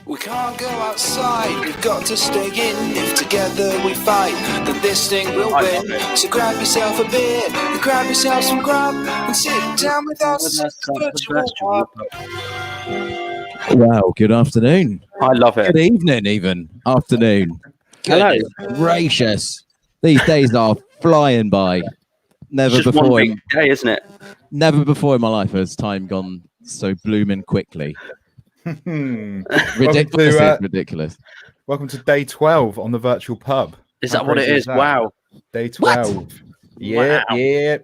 We can't go outside, we've got to stay in. If together we fight, then this thing will win. So grab yourself a beer, and grab yourself some grub, and sit down with us at the virtual pub. Wow, good afternoon. I love it. Good evening, even. Afternoon. Hello. Goodness gracious. These days are flying by. Never It's just before one big day, isn't it? Never before in my life has time gone so blooming quickly. Ridiculous. Welcome to day 12 on the virtual pub. Is that what it is? Wow. Day 12. What? Yeah, Wow. yeah.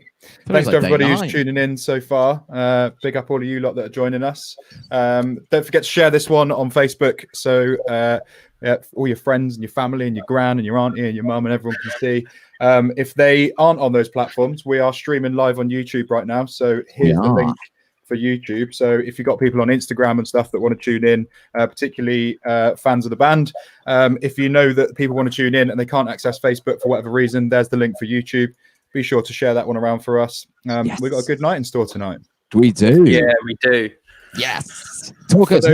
Thanks like to everybody day who's 9. tuning in so far. Big up all of you lot that are joining us. Don't forget to share this one on Facebook so all your friends and your family and your gran and your auntie and your mum and everyone can see. If they aren't on those platforms, we are streaming live on YouTube right now. So here's the link for YouTube. So if you've got people on Instagram and stuff that want to tune in, particularly fans of the band, if you know that people want to tune in and they can't access Facebook for whatever reason, there's the link for YouTube. Be sure to share that one around for us. Yes. We've got a good night in store tonight. We do. Yeah, we do. Yes. Talk us.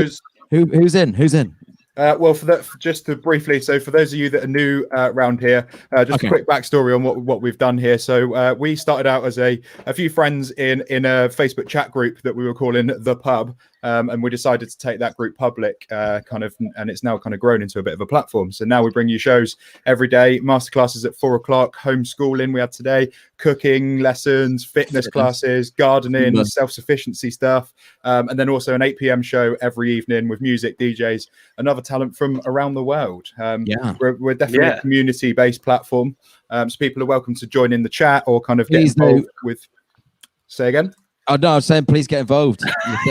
Who's in? Who's in? Well, for that, just to briefly, so for those of you that are new around here, just a quick backstory on what we've done here. So we started out as a few friends in a Facebook chat group that we were calling The Pub, and we decided to take that group public, and it's now kind of grown into a bit of a platform. So now we bring you shows every day, masterclasses at 4 o'clock, homeschooling we had today, cooking lessons, fitness classes, gardening, self-sufficiency stuff, and then also an 8 p.m. show every evening with music, DJs, and other talent from around the world. We're definitely a community-based platform, so people are welcome to join in the chat or kind of get involved with. Say again. Oh no, I was saying please get involved.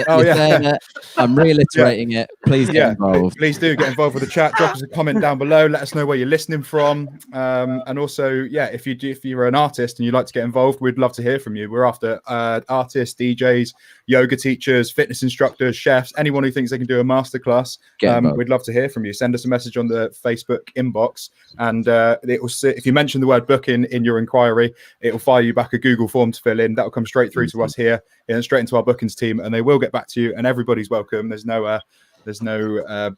I'm reiterating it. Please get involved. Please do get involved with the chat. Drop us a comment down below. Let us know where you're listening from. And also, if you're an artist and you'd like to get involved, we'd love to hear from you. We're after artists, DJs, yoga teachers, fitness instructors, chefs, anyone who thinks they can do a masterclass. We'd love to hear from you. Send us a message on the Facebook inbox, and it will. If you mention the word booking in your inquiry, it will fire you back a Google form to fill in. That will come straight through to us here, and straight into our bookings team, and they will get back to you. And everybody's welcome. There's no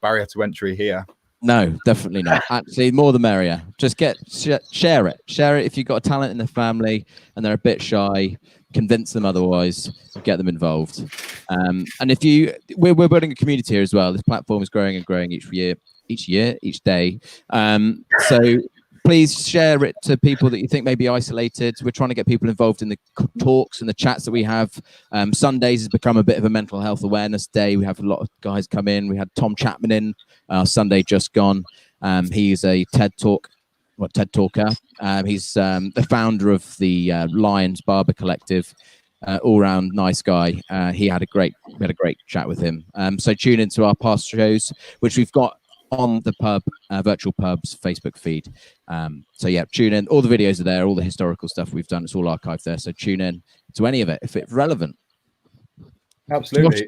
barrier to entry here. No, definitely not. Actually, more the merrier. Just share it. Share it if you've got a talent in the family and they're a bit shy. Convince them otherwise. Get them involved. And we're building a community here as well. This platform is growing and growing each day. So please share it to people that you think may be isolated. We're trying to get people involved in the talks and the chats that we have. Sundays has become a bit of a mental health awareness day. We have a lot of guys come in. We had Tom Chapman in Sunday just gone. He's a TED talker. He's the founder of the Lions Barber Collective. All-round nice guy. We had a great chat with him. So tune into our past shows, which we've got on the pub, virtual pubs Facebook feed. Tune in. All the videos are there. All the historical stuff we've done, it's all archived there. So tune in to any of it if it's relevant. Absolutely.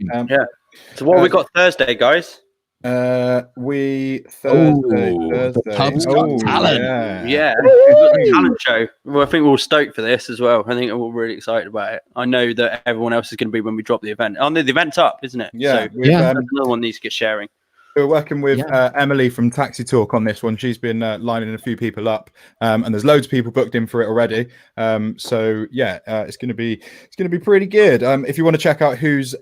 So what have we got Thursday, guys? Thursday. The pub's got talent. Yeah, we've got the talent show. Well, I think we're all stoked for this as well. I think we're really excited about it. I know that everyone else is going to be when we drop the event. Oh no, the event's up, isn't it? Yeah. So another one needs to get sharing. We're working with Emily from Taxi Talk on this one. She's been lining a few people up, and there's loads of people booked in for it already. It's going to be pretty good. If you want to check out who's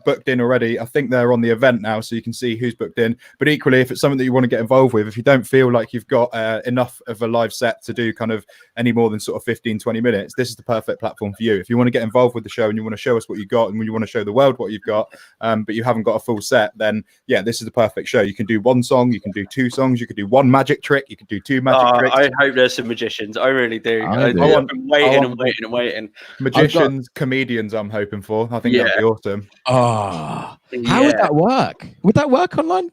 booked in already, I think they're on the event now, so you can see who's booked in. But equally, if it's something that you want to get involved with, if you don't feel like you've got enough of a live set to do kind of any more than sort of 15-20 minutes, this is the perfect platform for you. If you want to get involved with the show and you want to show us what you got and you want to show the world what you've got, but you haven't got a full set, then this is the perfect show. You can do one song, you can do two songs, you can do one magic trick, you can do two magic tricks. I hope there's some magicians. I really do. I've been waiting. Magicians, comedians, I'm hoping for. I think that'd be awesome. How would that work? Would that work online?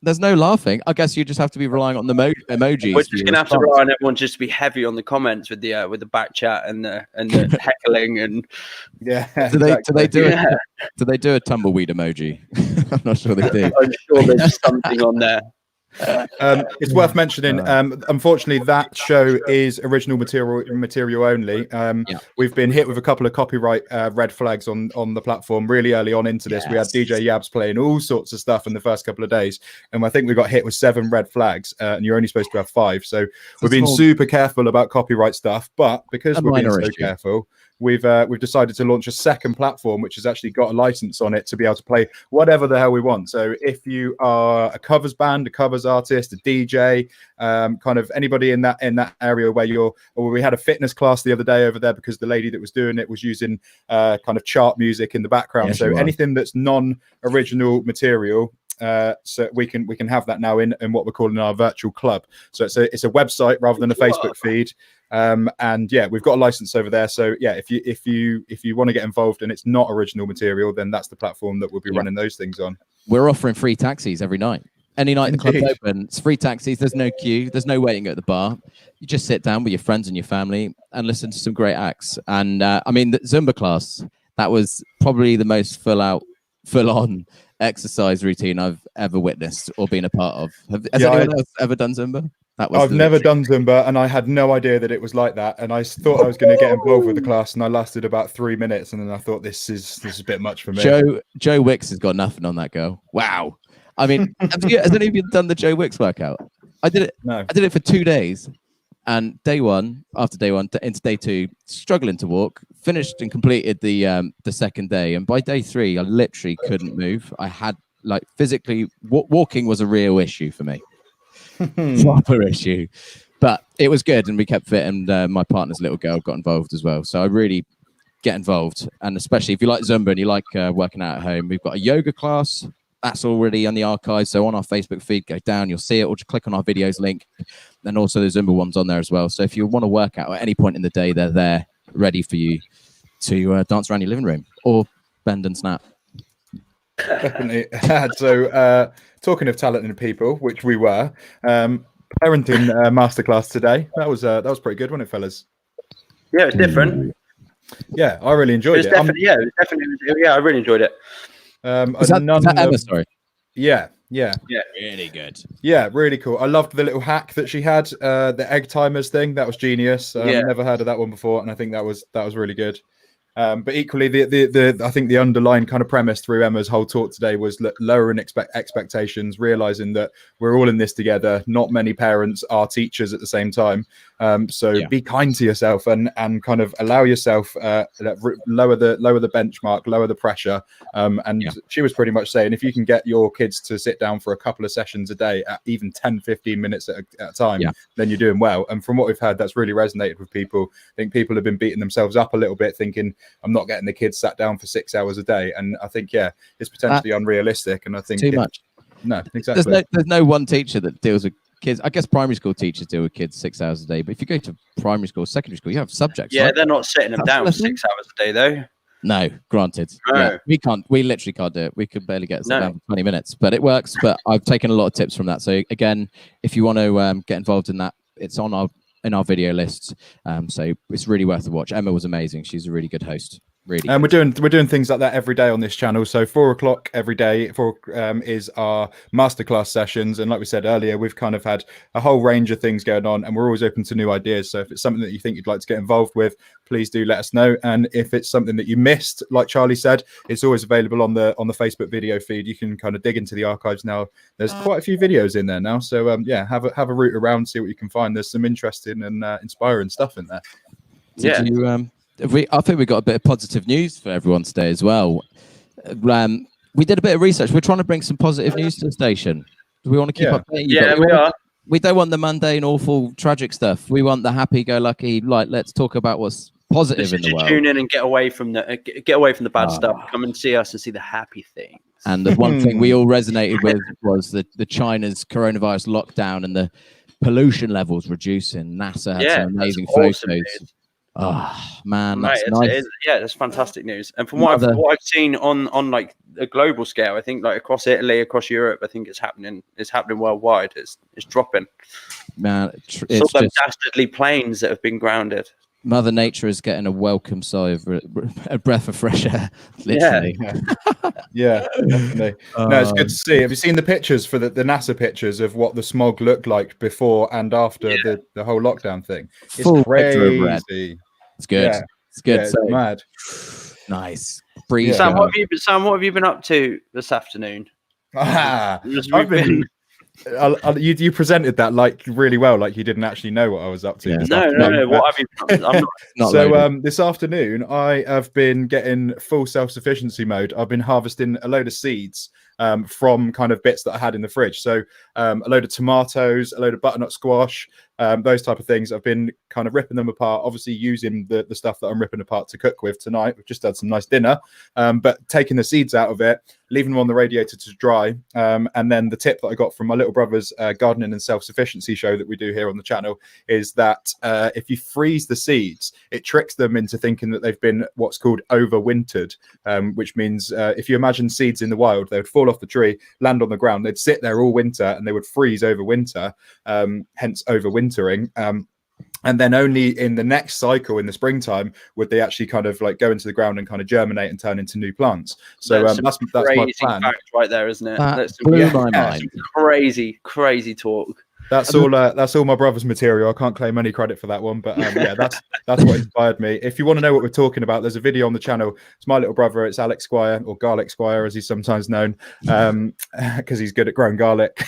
There's no laughing. I guess you just have to be relying on the emojis. We're just gonna have to rely on everyone just to be heavy on the comments with the back chat and the heckling and Do they do a tumbleweed emoji? I'm not sure they do. I'm sure there's something on there. It's worth mentioning. Unfortunately, that show is original material only. We've been hit with a couple of copyright red flags on the platform really early on into this. We had DJ Yabs playing all sorts of stuff in the first couple of days, and I think we got hit with 7 red flags, and you're only supposed to have 5. So we're being super careful about copyright stuff, but because we're being so careful, we've decided to launch a second platform which has actually got a license on it to be able to play whatever the hell we want. So if you are a covers band, a covers artist, a DJ, kind of anybody in that area where we had a fitness class the other day over there because the lady that was doing it was using kind of chart music in the background. So anything that's non-original material, so we can have that now in what we're calling our virtual club. So it's a website rather than a Facebook feed. And yeah, we've got a license over there. So yeah, if you want to get involved and it's not original material, then that's the platform that we'll be running those things on. We're offering free taxis every night. Any night the club's open, it's free taxis. There's no queue. There's no waiting at the bar. You just sit down with your friends and your family and listen to some great acts. And I mean, the Zumba class, that was probably the most full-on exercise routine I've ever witnessed or been a part of. Has anyone else ever done Zumba? I've never done Zumba, and I had no idea that it was like that. And I thought I was going to get involved with the class, and I lasted about 3 minutes, and then I thought this is a bit much for me. Joe Wicks has got nothing on that girl. Wow. I mean, has any of you done the Joe Wicks workout? I did it. No. I did it for 2 days, and after day one into day 2, struggling to walk. Finished and completed the second day, and by day 3, I literally couldn't move. I had physically walking was a real issue for me. Proper issue, but it was good and we kept fit, and my partner's little girl got involved as well. So I really get involved, and especially if you like Zumba and you like working out at home, we've got a yoga class that's already on the archive. So on our Facebook feed, go down, you'll see it, or just click on our videos link, and also the Zumba ones on there as well. So if you want to work out at any point in the day, they're there ready for you to dance around your living room or bend and snap. Definitely. So talking of talented people, which we were, parenting masterclass today. That was pretty good, wasn't it, fellas? Yeah, it's different. Yeah, I really enjoyed it. I really enjoyed it. Is that Emma? Sorry. Yeah. Really good. Yeah, really cool. I loved the little hack that she had, the egg timers thing. That was genius. Never heard of that one before, and I think that was really good. But equally, I think the underlying kind of premise through Emma's whole talk today was lowering expectations, realizing that we're all in this together. Not many parents are teachers at the same time. Be kind to yourself and kind of allow yourself lower the benchmark, lower the pressure. She was pretty much saying if you can get your kids to sit down for a couple of sessions a day at even 10-15 minutes at a time, then you're doing well. And from what we've heard, that's really resonated with people. I think people have been beating themselves up a little bit, thinking I'm not getting the kids sat down for 6 hours a day. And I think it's potentially unrealistic. And I think too much. No, exactly. There's no one teacher that deals with kids. I guess primary school teachers deal with kids 6 hours a day, but if you go to primary school, secondary school, you have subjects. Yeah, they're not sitting them down for 6 hours a day, though. No, granted. No. Yeah, we literally can't do it. We could barely get down for 20 minutes, but it works. But I've taken a lot of tips from that. So again, if you want to get involved in that, it's on our video lists. So it's really worth a watch. Emma was amazing. She's a really good host. Really, and we're doing things like that every day on this channel. So 4:00 every day is our masterclass sessions, and like we said earlier, we've kind of had a whole range of things going on, and we're always open to new ideas. So if it's something that you think you'd like to get involved with, please do let us know. And if it's something that you missed, like Charlie said, it's always available on the Facebook video feed. You can kind of dig into the archives now. There's quite a few videos in there now, so have a route around, see what you can find. There's some interesting and inspiring stuff in there. I think we got a bit of positive news for everyone today as well. We did a bit of research. We're trying to bring some positive news to the station. We want to keep updating you. Yeah, we are. We don't want the mundane, awful, tragic stuff. We want the happy-go-lucky. Let's talk about what's positive in the world. Tune in and get away from the bad stuff. Come and see us and see the happy things. And the one thing we all resonated with was the China's coronavirus lockdown and the pollution levels reducing. NASA had some amazing photos. Awesome, oh man, that's nice. That's fantastic news. And from what I've seen on like a global scale, I think like across Italy, across Europe, I think it's happening worldwide. It's dropping. Man, it's all them dastardly planes that have been grounded. Mother Nature is getting a welcome sigh of a breath of fresh air, literally. Yeah, definitely. No, it's good to see. Have you seen the pictures for the NASA pictures of what the smog looked like before and after the whole lockdown thing? It's Full picture of red. crazy. It's good. Yeah. It's good. Yeah, it's So, mad. nice. Breeze. Sam, what have you been up to this afternoon? I've been. You presented that like really well, like you didn't actually know what I was up to. Yeah. No. What have you? I'm not. So this afternoon, I have been getting full self-sufficiency mode. I've been harvesting a load of seeds from kind of bits that I had in the fridge. So a load of tomatoes, a load of butternut squash, those type of things. I've been kind of ripping them apart, obviously using the stuff that I'm ripping apart to cook with tonight. We've just had some nice dinner, but taking the seeds out of it, leaving them on the radiator to dry. And then the tip that I got from my little brother's gardening and self-sufficiency show that we do here on the channel is that if you freeze the seeds, it tricks them into thinking that they've been what's called overwintered, which means if you imagine seeds in the wild, they would fall off the tree, land on the ground, they'd sit there all winter and they would freeze over winter, hence overwintering. And then only in the next cycle in the springtime would they actually kind of like go into the ground and kind of germinate and turn into new plants. So that's my plan. Fact right there, isn't it? That blew my mind. Crazy talk. That's all my brother's material. I can't claim any credit for that one, but yeah, that's what inspired me. If you want to know what we're talking about, there's a video on the channel. It's my little brother. It's Alex Squire, or Garlic Squire as he's sometimes known, because he's good at growing garlic.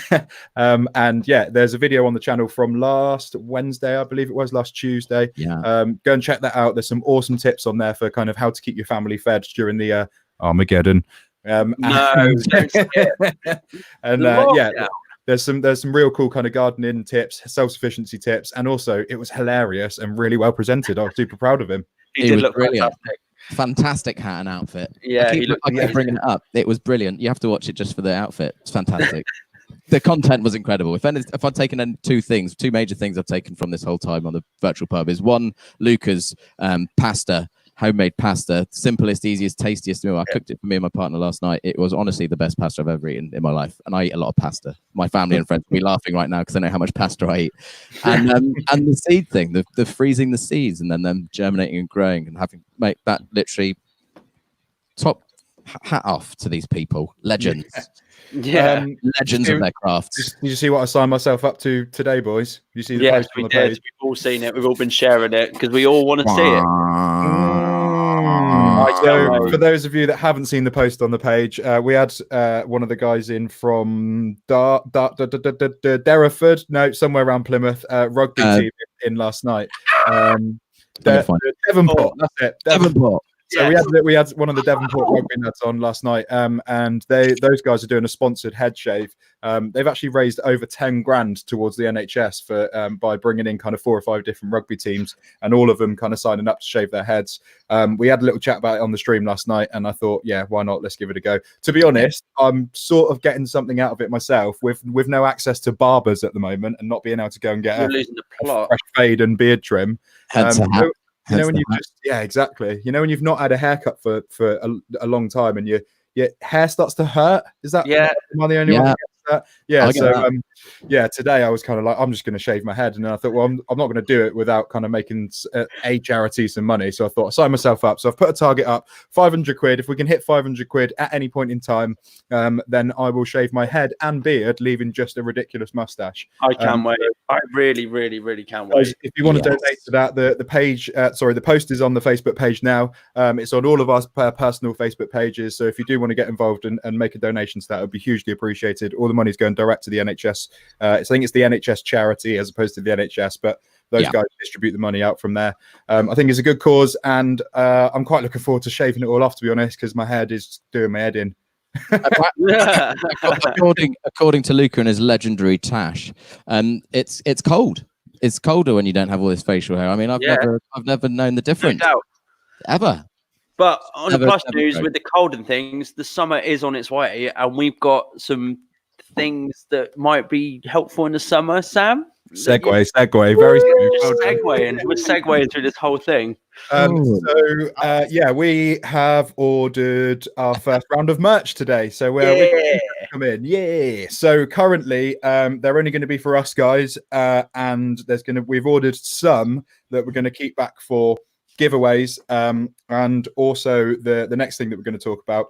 And yeah, there's a video on the channel from last Wednesday, I believe it was, last Tuesday. Yeah. Go and check that out. There's some awesome tips on there for kind of how to keep your family fed during the Armageddon. No, don't say it. And yeah. There's some real cool kind of gardening tips, self-sufficiency tips, and also it was hilarious and really well presented. I was super proud of him. He did look brilliant. fantastic. Fantastic hat and outfit. Yeah, I keep bringing it up. It was brilliant. You have to watch it just for the outfit. It's fantastic. The content was incredible. If I've taken two major things I've taken from this whole time on the virtual pub is one, Luca's homemade pasta, simplest, easiest, tastiest meal. I cooked it for me and my partner last night. It was honestly the best pasta I've ever eaten in my life, and I eat a lot of pasta. My family and friends will be laughing right now because they know how much pasta I eat. And the seed thing, the freezing the seeds and then them germinating and growing and having make that literally top hat off to these people, legends. Yeah, legends of their craft. Did you see what I signed myself up to today, boys? You see the yes, post we on the did. page? We've all seen it. We've all been sharing it because we all want to see it. So, for those of you that haven't seen the post on the page, we had one of the guys in from Derriford, no, somewhere around Plymouth, rugby team in last night. Devonport, that's it. Devonport. So we had one of the Devonport rugby nuts on last night, and those guys are doing a sponsored head shave. They've actually raised over 10 grand towards the NHS for by bringing in kind of 4 or 5 different rugby teams, and all of them kind of signing up to shave their heads. We had a little chat about it on the stream last night, and I thought, yeah, why not? Let's give it a go. To be honest, I'm sort of getting something out of it myself with no access to barbers at the moment and not being able to go and get a fresh fade and beard trim. You know, when you just, yeah, exactly. You know, when you've not had a haircut for a long time and your hair starts to hurt. Is that am I the only one that gets that? Yeah. So today I was kind of like, I'm just going to shave my head, and then I thought, well, I'm not going to do it without kind of making a charity some money. So I thought, I'll sign myself up. So I've put a target up, 500 quid. If we can hit 500 quid at any point in time, then I will shave my head and beard, leaving just a ridiculous mustache. I can't wait. I really can't wait. Guys, if you want to donate to that, the page, the post is on the Facebook page now. It's on all of our personal Facebook pages. So if you do want to get involved and make a donation to that, it would be hugely appreciated. All the money's going direct to the NHS. I think it's the NHS charity as opposed to the NHS, but those guys distribute the money out from there. I think it's a good cause, and I'm quite looking forward to shaving it all off, to be honest, because my head is doing my head in. according to Luca and his legendary tash, it's cold. It's colder when you don't have all this facial hair. I mean, I've never known the difference. No doubt. Ever. But on the plus news with the cold and things, the summer is on its way, and we've got some things that might be helpful in the summer. Sam, segue, very segueing. We're segueing through this whole thing. We have ordered our first round of merch today. So come in. Yeah. So currently, they're only going to be for us guys, and we've ordered some that we're going to keep back for giveaways, and also the next thing that we're going to talk about,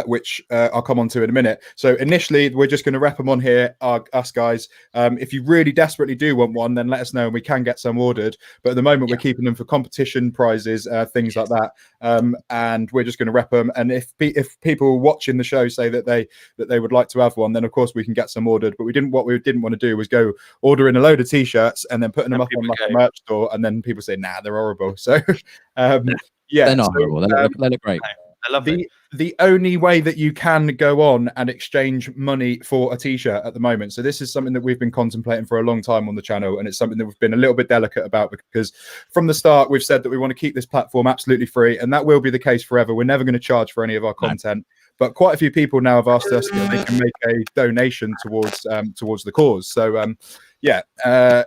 which I'll come on to in a minute. So initially, we're just going to rep them on here, us guys. If you really desperately do want one, then let us know and we can get some ordered. But at the moment, we're keeping them for competition prizes, things like that. And we're just going to rep them. And if people watching the show say that they would like to have one, then of course we can get some ordered. But what we didn't want to do was go ordering a load of t-shirts and then putting them up on like a merch store, and then people say, nah, they're horrible. So yeah, they're not horrible. They look great. I love it. The only way that you can go on and exchange money for a t-shirt at the moment. So this is something that we've been contemplating for a long time on the channel, and it's something that we've been a little bit delicate about, because from the start we've said that we want to keep this platform absolutely free, and that will be the case forever. We're never going to charge for any of our content. But quite a few people now have asked us if they can make a donation towards the cause. So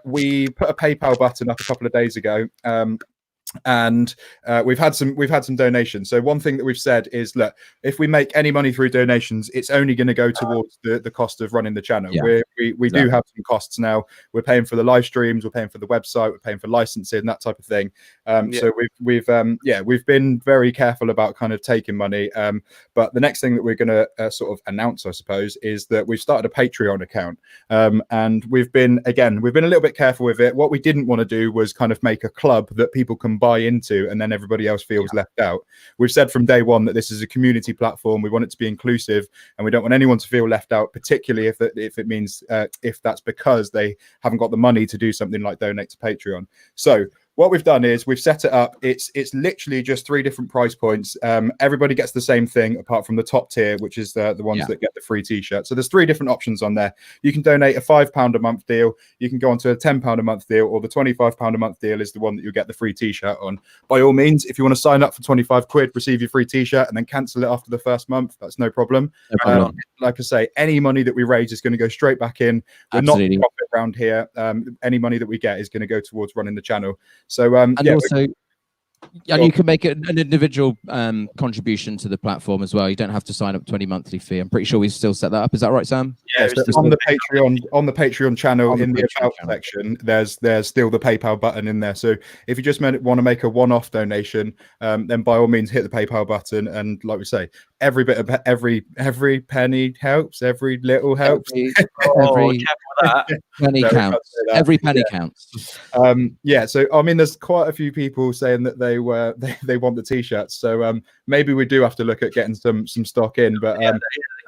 we put a PayPal button up a couple of days ago. And we've had some donations. So one thing that we've said is, look, if we make any money through donations, it's only going to go towards the cost of running the channel. We do have some costs now. We're paying for the live streams, we're paying for the website, we're paying for licensing, that type of thing. So we've been very careful about kind of taking money. But the next thing that we're going to sort of announce, I suppose, is that we've started a Patreon account, and we've been a little bit careful with it. What we didn't want to do was kind of make a club that people can buy into and then everybody else feels left out. We've said from day one that this is a community platform. We want it to be inclusive, and we don't want anyone to feel left out, particularly if it means if that's because they haven't got the money to do something like donate to Patreon. So what we've done is we've set it up. It's literally just 3 different price points. Everybody gets the same thing apart from the top tier, which is the ones that get the free t-shirt. So there's 3 different options on there. You can donate a £5 a month deal. You can go on to a £10 a month deal, or the £25 a month deal is the one that you get the free t-shirt on. By all means, if you want to sign up for 25 quid, receive your free t-shirt, and then cancel it after the first month, that's no problem. Like I say, any money that we raise is going to go straight back in. We're Absolutely. not profit around here. Any money that we get is going to go towards running the channel. So you can make an individual contribution to the platform as well. You don't have to sign up to any monthly fee. I'm pretty sure we've still set that up. Is that right, Sam? Yeah, on the Patreon channel, in the about section, there's still the PayPal button in there. So if you just want to make a one-off donation, then by all means hit the PayPal button. And like we say, every bit of every penny helps. Every little helps. Every penny counts. Every penny counts. So I mean, there's quite a few people saying that they want the t-shirts. So maybe we do have to look at getting some stock in. But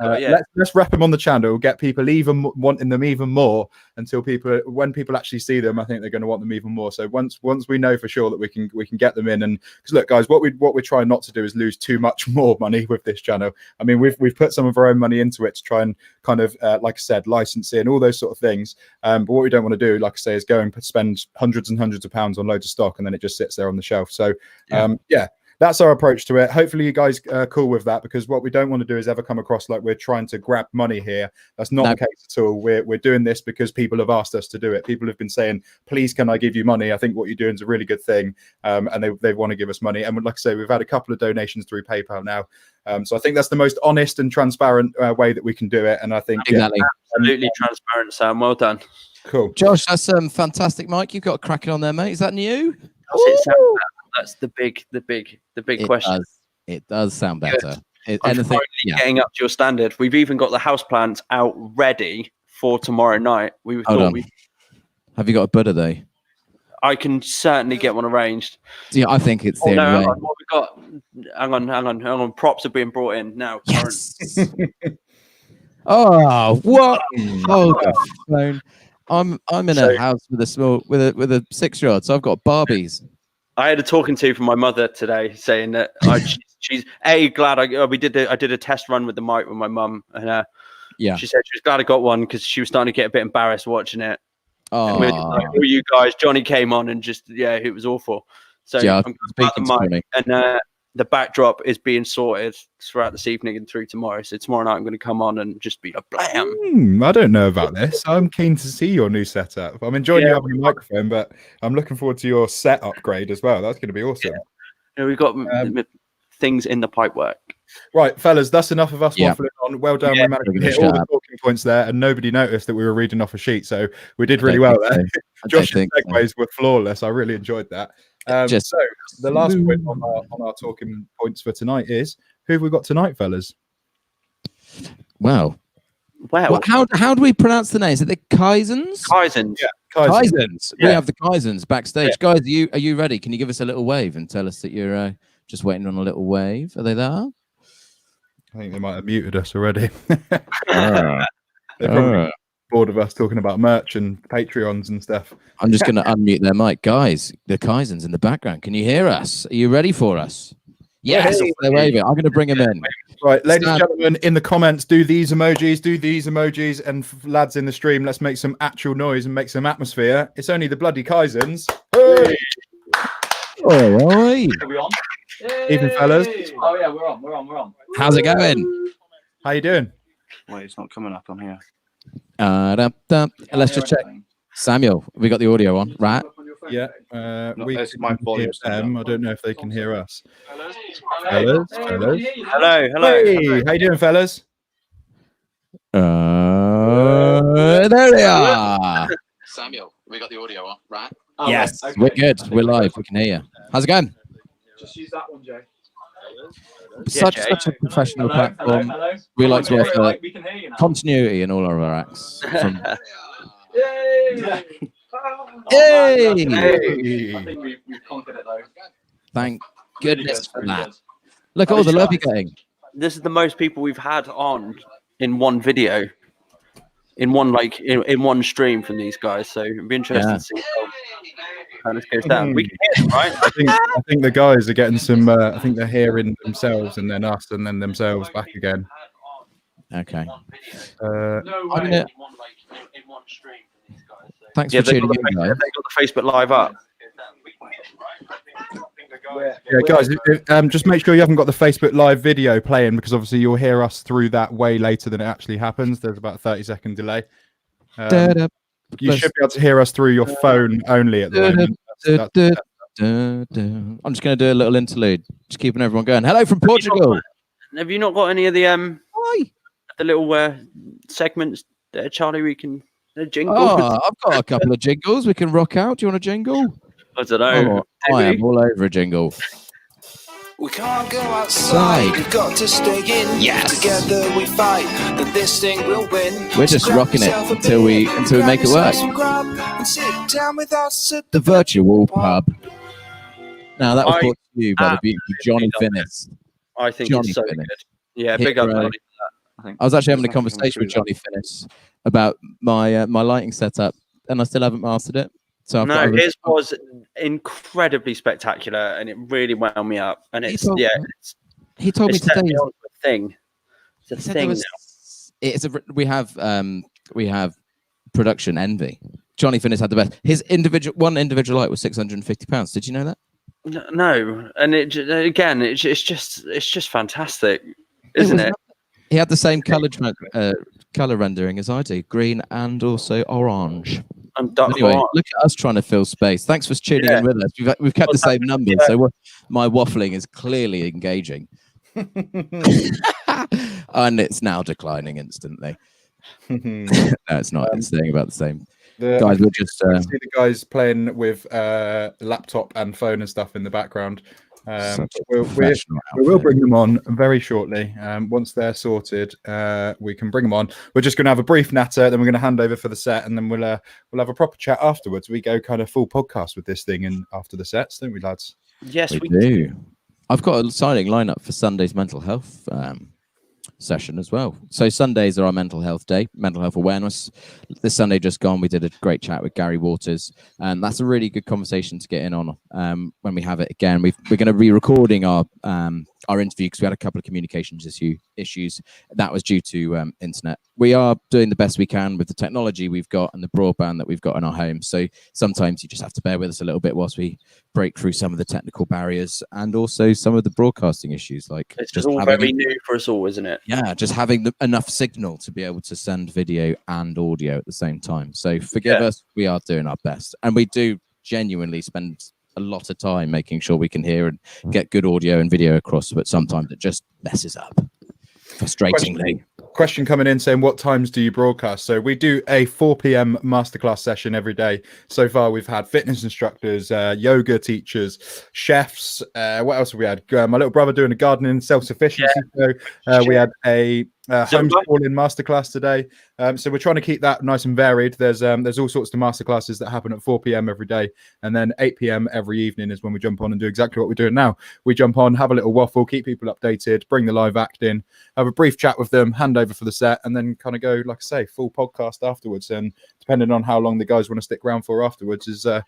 let's wrap them on the channel. Get people even wanting them even more until when people actually see them, I think they're going to want them even more. So once we know for sure that we can get them in, and because look, guys, what we're trying not to do is lose too much more money with this channel. I mean, we've put some of our own money into it to try and kind of like I said, licensing, all those sort of things. But what we don't want to do, like I say, is go and spend hundreds and hundreds of pounds on loads of stock and then it just sits there on the shelf. So that's our approach to it. Hopefully you guys are cool with that, because what we don't want to do is ever come across like we're trying to grab money here. That's not the case at all. We're doing this because people have asked us to do it. People have been saying, please, can I give you money? I think what you're doing is a really good thing. And they want to give us money. And like I say, we've had a couple of donations through PayPal now. So I think that's the most honest and transparent way that we can do it. And I think absolutely transparent, Sam. Well done. Cool. Josh, that's Fantastic mic you've got cracking on there, mate. Is that new? That's the big question. It does sound better. Getting up to your standard. We've even got the houseplants out ready for tomorrow night. Have you got a Buddha day? I can certainly get one arranged. Yeah, I think it's the only way. What we got? Hang on. Props are being brought in now. Yes. Oh, what? Hold on. I'm in a house with a 6-year-old, so I've got Barbies. I had a talking to from my mother today, saying that she's glad I did a test run with the mic with my mum, and she said she was glad I got one because she was starting to get a bit embarrassed watching it. Oh, all you guys, Johnny came on and just it was awful. So I'm glad the mic and the backdrop is being sorted throughout this evening and through tomorrow. So tomorrow night I'm going to come on and just be like, blam. I don't know about this. I'm keen to see your new setup. I'm enjoying you having a microphone, but I'm looking forward to your set upgrade as well. That's going to be awesome. We've got things in the pipework. Right, fellas, that's enough of us waffling on. Well done. Yeah, we managed to hit all the talking points there, and nobody noticed that we were reading off a sheet. So we did really well there. Josh's segues were flawless. I really enjoyed that. So the last point on our talking points for tonight is, who have we got tonight, fellas? Well, how do we pronounce the name? Is it the Kaizens? Kaizens. Yeah, Kaizens. We have the Kaizens backstage. Guys, are you ready? Can you give us a little wave and tell us that you're just waiting on a little wave? Are they there? I think they might have muted us already. They're probably bored of us talking about merch and Patreons and stuff. I'm just going to unmute their mic. Guys, the Kaizens in the background. Can you hear us? Are you ready for us? Yes, they're waving. I'm going to bring them in. Right, ladies and gentlemen, in the comments, do these emojis, and lads in the stream, let's make some actual noise and make some atmosphere. It's only the bloody Kaizens. Hey! All right. Are we on? Evening, fellas. Oh yeah, we're on. How's it going? How you doing? Wait, it's not coming up on here. Let's just check. Samuel, we got the audio on, right? Yeah, we my volume. I don't know if they can hear us. Hello. Hey, how you doing, fellas? There they are. Samuel, we got the audio on, right? Yes, we're good. We're live. We can hear you. How's it going? Just use that one, Jay. Such a professional platform. Hello. We like to offer We can hear you now. continuity in all of our acts. From... Yay! Yay! I think we've conquered it though. Thank goodness for that. Look at all the love you're getting. This is the most people we've had on in one video, in one stream from these guys. So it'd be interesting to see how this goes down. We can hear them, right? I think the guys are getting some. I think they're hearing themselves and then us and then themselves back again. Okay. No way. In one stream from these guys. Thanks for tuning in, guys. They got the Facebook Live up. Yeah, guys, just make sure you haven't got the Facebook Live video playing, because obviously you'll hear us through that way later than it actually happens. There's about a 30-second delay. You should be able to hear us through your phone only at the moment. I'm just going to do a little interlude, just keeping everyone going. Hello from Portugal. Have you not got any of the little segments there, Charlie? We can jingle. Oh, I've got a couple of jingles we can rock out. Do you want a jingle? I don't know. Oh, I am all over a jingle. We can't go outside, we've got to stay in. Yes. Together we fight, then this thing will win. We're just rocking it until we make it work. And sit down with us at The virtual pub. Now that was brought to you by the beautiful Johnny Finnis. I think Johnny it's so Finnis. good. Yeah, big up Johnny for that. I was actually having a conversation with Johnny Finnis about my lighting setup, and I still haven't mastered it. So his was incredibly spectacular, and it really wound me up. And he told me today. It's a thing now. We have production envy. Johnny Finnis had the best. His one individual light was £650. Did you know that? No, and it's just fantastic, isn't it? He had the same color rendering as I do, green and also orange. Anyway, look at us trying to fill space. Thanks for tuning in with us. We've kept the same numbers, so my waffling is clearly engaging, and it's now declining instantly. No, it's not. It's staying about the same. Guys, we're just see the guys playing with laptop and phone and stuff in the background. We will bring them on very shortly. Once they're sorted, we can bring them on. We're just going to have a brief natter, then we're going to hand over for the set, and then we'll have a proper chat afterwards. We go kind of full podcast with this thing, and after the sets, don't we, lads? Yes, we do. I've got a signing lineup for Sunday's mental health session as well. So Sundays are our mental health day, mental health awareness. This Sunday just gone, we did a great chat with Gary Waters, and that's a really good conversation to get in on when we have it again. We're going to be recording our interview because we had a couple of communications issues. That was due to internet. We are doing the best we can with the technology we've got and the broadband that we've got in our home. So sometimes you just have to bear with us a little bit whilst we break through some of the technical barriers and also some of the broadcasting issues. Like it's just all very new for us all, isn't it? Yeah, just having enough signal to be able to send video and audio at the same time. So forgive us, we are doing our best, and we do genuinely spend a lot of time making sure we can hear and get good audio and video across, but sometimes it just messes up, frustratingly. Question coming in saying, what times do you broadcast? So we do a 4 p.m. masterclass session every day. So far, we've had fitness instructors, yoga teachers, chefs. What else have we had? My little brother doing a gardening self-sufficiency show. We had a homeschooling masterclass today. So we're trying to keep that nice and varied. There's all sorts of masterclasses that happen at 4 p.m. every day, and then 8 p.m. every evening is when we jump on and do exactly what we're doing now. We jump on, have a little waffle, keep people updated, bring the live act in, have a brief chat with them, hand over for the set, and then kind of go, like I say, full podcast afterwards. And depending on how long the guys want to stick around for afterwards is that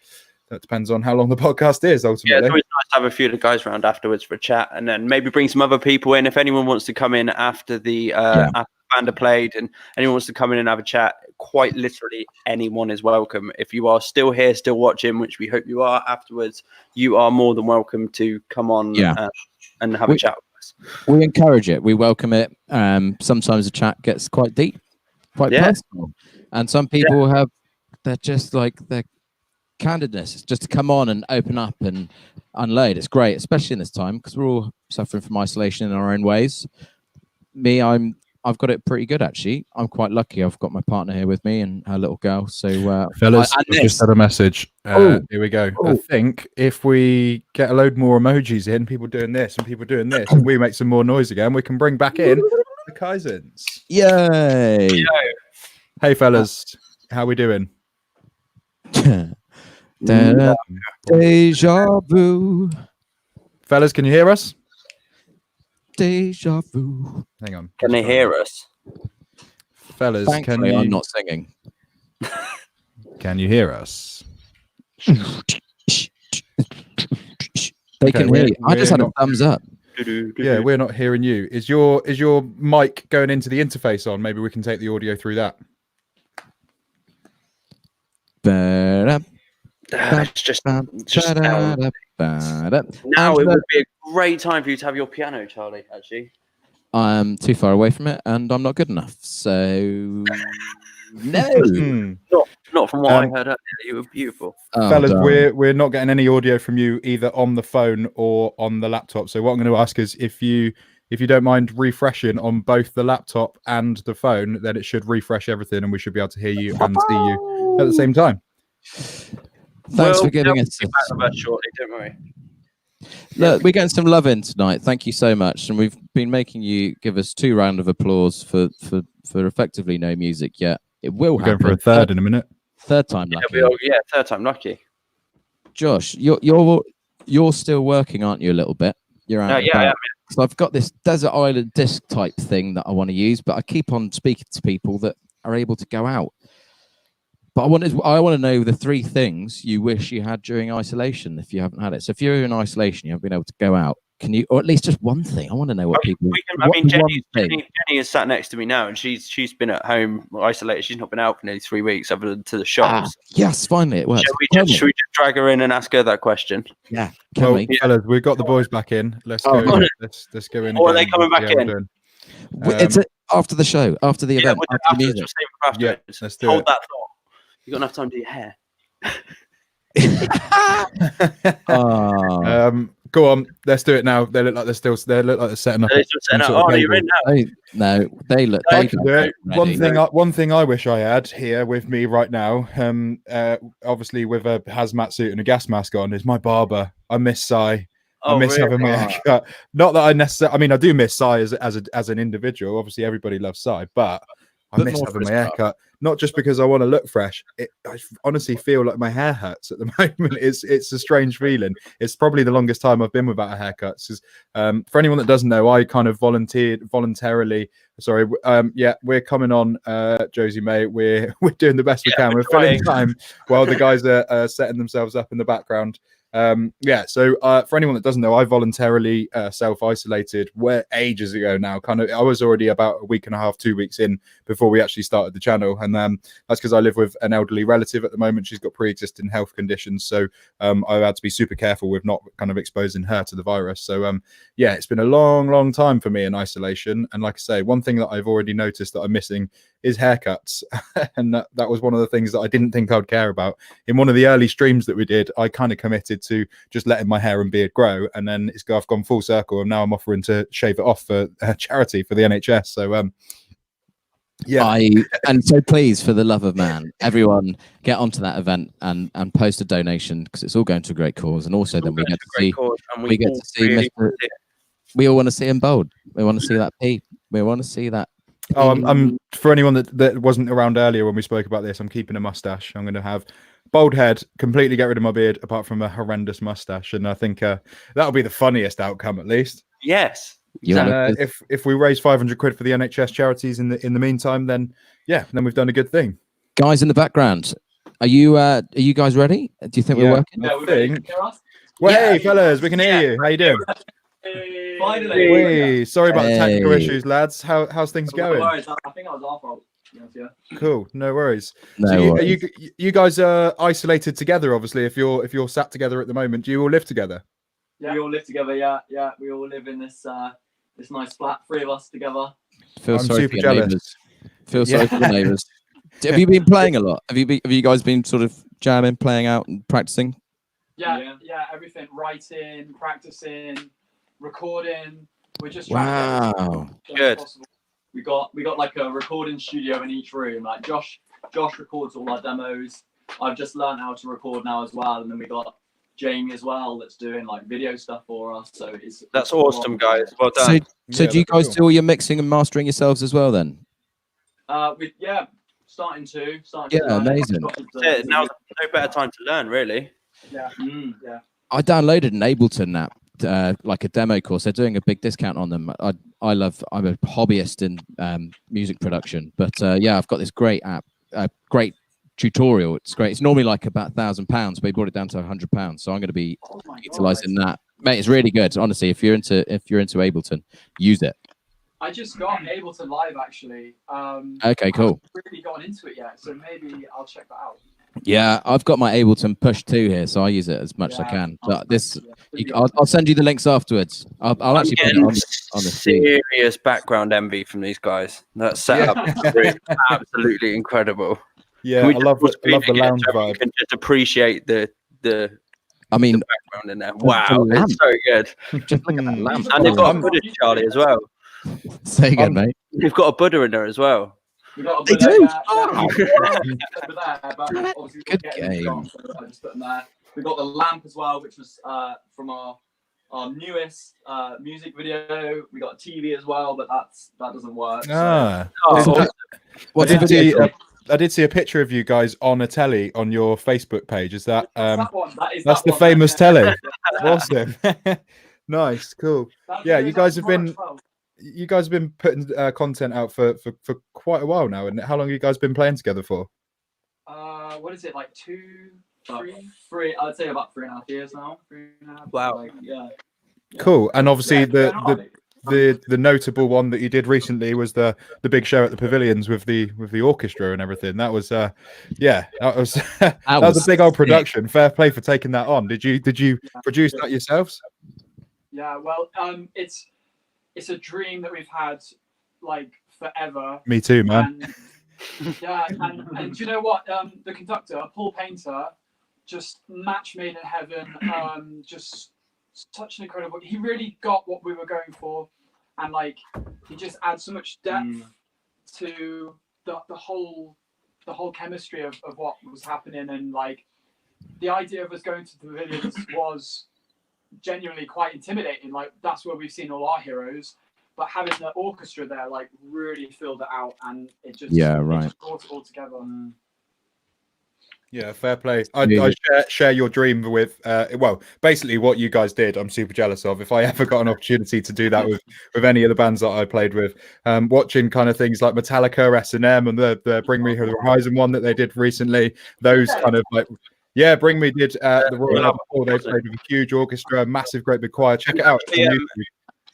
depends on how long the podcast is ultimately. Yeah, it's always nice to have a few of the guys around afterwards for a chat, and then maybe bring some other people in. If anyone wants to come in after the after the band are played, and anyone wants to come in and have a chat, quite literally anyone is welcome. If you are still here, still watching, which we hope you are afterwards, you are more than welcome to come on and have a chat with us. We encourage it. We welcome it. Sometimes the chat gets quite deep, quite personal, and some people they're just like their candidness just to come on and open up and unload. It's great, especially in this time, because we're all suffering from isolation in our own ways. Me, I've got it pretty good, actually. I'm quite lucky. I've got my partner here with me and her little girl. So, fellas, I just had a message. Here we go. I think if we get a load more emojis in, people doing this and people doing this, and we make some more noise again, we can bring back in the Kaizens. Yay! Hey, fellas, how we doing? Deja vu. Fellas, can you hear us? Deja vu. Hang on. Can they hear us? Fellas, Thankfully, I'm not singing. Can you hear us? They can hear you. I just had a thumbs up. Yeah, we're not hearing you. Is your mic going into the interface on? Maybe we can take the audio through that. It's just now it would be a great time for you to have your piano, Charlie, actually. I'm too far away from it and I'm not good enough, so no. Not from what I heard earlier. You were beautiful. Fellas, we're not getting any audio from you either on the phone or on the laptop. So what I'm going to ask is if you don't mind refreshing on both the laptop and the phone, then it should refresh everything and we should be able to hear you and see you at the same time. Thanks for giving us. Shortly, don't worry. Look, we're getting some love in tonight. Thank you so much, and we've been making you give us 2 rounds of applause for effectively no music yet. It will happen. Going for a third in a minute. Third time lucky. Third time lucky. Josh, you're still working, aren't you? A little bit. You're out. I am. So I've got this desert island disc type thing that I want to use, but I keep on speaking to people that are able to go out. But I want to know the 3 things you wish you had during isolation if you haven't had it. So if you're in isolation, you haven't been able to go out. Can you, or at least just one thing? I want to know what people. Jenny is sat next to me now, and she's been at home isolated. She's not been out for nearly 3 weeks, other than to the shops. Yes, finally it works. Should we just drag her in and ask her that question? Yeah. Fellas, we've got the boys back in. Let's go. Let's go in. Or are they coming back in? It's after the show, after the event, after the music. Yeah, let's do Hold it. that thought. You got enough time to do your hair. Go on, let's do it now. They look like they're setting up. You're in now. They look. One thing I wish I had here with me right now, obviously with a hazmat suit and a gas mask on, is my barber. I miss Si. I miss having my haircut. Not that I necessarily. I mean, I do miss Si as an individual. Obviously, everybody loves Si, but I miss having my haircut. Not just because I want to look fresh. I honestly feel like my hair hurts at the moment. It's a strange feeling. It's probably the longest time I've been without a haircut. For anyone that doesn't know, I kind of voluntarily. Sorry, we're coming on, Josie May. We're doing the best we can. We're filling time while the guys are setting themselves up in the background. So for anyone that doesn't know, I voluntarily self-isolated ages ago now. I was already about a week and a half, 2 weeks in before we actually started the channel, and that's because I live with an elderly relative at the moment. She's got pre-existing health conditions, so I've had to be super careful with not kind of exposing her to the virus. So it's been a long time for me in isolation, and like I say, one thing that I've already noticed that I'm missing is haircuts. And that was one of the things that I didn't think I'd care about. In one of the early streams that we did, I kind of committed to just letting my hair and beard grow, and then I've gone full circle, and now I'm offering to shave it off for charity for the NHS. So yeah, and so please, for the love of man, everyone get onto that event and post a donation, because it's all going to a great cause, and also then we get to see we all want to see him bold. We want to see that P. We want to see that. Oh, I'm for anyone that wasn't around earlier when we spoke about this, I'm keeping a mustache. I'm going to have bald head, completely get rid of my beard, apart from a horrendous mustache, and I think that'll be the funniest outcome, at least. Yes. If we raise 500 quid for the NHS charities in the meantime, then we've done a good thing. Guys in the background, are you guys ready? Do you think we're working? Yeah, we're ready. Well, hey fellas, we can hear you. How you doing? Finally. Sorry about the technical issues, lads. How's things going? I think I was our fault. Yeah. Cool, no worries. No so you guys are isolated together, obviously. If you're sat together at the moment, do you all live together? Yeah, we all live together. Yeah. We all live in this nice flat. 3 of us together. I'm super jealous. Feel sorry for the neighbours. Have you been playing a lot? Have you guys been sort of jamming, playing out, and practicing? Yeah. Everything. Writing, practicing, recording. We're just wow. Good. We got like a recording studio in each room. Like Josh records all our demos. I've just learned how to record now as well, and then we got Jamie as well that's doing like video stuff for us. So that's awesome, guys. Well done. So do you guys do all your mixing and mastering yourselves as well then? Starting to. Amazing. Now's no better time to learn, really. Yeah. I downloaded an Ableton app, like a demo course. They're doing a big discount on them. I'm a hobbyist in music production, but I've got this great app, great tutorial. It's great. It's normally like about £1,000, but we brought it down to £100. So I'm going to be utilizing that. Mate, it's really good. Honestly, if you're into Ableton, use it. I just got Ableton Live actually. Okay, cool. I haven't really gotten into it yet, so maybe I'll check that out. Yeah, I've got my Ableton Push 2 here, so I use it as much as I can. But I'll send you the links afterwards. I'll actually put it on the serious background envy from these guys. That setup is absolutely incredible. Yeah, I love the lounge vibe. You can just appreciate the background in there. Wow, it's so good. Just look at that lamp. And they've got a Buddha, Charlie, as well. Say again, mate. They've got a Buddha in there as well. We got they do. Good game. I just put them there. We got the lamp as well, which was from our newest music video. We got a TV as well, but that doesn't work. I did see a picture of you guys on a telly on your Facebook page. Is that that's the famous telly? Awesome. Nice, cool. You guys have been putting content out for quite a while now, and how long have you guys been playing together for? What is it, like 2, 3? I'd say about 3.5 years now. 3.5. Wow. Cool. And obviously the notable one that you did recently was the big show at the Pavilions with the orchestra and everything. That was that was a big old production. Fair play for taking that on. Did you produce that yourselves? Yeah, well, it's a dream that we've had like forever. Me too, man. And do you know what? The conductor, Paul Painter, just match made in heaven. Just such an incredible. He really got what we were going for, and like he just adds so much depth to the whole chemistry of what was happening, and like the idea of us going to the Pavilions was genuinely quite intimidating. Like that's where we've seen all our heroes, but having the orchestra there like really filled it out, and it just it just brought it all together. Yeah, fair play. I share your dream with basically what you guys did. I'm super jealous of. If I ever got an opportunity to do that with any of the bands that I played with, watching kind of things like Metallica, S&M, and the Bring Me the Horizon one that they did recently, those kind of like. Yeah, Bring Me did the Royal Albert Hall. They played with a huge orchestra, massive, great big choir. Check it out.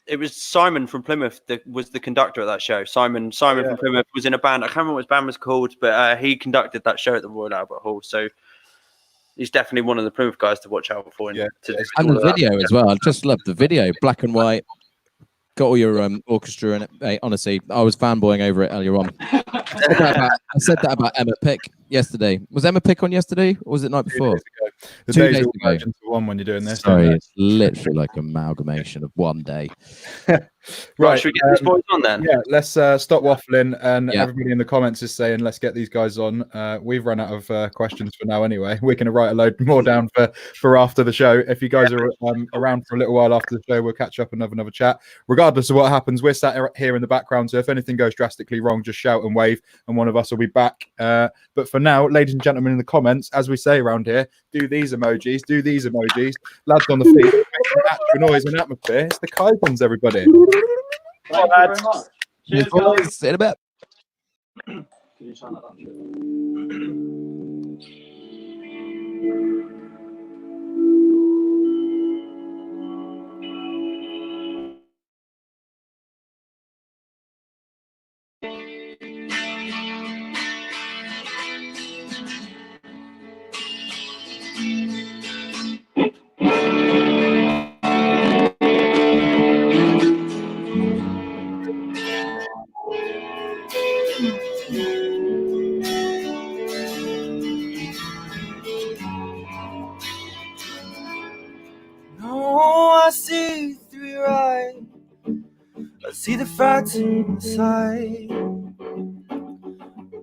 It was Simon from Plymouth that was the conductor of that show. Simon from Plymouth was in a band. I can't remember what his band was called, but he conducted that show at the Royal Albert Hall. So he's definitely one of the Plymouth guys to watch out for. And the video as well. I just love the video, black and white. got all your orchestra in it. Hey, honestly, I was fanboying over it earlier on. I said that about Emma Pick yesterday. Was Emma Pick on yesterday, or was it the night before? 2 days ago. Into one when you're doing this. Sorry, it's literally like amalgamation of one day. Right, should we get these boys on then? Yeah, let's stop waffling. And everybody in the comments is saying, let's get these guys on. We've run out of questions for now anyway. We're going to write a load more down for after the show. If you guys are around for a little while after the show, we'll catch up and have another chat. Regardless of what happens, we're sat here in the background. So if anything goes drastically wrong, just shout and wave and one of us will be back. But for now, ladies and gentlemen in the comments, as we say around here, do these emojis, lads on the feet, make some actual noise and atmosphere. It's the Kaizens, everybody. Thank you very much. Cheers, guys. See you in a bit. Can you turn that up? I see through your eyes. I see the frightened inside.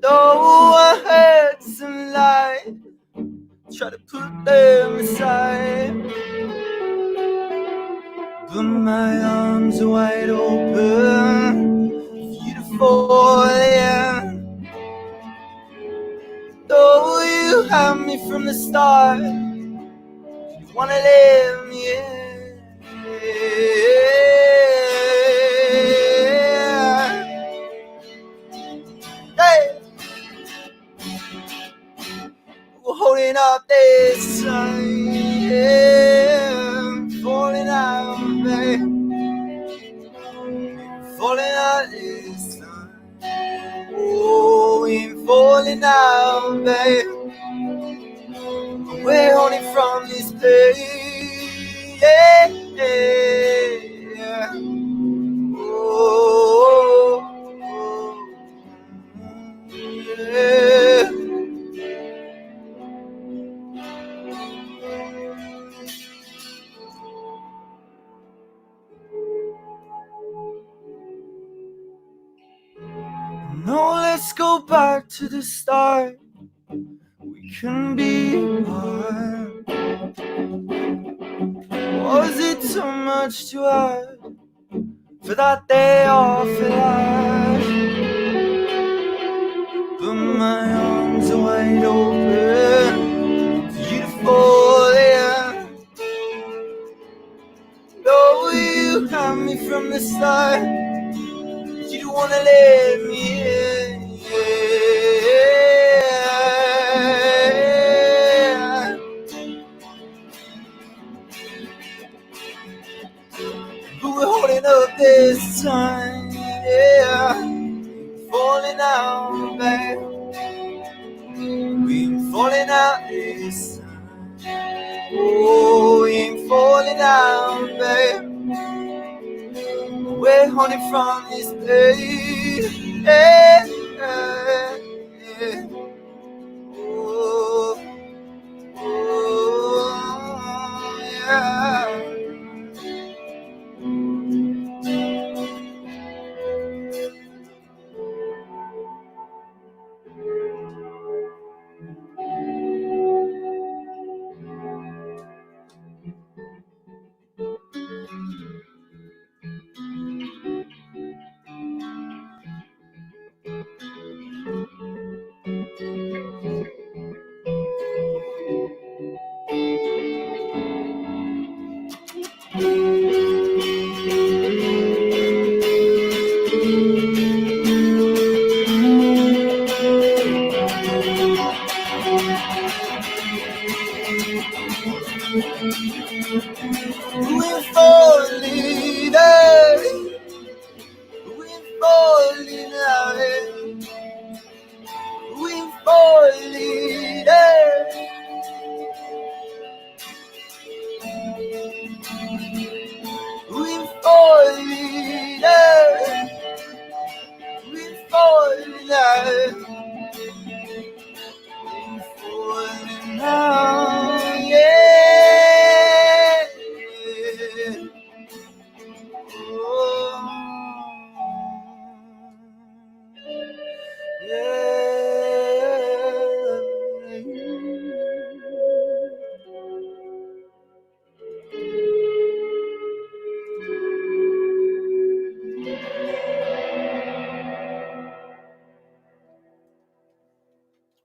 Though I heard some lies, try to put them aside, but my arms are wide open for you to fall in. Though you had me from the start, you wanna let me in. Hey. We're holding up this sun, yeah. Falling out, babe. Falling out this sun. Oh, we're falling out, babe. We're holding from this place, yeah, yeah. Oh, yeah. No, let's go back to the start. We can be apart. Was it too much to ask for that day off at last? But my arms are wide open for you to fall in. Though you had me from the start, you don't wanna let me in, yeah. But we're holding up this time, yeah. Falling out, babe. We ain't falling out this time. Oh, we ain't falling out, babe. We're holding from this place, yeah, yeah, yeah. Oh, oh, yeah. falling out. Falling out, yeah. Oh,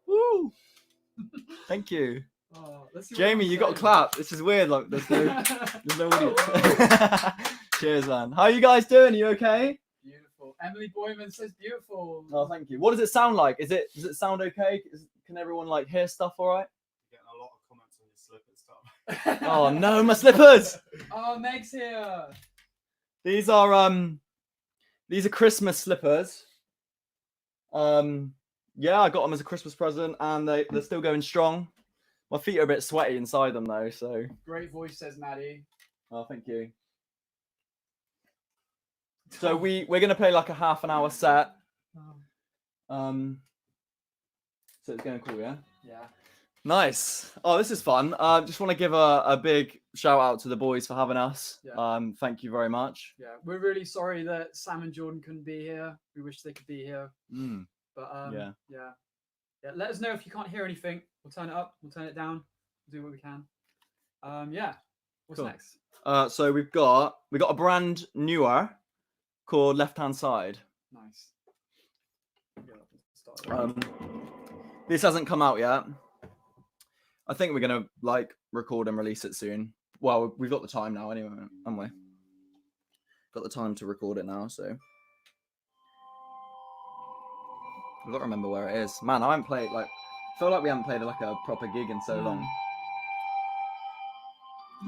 Woo! Thank you. Let's see what Jamie, everyone's you got to saying. clap. This is weird. Like, there's no audience. Cheers, man. How are you guys doing? Are you okay? Beautiful. Emily Boyman says beautiful. Oh, thank you. What does it sound like? Does it sound okay? Can everyone like hear stuff all right? Getting a lot of comments on your slip and stuff. Oh no, my slippers! Oh, Meg's here. These are Christmas slippers. Yeah, I got them as a Christmas present, and they're still going strong. My feet are a bit sweaty inside them though, so. Great voice, says Maddie. Oh, thank you. So we're gonna play like a half an hour set. So it's going cool, yeah. Yeah. Nice. Oh, this is fun. Just want to give a big shout out to the boys for having us. Yeah. Thank you very much. Yeah, we're really sorry that Sam and Jordan couldn't be here. We wish they could be here. But Yeah. Yeah. Let us know if you can't hear anything. We'll turn it up. We'll turn it down. We'll do what we can. Yeah. What's Cool. next? So we got a brand newer called Left Hand Side. Nice. Yeah, This hasn't come out yet. I think we're gonna like record and release it soon. Well, we've got the time now anyway, haven't we? Got the time to record it now, so I've got to remember where it is. Man, I haven't played I feel like we haven't played like a proper gig in so long. I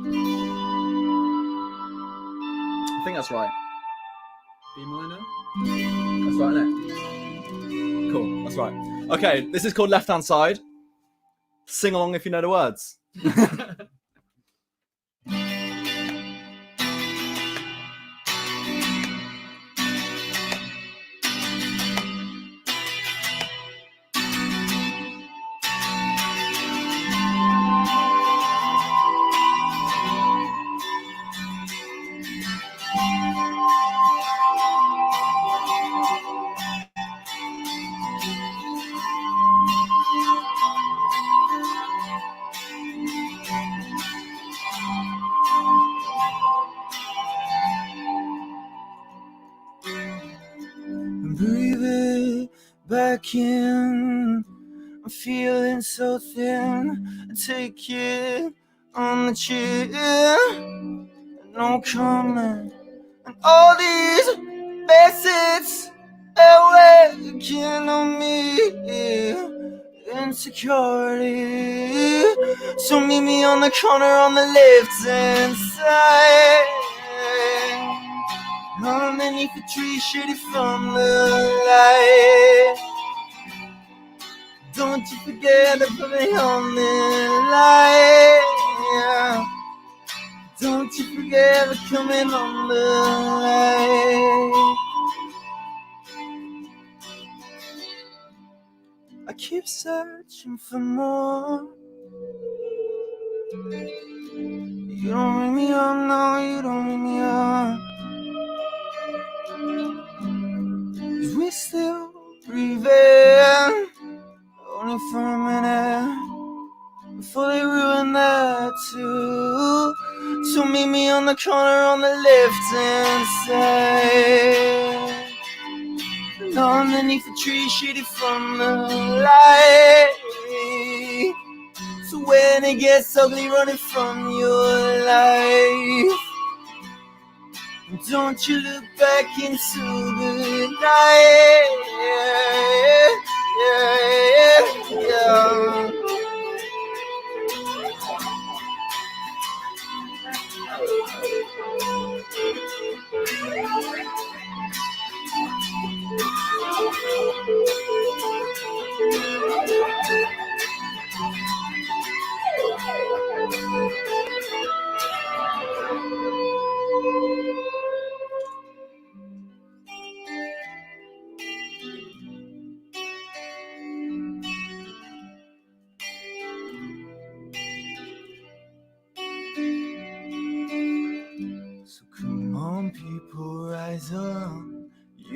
think that's right. B minor. That's right, isn't it? Cool. That's right. Okay, this is called Left Hand Side. Sing along if you know the words. breathe it back in. I'm feeling so thin. I take it on the chin. No comment. And all these messages are waking on me. Insecurity. So meet me on the corner on the left hand side. Underneath the tree, shady from the light. Don't you forget to put me on the light. Don't you forget to come in on the light. I keep searching for more. You don't ring me up, no, you don't ring me up. 'Cause we still breathing, only for a minute, before they ruin that too. So meet me on the corner on the left hand side. And underneath the tree, shady from the light. So when it gets ugly, running from your life, don't you look back into the night. Yeah.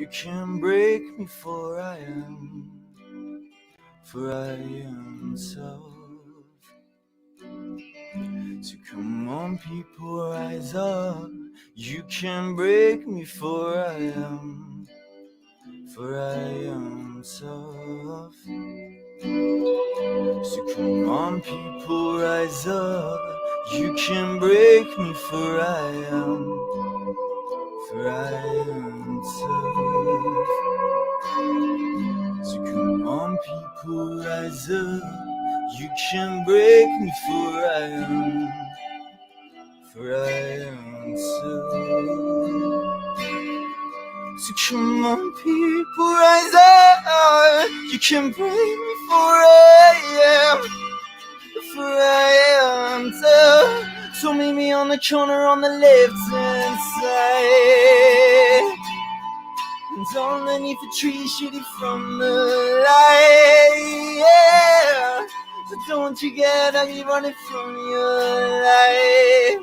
You can break me for I am tough. So come on, people, rise up. You can break me for I am tough. So come on, people, rise up. You can break me for I am tough. So come on, people, rise up. You can break me for I am tough. So come on, people, rise up. You can break me for I am tough. So meet me on the corner on the left-hand side. And underneath the tree, shooting from the light. Yeah. So don't you get ugly running from your life.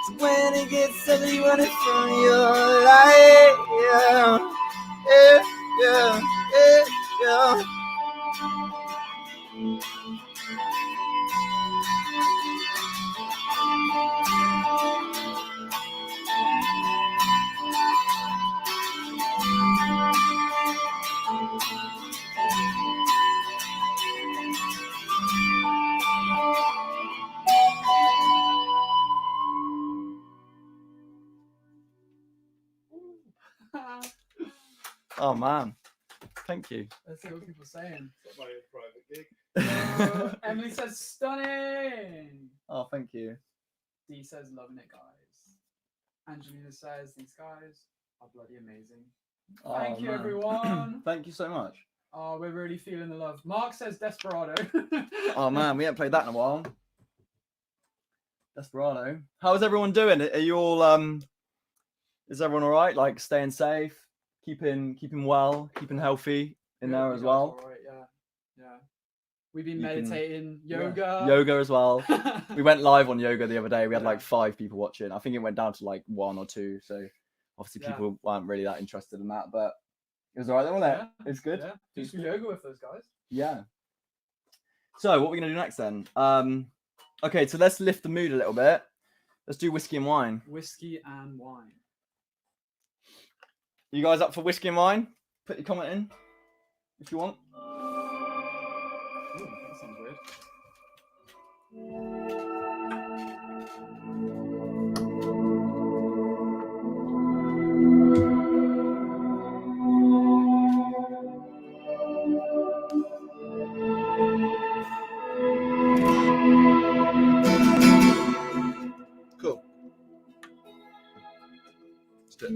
So when it gets ugly running from your life. Yeah, yeah, yeah, yeah, yeah. Oh man, thank you. Let's see what people are saying. It's not my private gig. Emily says stunning. Oh, thank you. Dee says loving it, guys. Angelina says these guys are bloody amazing. Thank you, man. everyone. Thank you so much. Oh, we're really feeling the love. Mark says Desperado. Oh man, we haven't played that in a while. Desperado. How's everyone doing? Are you all is everyone all right? Like staying safe, keeping well, keeping healthy in there as well? All right, yeah. We've been meditating, yoga. Yoga as well. We went live on yoga the other day. We had like 5 people watching. I think it went down to like 1 or 2. So obviously people weren't really that interested in that, but it was all right then, wasn't it? It's good. Yeah. Do some yoga with those guys. Yeah. So what are we gonna do next then? Okay, so let's lift the mood a little bit. Let's do whiskey and wine. Whiskey and wine. You guys up for whiskey and wine? Put your comment in if you want. Ooh, that sounds weird. Cool. Let's do it.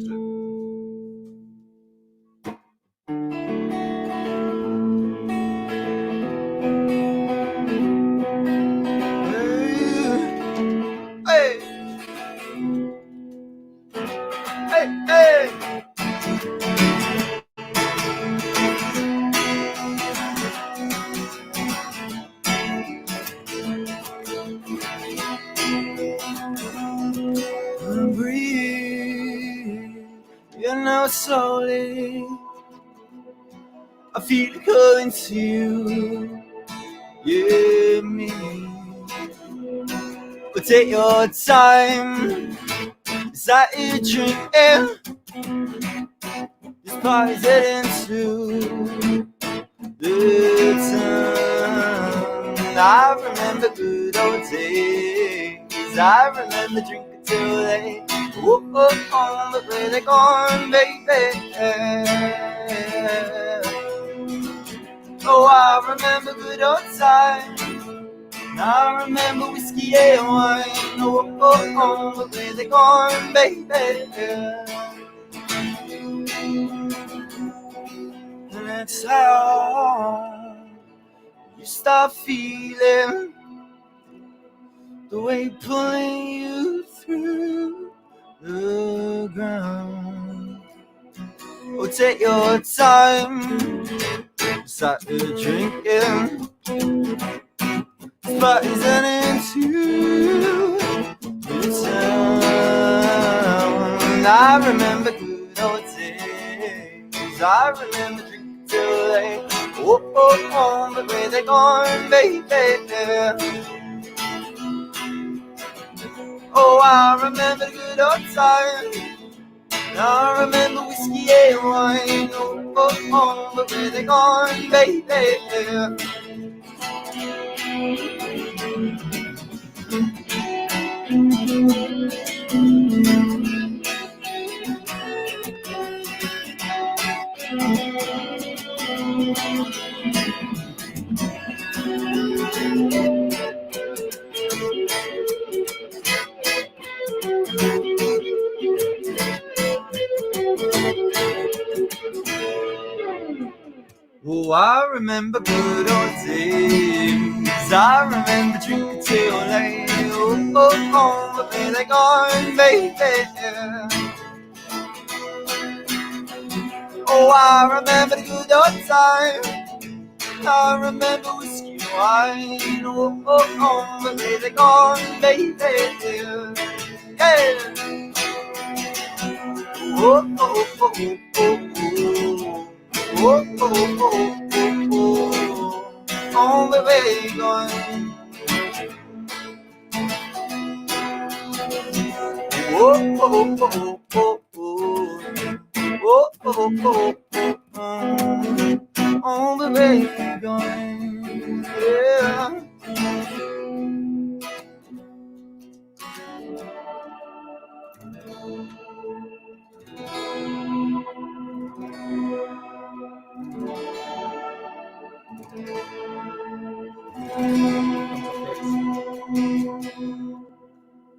Slowly, I feel it calling to you, yeah, me. But take your time, start your drinking. This party's heading to the town. I remember good old days. I remember drinking till late. Oh, but where they gone, baby? Oh, I remember good old times. I remember whiskey and wine. Oh, but where they gone, baby? And that's how you start feeling the way pulling you through the ground. Oh, take your time, start drinking. This party's heading to the town. I remember good old times. I remember drinking till late. Oh, oh, oh, but where they gone, baby? Oh, I remember the good old times. I remember whiskey and wine. Oh, oh, oh, but where they gone, baby? Oh, I remember good old days. I remember drinking till late. Oh, oh, oh, but where they gone, baby? Oh, I remember the good old time. I remember whiskey and wine. Oh, oh, oh, but where they gone, baby? Yeah. Oh, oh, oh, oh, oh. Oh, oh, oh, oh, oh, oh, baby, gone. Oh, oh, oh, oh, oh, oh, oh, oh, oh, baby, gone. Yeah.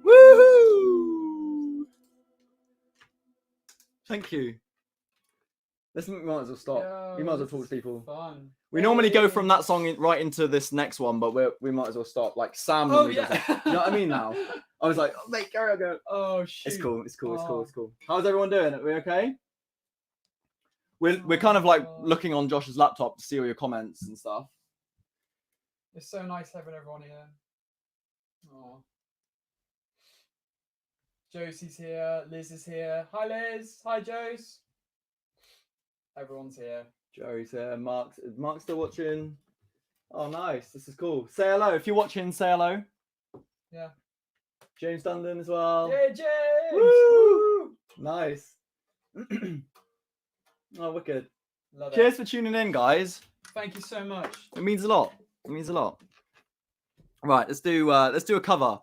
Woohoo! Thank you. We might as well stop. Yo, We might as well talk to people. Fun. We normally go from that song right into this next one, but we might as well stop. Like Sam. Oh does yeah. it. You know what I mean? Now I was like, oh, mate, carry on going. Oh shoot. It's cool. It's cool. It's cool. Oh. It's cool. How's everyone doing? Are we okay? We're kind of like looking on Josh's laptop to see all your comments and stuff. It's so nice having everyone here. Oh. Josie's here. Liz is here. Hi Liz. Hi Jose. Everyone's here. Joey's here. Mark's still watching. Oh, nice. This is cool. Say hello. If you're watching, say hello. Yeah. James Dundon as well. Yeah, James. Woo! Nice. Oh, wicked. Love Cheers it. for tuning in, guys. Thank you so much. It means a lot. It means a lot. Right, let's do a cover.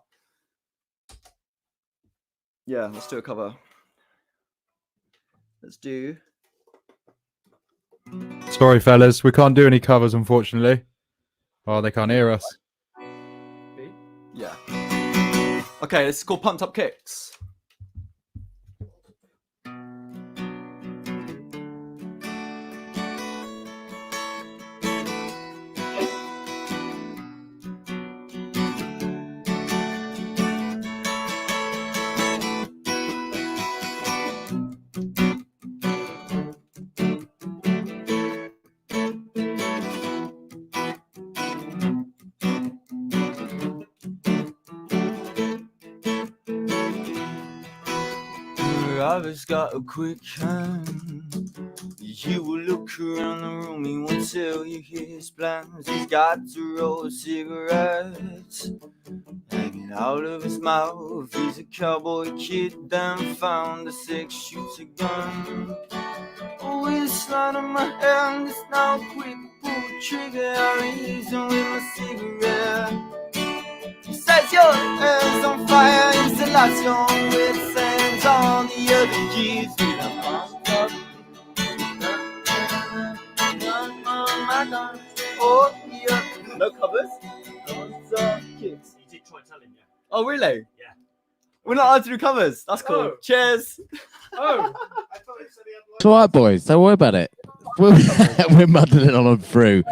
Yeah, let's do a cover. Let's do. Sorry, fellas, we can't do any covers, unfortunately. Oh, they can't hear us. Yeah. Okay, this is called Pumped Up Kicks. Robber's got a quick hand. You will look around the room, he won't tell you his plans. He's got to roll cigarettes hanging out of his mouth. He's a cowboy kid, damn found a 6-shooter gun. Oh, with a slide on my hand, it's now quick, pull the trigger. I reason with my cigarette. Set your hands on fire, installation with sands on the other keys. Oh, yeah. No covers? Kids. You did try telling you. Oh, really? Yeah. We're not allowed to do covers. That's cool. Oh. Cheers. Oh. I thought it said he had It's all right, boys. Don't worry about it. We're muddling on through.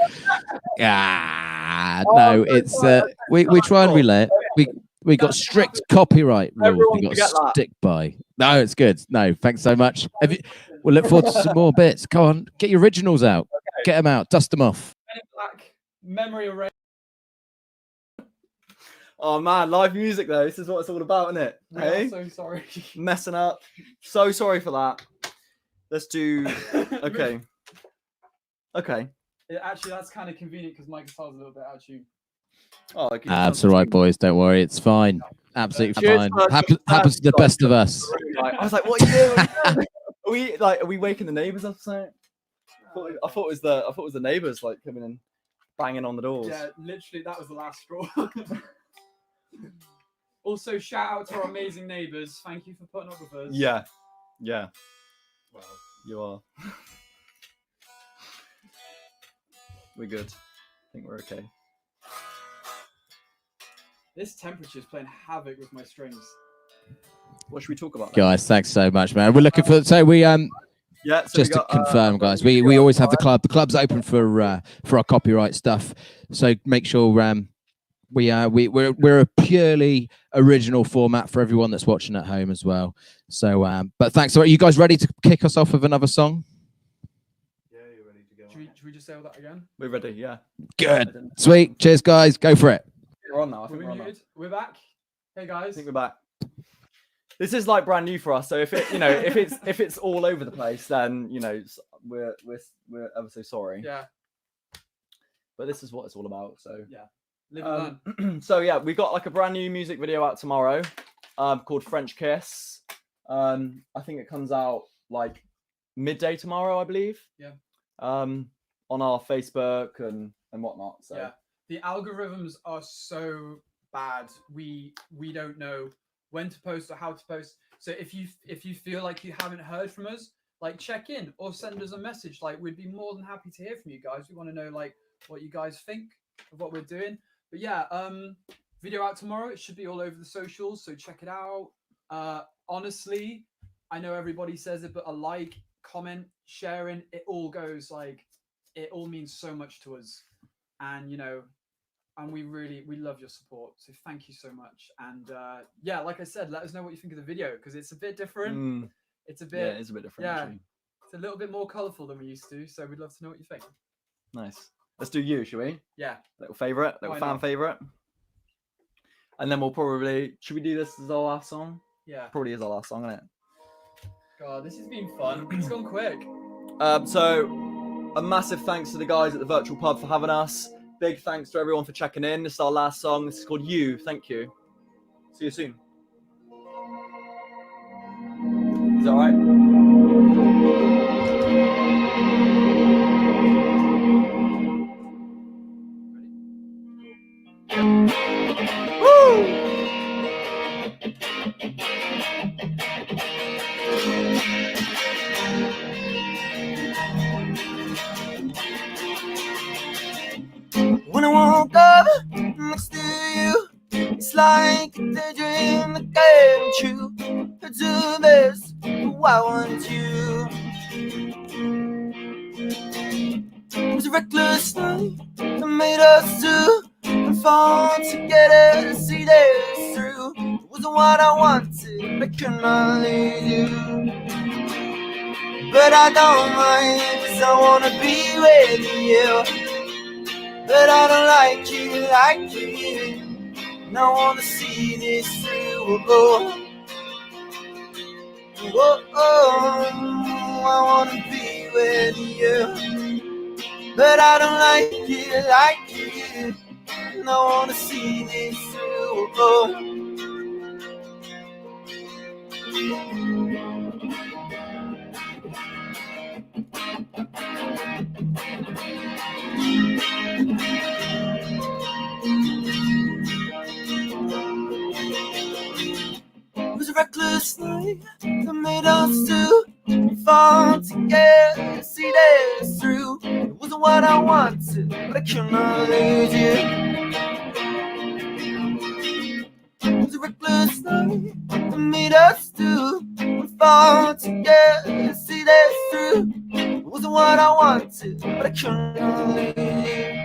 No, it's we try and relay it. We got strict copyright rules. Everyone We got forget to that. stick by. No, it's good. No, thanks so much. We'll look forward to some more bits. Come on, get your originals out. Get them out. Dust them off. Men in Black. Memory erase. Oh man, live music though. This is what it's all about, isn't it? We Hey, are so sorry. messing up. So sorry for that. Let's do. Okay. Okay. Actually, that's kind of convenient because my guitar's a little bit out of tune. Oh, okay. That's all right, boys. Don't worry. It's fine. Absolutely fine. Happens to the best of us. I was like, what are you doing? Are we waking the neighbours up? Something? I thought it was the neighbours like coming in, banging on the doors. Yeah, literally, that was the last straw. Also, shout out to our amazing neighbours. Thank you for putting up with us. Yeah. Well, you are. We're good. I think we're okay. This temperature is playing havoc with my strings. What should we talk about? Guys, thanks so much, man. We're looking for. So we So just to confirm, guys, we always have the club. The club's open for our copyright stuff. So make sure we're a purely original format for everyone that's watching at home as well. So, but thanks. So, are you guys ready to kick us off with another song? Yeah, you're ready to go. Should we just say all that again? We're ready. Yeah. Good. Sweet. Cheers, guys. Go for it. We're on now. I think We're we're on now. muted. We're back. Hey guys. I think we're back. This is like brand new for us, so if it's all over the place, then we're ever so sorry. Yeah. But this is what it's all about. So Yeah. Live and learn. so yeah, we've got like a brand new music video out tomorrow, called French Kiss. I think it comes out like midday tomorrow, I believe. Yeah. On our Facebook and whatnot. So Yeah. The algorithms are so bad. We don't know when to post or how to post. So if you feel like you haven't heard from us, like check in or send us a message. Like we'd be more than happy to hear from you guys. We want to know like what you guys think of what we're doing. But yeah, video out tomorrow. It should be all over the socials, so check it out. Honestly, I know everybody says it, but a like, comment, sharing, it all goes like it all means so much to us. And and we love your support, so thank you so much. And yeah, like I said, let us know what you think of the video because it's a bit different. It's a bit different. yeah, Actually. it's a little bit more colorful than we used to, so we'd love to know what you think. Nice. Let's do you, shall we? Yeah. Little favorite, little Why fan not? favorite. And then we'll probably should we do this as our last song? Yeah. Probably is our last song, isn't it? God, this has been fun. It's gone quick. So a massive thanks to the guys at the virtual pub for having us. Big thanks to everyone for checking in. This is our last song. This is called You. Thank you. See you soon. Is that all right? When I woke up next to you, it's like a daydream that came true. I do this, oh, I want you. It was a reckless night that made us two and fall together to see this through. It wasn't what I wanted, but could not leave you. But I don't mind, 'cause I wanna be with you. But I don't like you, and I wanna see this through. Oh, I wanna be with you. But I don't like you, and I wanna see this through. Oh. It was a reckless night that made us two fall together, see this through. It wasn't what I wanted, but I could not lose you. It was a reckless night that made us two fall together, see this through. It wasn't what I wanted, but I could not lose you.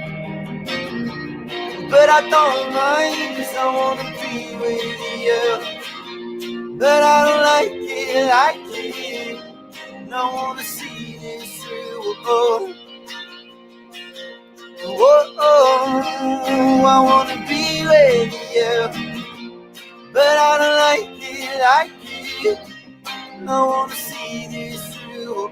But I don't mind, 'cause I wanna be with you. But I don't like it, and I wanna see this through. Oh, I wanna be with you. But I don't like it, and I wanna see this through.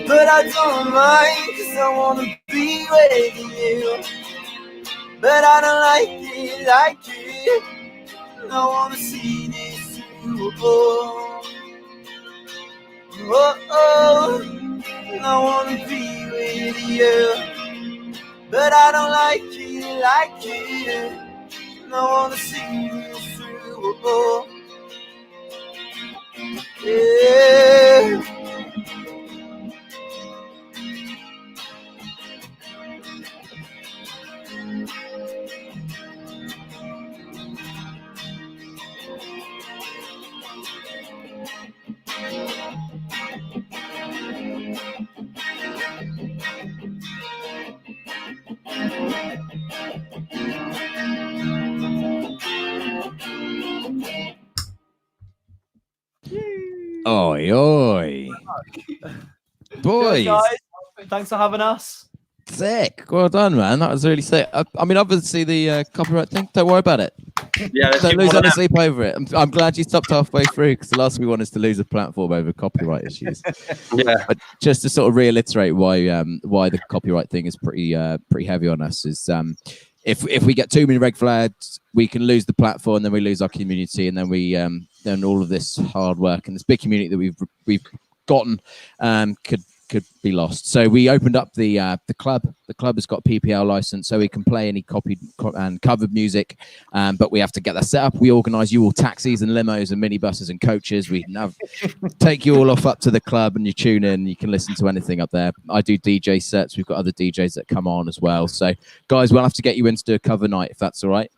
But I don't mind, 'cause I wanna be with you. But I don't like it. I wanna see this through. Oh, I wanna be with you. But I don't like it. I wanna see this through. Yeah. Oi, oi. Boys. Guys, thanks for having us. Sick. Well done, man. That was really sick. I mean, obviously, the copyright thing, don't worry about it. Yeah, don't lose any sleep over it. I'm glad you stopped halfway through, because the last thing we want is to lose a platform over copyright issues. Yeah. But just to sort of reiterate why the copyright thing is pretty heavy on us is if we get too many red flags, we can lose the platform, then we lose our community, and then then all of this hard work and this big community that we've gotten could be lost. So we opened up the club. The club has got a PPL license, so we can play any copied and covered music, but we have to get that set up. We organise you all taxis and limos and minibuses and coaches. We take you all off up to the club, and you tune in. You can listen to anything up there. I do DJ sets. We've got other DJs that come on as well. So guys, we'll have to get you in to do a cover night if that's all right.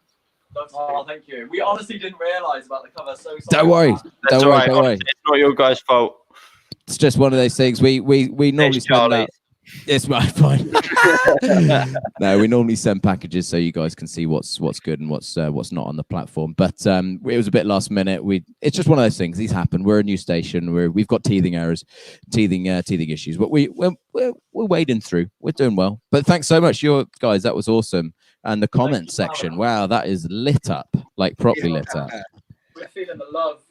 Oh, thank you. We honestly didn't realise about the cover. So sorry. Don't worry. Don't worry. Don't worry. It's not your guys' fault. It's just one of those things. We normally spend that. It's right, fine. No, we normally send packages so you guys can see what's good and what's not on the platform. But it was a bit last minute. It's just one of those things. These happen. We're a new station. We've got teething errors, teething issues. But we're wading through. We're doing well. But thanks so much, guys. That was awesome. And the comment section. Wow, that is lit up, like properly lit up. We're feeling the love.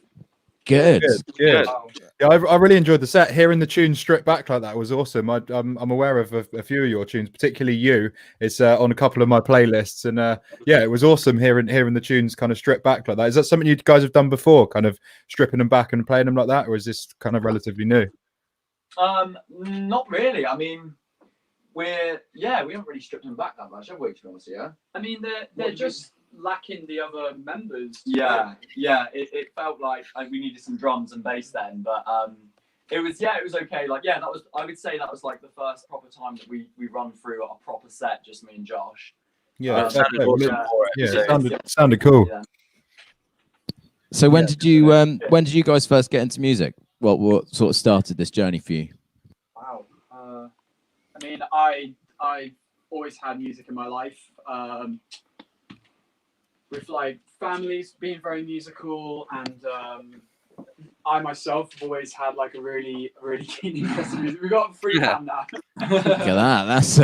Good. Wow. Yeah, I really enjoyed the set. Hearing the tunes stripped back like that was awesome. I'm aware of a few of your tunes, particularly you. It's on a couple of my playlists, and yeah, it was awesome hearing the tunes kind of stripped back like that. Is that something you guys have done before, kind of stripping them back and playing them like that, or is this kind of relatively new? Not really. I mean, we haven't really stripped them back that much, have we? To be honest, yeah. I mean, they're just lacking the other members. Yeah. It felt like we needed some drums and bass then, but it was okay. Like, yeah, I would say that was like the first proper time that we run through a proper set, just me and Josh. Yeah, Sounded sounded cool. Yeah. So when did you guys first get into music? What sort of started this journey for you? Wow. I mean, I always had music in my life. With like families being very musical, and I myself have always had like a really keen interest in music. We've got a free band now. Look at that. That's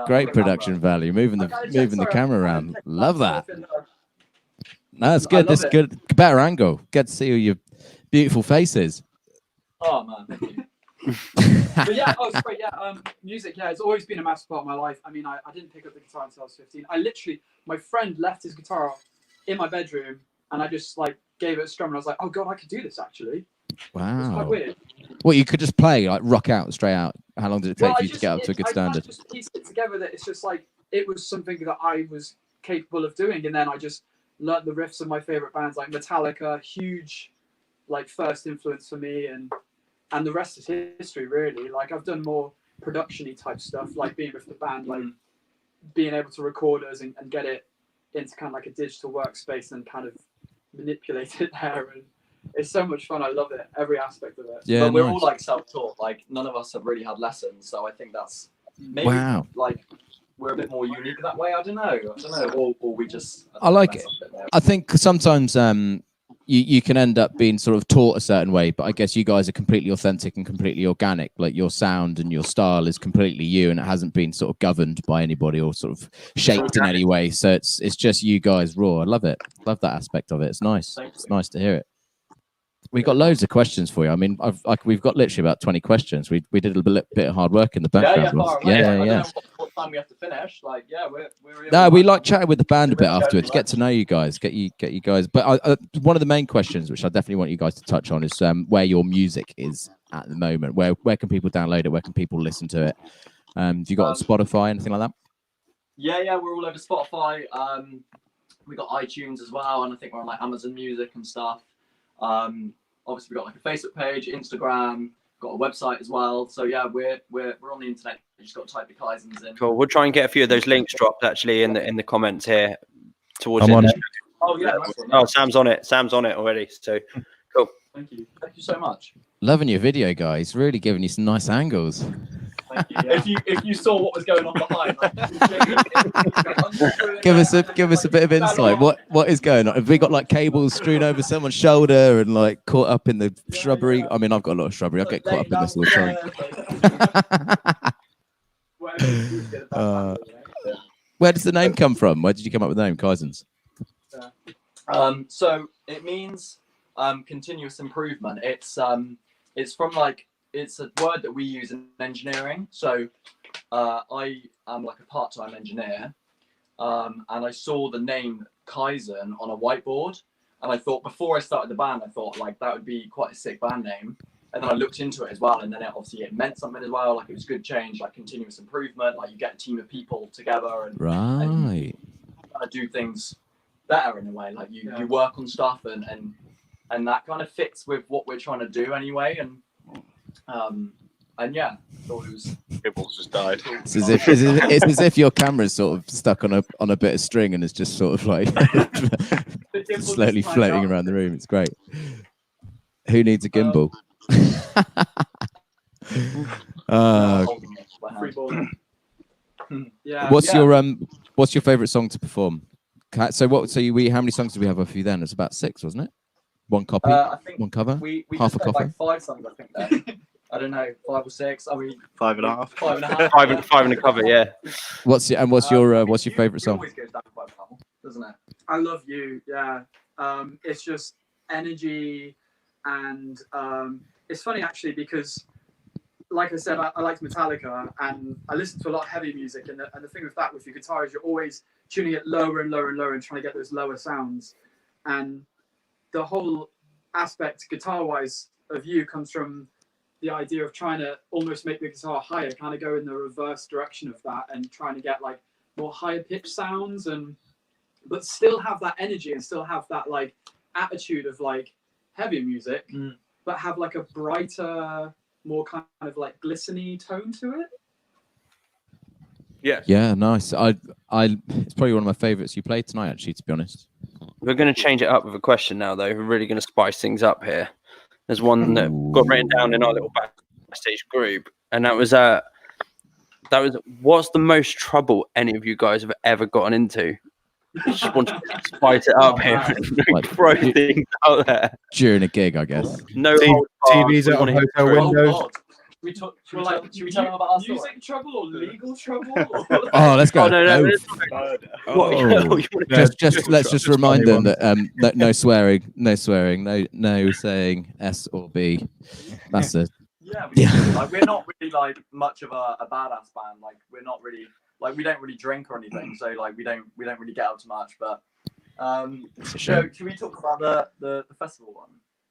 great production value. Moving the camera around. Love that. No, it's good. This is good. Better angle. Get to see all your beautiful faces. Oh man, thank you. But yeah, it's great. Yeah, music. Yeah, it's always been a massive part of my life. I mean, I didn't pick up the guitar until I was 15. My friend left his guitar in my bedroom, and I just like gave it a strum, and I was like, oh god, I could do this actually. Wow. It's quite weird. Well, you could just play like rock out straight out. How long did it take for you to get up to a good standard? I just pieced it together that it's just like it was something that I was capable of doing, and then I just learned the riffs of my favorite bands like Metallica, huge like first influence for me, and the rest is history really. Like I've done more production-y type stuff, like being with the band, like being able to record us and get it into kind of like a digital workspace and kind of manipulate it there, and it's so much fun. I love it, every aspect of it. Yeah, but we're all like self-taught. Like none of us have really had lessons, so I think that's maybe like we're a bit more unique that way. I don't know, or we just. I like it. I think sometimes you can end up being sort of taught a certain way, but I guess you guys are completely authentic and completely organic. Like your sound and your style is completely you, and it hasn't been sort of governed by anybody or sort of shaped in any way. So it's just you guys raw. I love it. Love that aspect of it. It's nice. It's nice to hear it. We've got loads of questions for you. I mean, we've got literally about 20 questions. We did a bit of hard work in the background. Yeah. I don't know what time we have to finish. Like, yeah, we're no, we like chatting with the band a bit afterwards. Get to know you guys. Get you guys. But one of the main questions, which I definitely want you guys to touch on, is where your music is at the moment. Where can people download it? Where can people listen to it? Have you got Spotify, anything like that? Yeah, we're all over Spotify. We got iTunes as well, and I think we're on like Amazon Music and stuff. Obviously, we've got like a Facebook page, Instagram, got a website as well. So yeah, we're on the internet. You just got to type the Kaizens in. Cool. We'll try and get a few of those links dropped actually in the comments here towards I'm on it. Oh yeah. Oh, Sam's on it. Sam's on it already. So cool. Thank you so much. Loving your video, guys. Really giving you some nice angles. Thank you. If you saw what was going on behind, give us a bit of insight. What is going on? Have we got like cables strewn over someone's shoulder and like caught up in the shrubbery? I mean, I've got a lot of shrubbery. I get caught up in this all the time. Where does the name come from? Where did you come up with the name, Kaizens? So it means continuous improvement. It's from like. It's a word that we use in engineering. So I am like a part-time engineer, and I saw the name Kaizen on a whiteboard, and I thought before I started the band, I thought like that would be quite a sick band name. And then I looked into it as well, and then it meant something as well. Like it was good change, like continuous improvement. Like you get a team of people together and and do things better in a way. Like you work on stuff and that kind of fits with what we're trying to do anyway. And yeah, thought it was. Kibbles just died. It's as if your camera's sort of stuck on a bit of string and it's just sort of like slowly floating around the room. It's great. Who needs a gimbal? What's your favorite song to perform? So how many songs did we have of you then? It's about 6, wasn't it? One copy, I think one cover, we half a just copy. Like 5 songs, I think. Then. I don't know, 5 or 6. I mean, 5.5. 5.5. 5 and a cover, yeah. What's your favorite song? Always goes down to 5.5, doesn't it? I love you. Yeah, it's just energy, and it's funny actually because, like I said, I liked Metallica, and I listen to a lot of heavy music, and the thing with that with your guitar is you're always tuning it lower and lower and lower and trying to get those lower sounds, and the whole aspect guitar-wise of you comes from the idea of trying to almost make the guitar higher, kind of go in the reverse direction of that and trying to get like more higher pitched sounds, but still have that energy and still have that like attitude of like heavy music, but have like a brighter, more kind of like glistening tone to it. Yeah, nice. It's probably one of my favorites you played tonight, actually, to be honest. We're going to change it up with a question now, though. We're really going to spice things up here. There's one that got written down in our little backstage group, and that was what's the most trouble any of you guys have ever gotten into? I just want to spice it up here and like, throw things out there. During a gig, I guess. No TVs out of hotel windows. Should we tell them about our music trouble or legal trouble? Oh, let's go. Let's just remind them that no swearing, no saying S or B. That's it. Like we're not really like much of a badass band. Like we're not really like we don't really drink or anything. So like we don't really get out too much. But so should we talk about the festival one?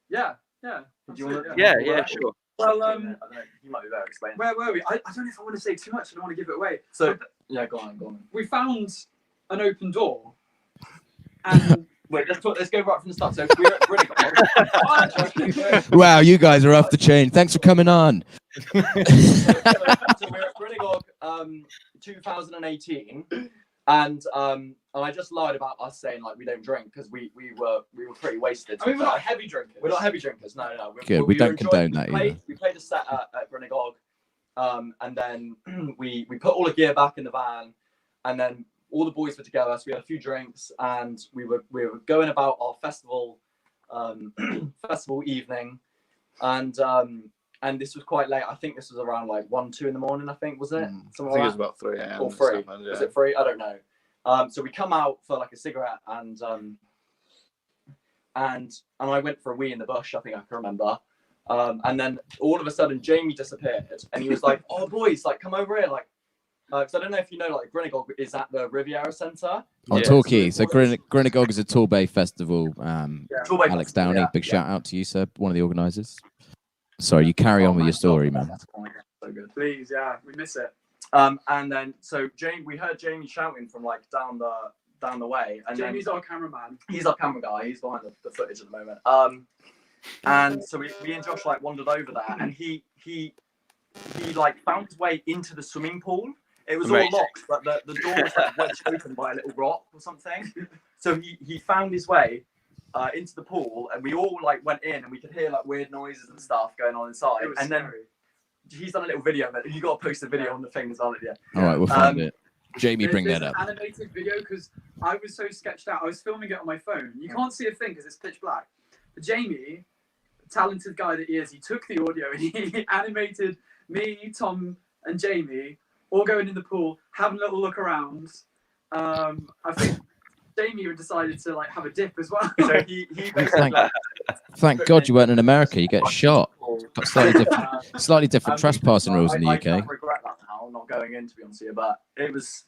Yeah. Do you want to? Yeah, sure. Well, I don't know. You might be better explaining. Where were we? I don't know if I want to say too much. I don't want to give it away. So yeah, go on. We found an open door, and wait, let's go right from the start. So we're at Brynigog. Wow, you guys are off the chain. Thanks for coming on. So we're at Brynigog, 2018, and I just lied about us saying like we don't drink because we were pretty wasted. I mean, we're not heavy drinkers. We're not heavy drinkers. No. Good. We don't condone that either. We played a set at Brynigog, and then we put all the gear back in the van, and then all the boys were together. So we had a few drinks, and we were going about our festival festival evening, and this was quite late. I think this was around like 1-2 in the morning. I think was it? I think it was about 3 a.m. or 3. Happened, yeah. Was it 3? I don't know. So we come out for like a cigarette, and I went for a wee in the bush. I think I can remember. And then all of a sudden, Jamie disappeared, and he was like, "Oh, boys, like come over here, like." Because I don't know if you know, like Grinagog is at the Riviera Centre on Torquay. So Grinagog is a Torbay festival. Torbay Alex Downey, big shout out to you, sir, one of the organisers. Sorry, you carry on with your story, man. So good. Please, yeah, we miss it. And then so we heard Jamie shouting from like down the way. And Jamie's our cameraman. He's our camera guy. He's behind the footage at the moment. And so me and Josh like wandered over there, and he like found his way into the swimming pool. It was all locked, but the door was like wedged open by a little rock or something. So he found his way into the pool, and we all like went in, and we could hear like weird noises and stuff going on inside. And scary. Then he's done a little video of it. You got to post the video on the thing as well. Yeah. All right, we'll find it. Jamie, bring There's that up. an animated video because I was so sketched out. I was filming it on my phone. You can't see a thing because it's pitch black. But Jamie, talented guy that he is, he took the audio and he animated me, Tom, and Jamie all going in the pool, having a little look around. I think Jamie decided to like have a dip as well. So he basically Thank God you weren't in America. You get shot. Got slightly different trespassing rules in the UK. I regret that now. I'm not going in, to be honest with you, but it was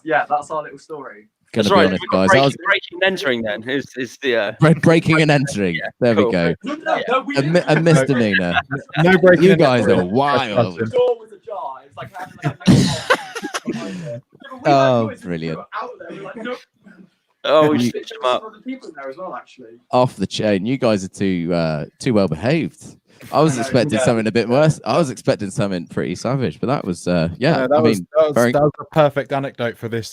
yeah. That's our little story. Gonna be honest, guys. Breaking and entering then is the breaking and entering. There we go. A misdemeanor. No breaking. You guys are wild. The door was ajar. It's like oh, brilliant. Oh, we we should them up. other people in there as well, actually. Off the chain. You guys are too well behaved. I was expecting something a bit worse. I was expecting something pretty savage, but that was that was a perfect anecdote for this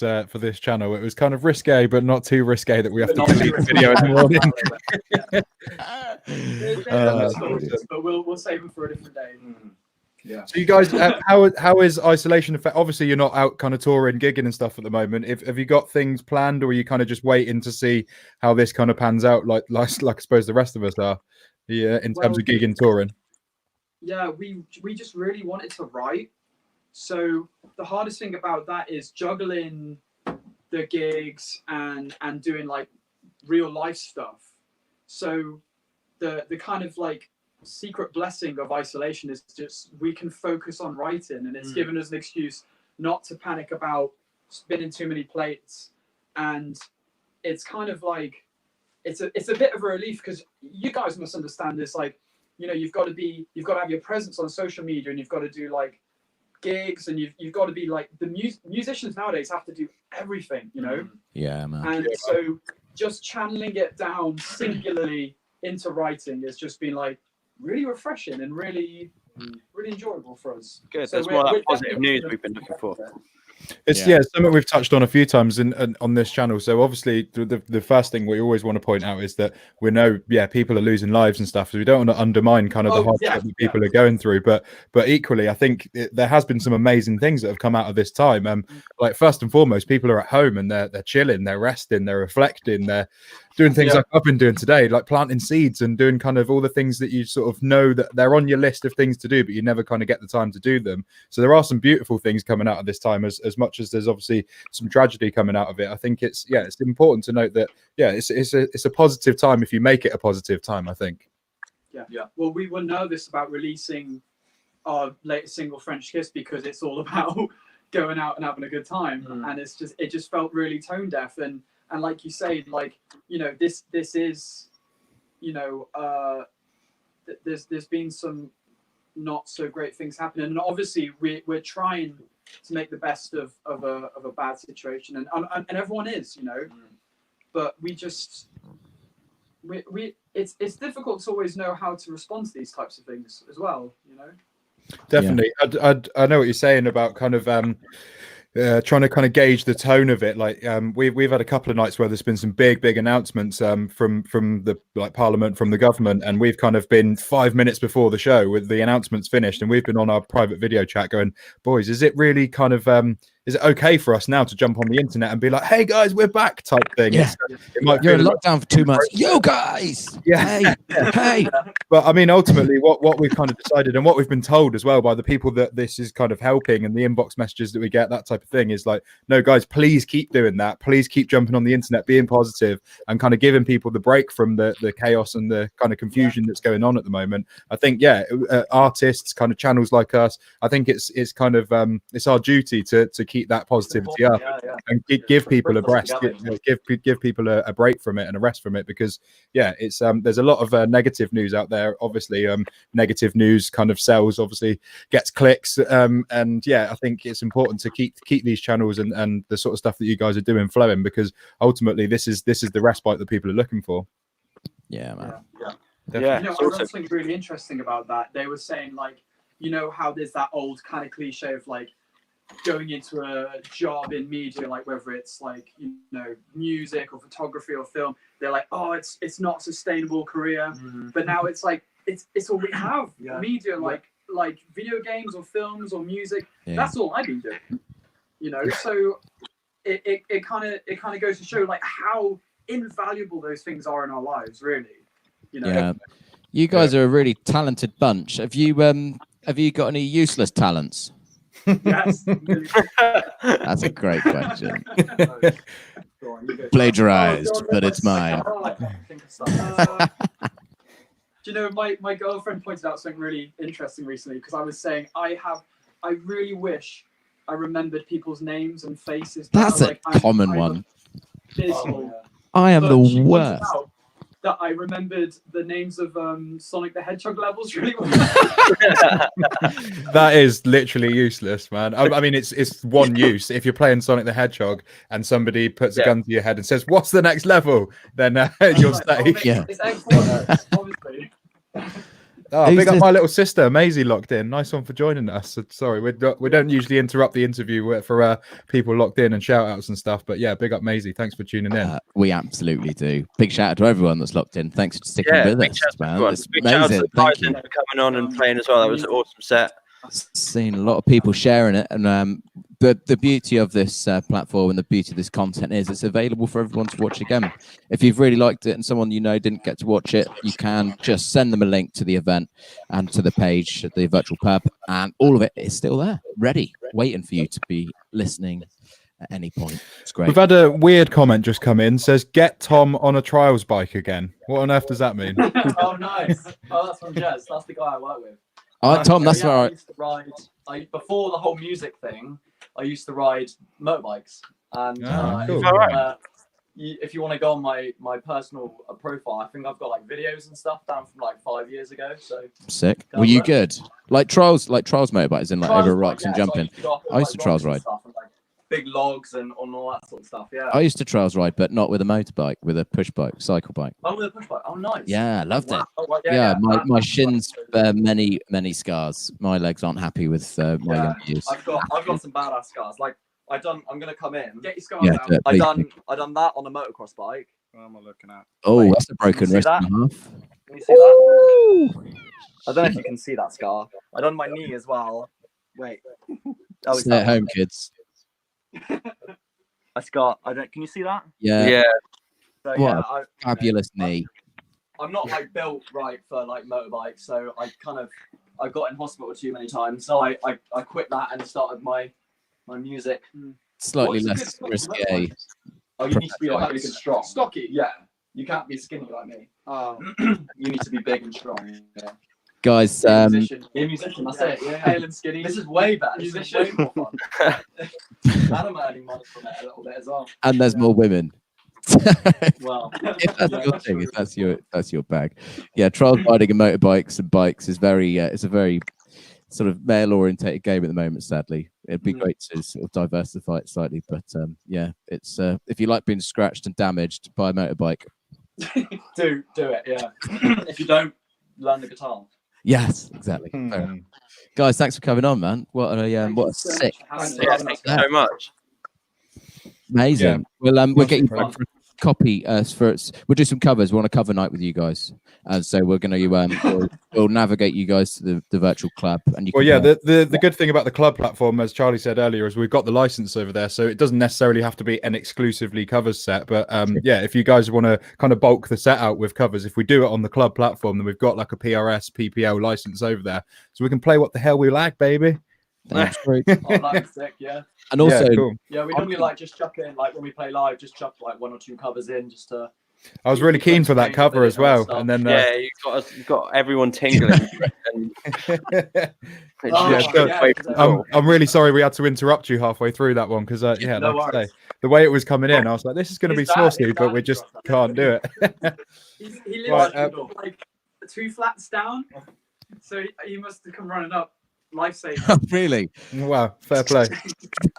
channel. It was kind of risque, but not too risque that we have to delete the video in the morning. But we'll save them for a different day. Yeah. So you guys, how is isolation effect? Obviously, you're not out kind of touring, gigging and stuff at the moment. Have you got things planned, or are you kind of just waiting to see how this kind of pans out, like I suppose the rest of us are? Yeah, in terms of gigging, touring. Yeah, we just really wanted to write. So the hardest thing about that is juggling the gigs and doing like real life stuff. So the kind of like secret blessing of isolation is just we can focus on writing, and it's given us an excuse not to panic about spinning too many plates. And it's kind of like it's a bit of a relief, because you guys must understand this, like, you know, you've got to have your presence on social media, and you've got to do like gigs, and you've got to be like the musicians nowadays have to do everything, you know. Yeah, man. And so just channeling it down singularly into writing has just been like really refreshing and really enjoyable for us. Good. So that's more that positive news we've been looking for. It's something we've touched on a few times on this channel. So obviously the first thing we always want to point out is that we know people are losing lives and stuff, so we don't want to undermine kind of the hardship that people are going through, but equally I think there has been some amazing things that have come out of this time. Like first and foremost, people are at home and they're chilling, they're resting, they're reflecting, they're doing things like I've been doing today, like planting seeds and doing kind of all the things that you sort of know that they're on your list of things to do, but you never kind of get the time to do them. So there are some beautiful things coming out of this time, as much as there's obviously some tragedy coming out of it. I think it's important to note that it's a positive time if you make it a positive time, I think. Yeah. Well, we were nervous about releasing our latest single, French Kiss, because it's all about going out and having a good time, and it just felt really tone deaf, and like you say, like, you know, this is, you know, there's been some not so great things happening, and obviously we're trying to make the best of a bad situation, and everyone is, you know, but it's difficult to always know how to respond to these types of things as well, you know. Definitely. I know what you're saying about kind of trying to kind of gauge the tone of it. Like we've had a couple of nights where there's been some big announcements from the Parliament, from the government, and we've kind of been 5 minutes before the show with the announcements finished, and we've been on our private video chat going, boys, is it really kind of is it okay for us now to jump on the internet and be like, hey guys, we're back type thing? Yeah. You're in lockdown for 2 months. Yo guys. Yeah. Hey. But I mean, ultimately, what we've kind of decided and what we've been told as well by the people that this is kind of helping and the inbox messages that we get, that type of thing, is like, no, guys, please keep doing that. Please keep jumping on the internet, being positive, and kind of giving people the break from the chaos and the kind of confusion that's going on at the moment. I think, artists, kind of channels like us, I think it's kind of it's our duty to keep that positivity up and give people a rest, give people a break from it and a rest from it, because it's there's a lot of negative news out there. Obviously, negative news kind of sells, obviously gets clicks, and I think it's important to keep these channels and the sort of stuff that you guys are doing flowing, because ultimately this is the respite that people are looking for. Yeah, man. I read something really interesting about that. They were saying, like, you know how there's that old kind of cliche of like going into a job in media, like whether it's like, you know, music or photography or film, they're like, oh, it's not a sustainable career. But now it's like it's all we have. Media, like video games or films or music. That's all I've been doing. You know, so it kind of goes to show like how invaluable those things are in our lives, really. You know? Yeah. You guys are a really talented bunch. Have you got any useless talents? Yes. That's a great question. Plagiarized, but it's mine. Do you know, my girlfriend pointed out something really interesting recently, because I was saying I really wish I remembered people's names and faces. That's a common one. I am the worst. That I remembered the names of Sonic the Hedgehog levels really well. That is literally useless, man. I mean, it's one use. If you're playing Sonic the Hedgehog and somebody puts a gun to your head and says, "What's the next level?" then you're safe. It's excellent, obviously. Oh, big up my little sister, Maisie, locked in. Nice one for joining us. Sorry, we don't usually interrupt the interview for people locked in and shout outs and stuff. But yeah, big up Maisie. Thanks for tuning in. We absolutely do. Big shout out to everyone that's locked in. Thanks for sticking with us, man. It's big amazing. Thank you for coming on and playing as well. That was an awesome set. Seen a lot of people sharing it, and the beauty of this platform and the beauty of this content is it's available for everyone to watch again. If you've really liked it and someone you know didn't get to watch it, you can just send them a link to the event and to the page, the virtual pub, and all of it is still there, ready, waiting for you to be listening at any point. It's great. We've had a weird comment just come in, says get Tom on a trials bike again. What on earth does that mean? Oh, nice. Oh, that's from Jez. That's the guy I work with. Tom, that's where I used to ride. Before the whole music thing, I used to ride motorbikes. And cool. If you want to go on my personal profile, I think I've got like videos and stuff down from like 5 years ago. So sick. Were you good? Like trials motorbikes in like over rocks and jumping. I used to trials ride. Big logs and on all that sort of stuff. Yeah. I used to trials ride, but not with a motorbike, with a push bike, cycle bike. Oh, with a push bike. Oh, nice. Yeah, loved it. Oh, right. Yeah, my shins bear many scars. My legs aren't happy with my young years. I've got some badass scars. Like I'm gonna come in. Get your scars out. I done that on a motocross bike. What am I looking at? Oh, that's a broken wrist and a half. Can you see that? I don't know if you can see that scar. I done my knee as well. Wait. Stay at home, kids. I got. Can you see that? Yeah. So, what a fabulous knee. I'm not like built right for like motorbikes, so I got in hospital too many times. So I quit that and started my music. Slightly less risque. Oh, you need to be like big and strong. Stocky. Yeah. You can't be skinny like me. You need to be big and strong. Yeah. Guys, musician, that's it. Yeah. Hale and skinny. This is way better. Musician. This is way more fun. And I'm earning money from it a little bit as well. And there's more women. Well, if that's your thing, if that's your bag. Yeah, trials riding and motorbikes and bikes is it's a very sort of male orientated game at the moment, sadly. It'd be great to sort of diversify it slightly, but it's if you like being scratched and damaged, buy a motorbike. do it, yeah. If you don't, learn the guitar. Yes, exactly. Guys, thanks for coming on, man. What a sick. Thank you so much. Amazing. Yeah. We'll get you back copy we'll do some covers. We want a cover night with you guys, and so we're going to we'll navigate you guys to the virtual club. And you the good thing about the club platform, as Charlie said earlier, is we've got the license over there, so it doesn't necessarily have to be an exclusively covers set. But if you guys want to kind of bulk the set out with covers, if we do it on the club platform, then we've got like a PRS PPL license over there, so we can play what the hell we like, baby. That's great. That's sick, yeah. And also, we normally like just chuck in, like when we play live, just chuck like 1 or 2 covers in just to. I was really keen for that cover as well, and then you got everyone tingling. I'm really sorry we had to interrupt you halfway through that one because the way it was coming in, I was like, this is going to be saucy, but we just can't do it. He lives like 2 flats down, so he must have come running up. Lifesaver. Oh, really? Wow, fair play.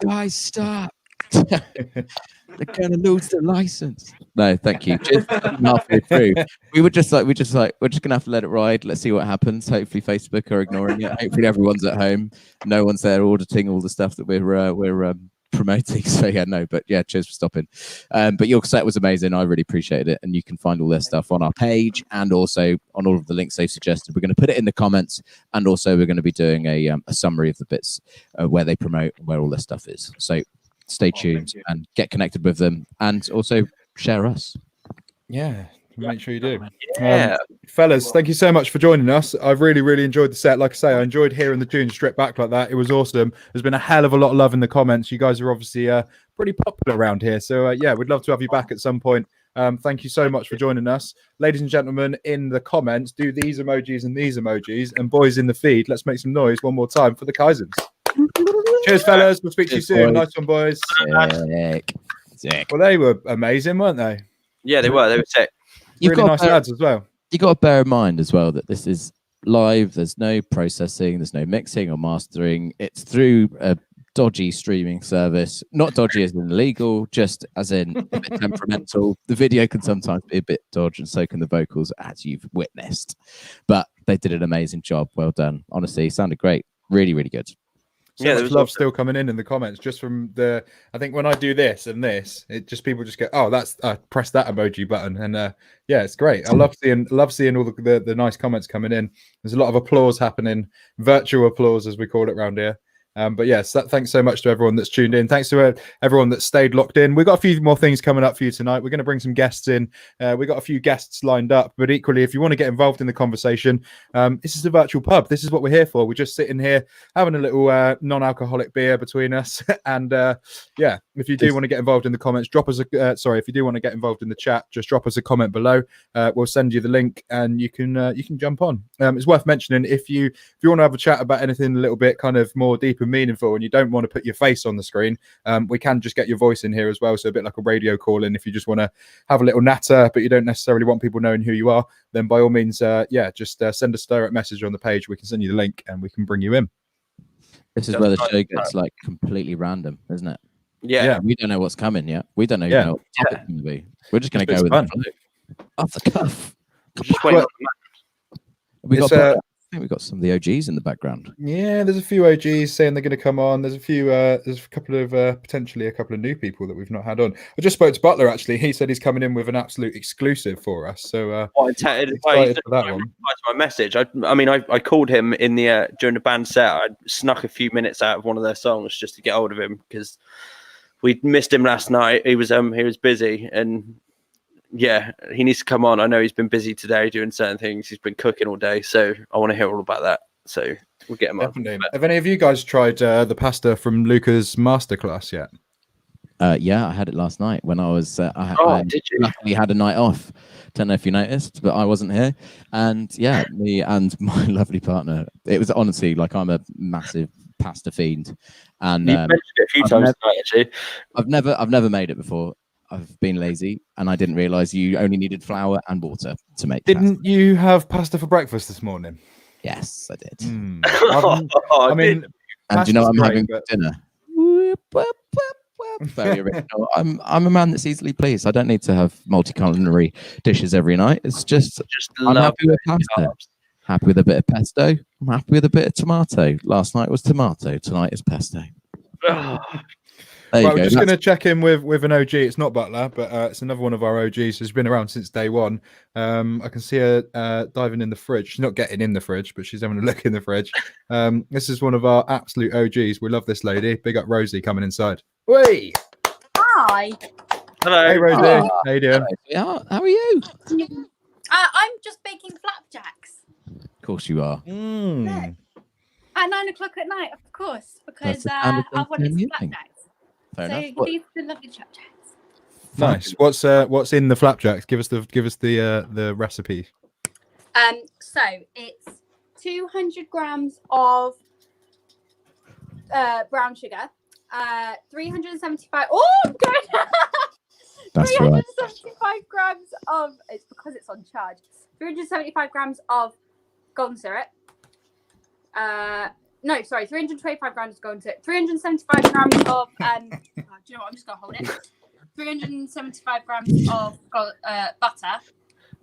Guys, stop. They're gonna lose the license. No, thank you. Just halfway through. We're just gonna have to let it ride. Let's see what happens. Hopefully Facebook are ignoring it. Hopefully everyone's at home. No one's there auditing all the stuff that we're promoting. So cheers for stopping. But your set was amazing. I really appreciated it, and you can find all their stuff on our page and also on all of the links they suggested. We're going to put it in the comments, and also we're going to be doing a summary of the bits where they promote and where all their stuff is. So stay tuned and get connected with them, and also share us. Make sure you do. Fellas, thank you so much for joining us. I've really enjoyed the set. Like I say, I enjoyed hearing the tune stripped back like that. It was awesome. There's been a hell of a lot of love in the comments. You guys are obviously pretty popular around here, so we'd love to have you back at some point. Thank you so much for joining us, ladies and gentlemen. In the comments, do these emojis and these emojis, and boys in the feed, let's make some noise one more time for the Kaizens. Cheers, fellas. We'll speak to you soon. Nice one, boys. Sick. Well, they were amazing, weren't they? Yeah, they were. They were sick. Really nice lads as well. You got to bear in mind as well that this is live. There's no processing. There's no mixing or mastering. It's through a dodgy streaming service. Not dodgy as in illegal, just as in a bit temperamental. The video can sometimes be a bit dodgy, and so can the vocals, as you've witnessed. But they did an amazing job. Well done. Honestly, sounded great. Really good. There's love still coming in the comments just from I think when I do this and this, people just go, oh, that's press that emoji button, and it's great. I love seeing all the nice comments coming in. There's a lot of applause happening, virtual applause as we call it around here. But yes, thanks so much to everyone that's tuned in. Thanks to everyone that stayed locked in. We've got a few more things coming up for you tonight. We're going to bring some guests in. We've got a few guests lined up, but equally, if you want to get involved in the conversation, this is a virtual pub. This is what we're here for. We're just sitting here having a little non-alcoholic beer between us. And if you do want to get involved in the comments, if you do want to get involved in the chat, just drop us a comment below. We'll send you the link and you can jump on. It's worth mentioning if you want to have a chat about anything a little bit kind of more deep and meaningful, and you don't want to put your face on the screen, we can just get your voice in here as well, so a bit like a radio call in. If you just want to have a little natter but you don't necessarily want people knowing who you are, then by all means just send a direct message on the page. We can send you the link and we can bring you in. This is where the show gets like completely random, isn't it? Yeah. We don't know what's coming yet. We don't even know what the topic's going to be. We're just going to go with it off the cuff. I think we've got some of the OGs in the background. Yeah, there's a few OGs saying they're going to come on. There's a couple of potentially a couple of new people that we've not had on. I just spoke to Butler actually. He said he's coming in with an absolute exclusive for us. So excited for that one. My message. I called him in the during the band set. I snuck a few minutes out of one of their songs just to get hold of him because we missed him last night. He was busy, and yeah, he needs to come on. I know he's been busy today doing certain things. He's been cooking all day, so I want to hear all about that. So we'll get him Definitely. on. Have any of you guys tried the pasta from Luca's masterclass yet? Yeah, I had it last night when I was. Did you? Luckily had a night off. Don't know if you noticed, but I wasn't here. And yeah, me and my lovely partner. It was honestly like I'm a massive pasta fiend. And you mentioned it a few times tonight, actually. I've never made it before. I've been lazy, and I didn't realize you only needed flour and water to make. Didn't you have pasta for breakfast this morning? Yes, I did. I mean, and do you know what I'm having for dinner? Very original. I'm a man that's easily pleased. I don't need to have multi-culinary dishes every night. It's just I'm happy with pasta. Happy with a bit of pesto. I'm happy with a bit of tomato. Last night was tomato. Tonight is pesto. There you Right, go. we're just going to check in with an OG. It's not Butler, but it's another one of our OGs who's been around since day one. I can see her diving in the fridge. She's not getting in the fridge, but she's having a look in the fridge. This is one of our absolute OGs. We love this lady. Big up Rosie coming inside. Hey! Hi. Hello. Hey, Rosie. How you doing? Yeah, how are you? I'm just baking flapjacks. Of course you are. At 9 o'clock at night, of course, because That's the standard I wanted thing some you think. flapjacks. Fair So enough. these are the lovely flapjacks. Nice. What's in the flapjacks? Give us the recipe. So it's 200 grams of brown sugar, 375. Oh, good. That's right. 375 grams of. It's because it's on charge. 375 grams of golden syrup. No, sorry, 325 grams of golden syrup. 375 grams of. Do you know what? I'm just gonna hold it. 375 grams of butter,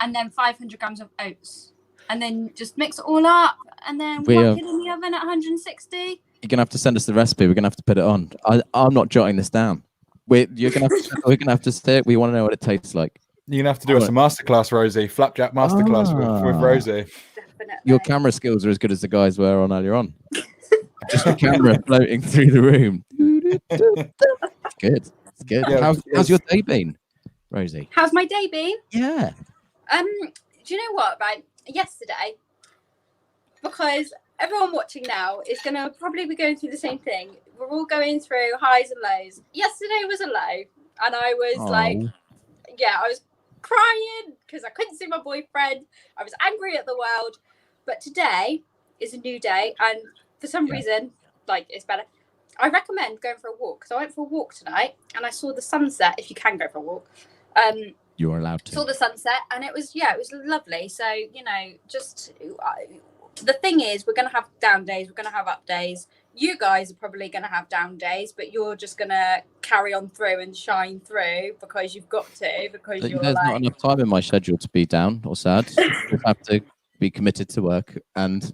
and then 500 grams of oats, and then just mix it all up, and then whack it in the oven at 160. You're gonna have to send us the recipe. We're gonna have to put it on. I'm not jotting this down. We're gonna have to say it. We want to know what it tastes like. You're gonna have to do us a masterclass, Rosie. Flapjack masterclass with Rosie. Definitely. Your camera skills are as good as the guys were on earlier on. Just the camera floating through the room. It's good. It's good. Yeah, how's your day been, Rosie? How's my day been? Yeah. Do you know what? Right, yesterday, because everyone watching now is gonna probably be going through the same thing. We're all going through highs and lows. Yesterday was a low, and I was I was crying because I couldn't see my boyfriend. I was angry at the world. But today is a new day, and for some reason, it's better. I recommend going for a walk, because I went for a walk tonight and I saw the sunset. If you can go for a walk, you are allowed to. Saw the sunset, and it was lovely. So just the thing is, we're gonna have down days, we're gonna have up days. You guys are probably gonna have down days, but you're just gonna carry on through and shine through because you've got to. Because there's not enough time in my schedule to be down or sad. You have to be committed to work and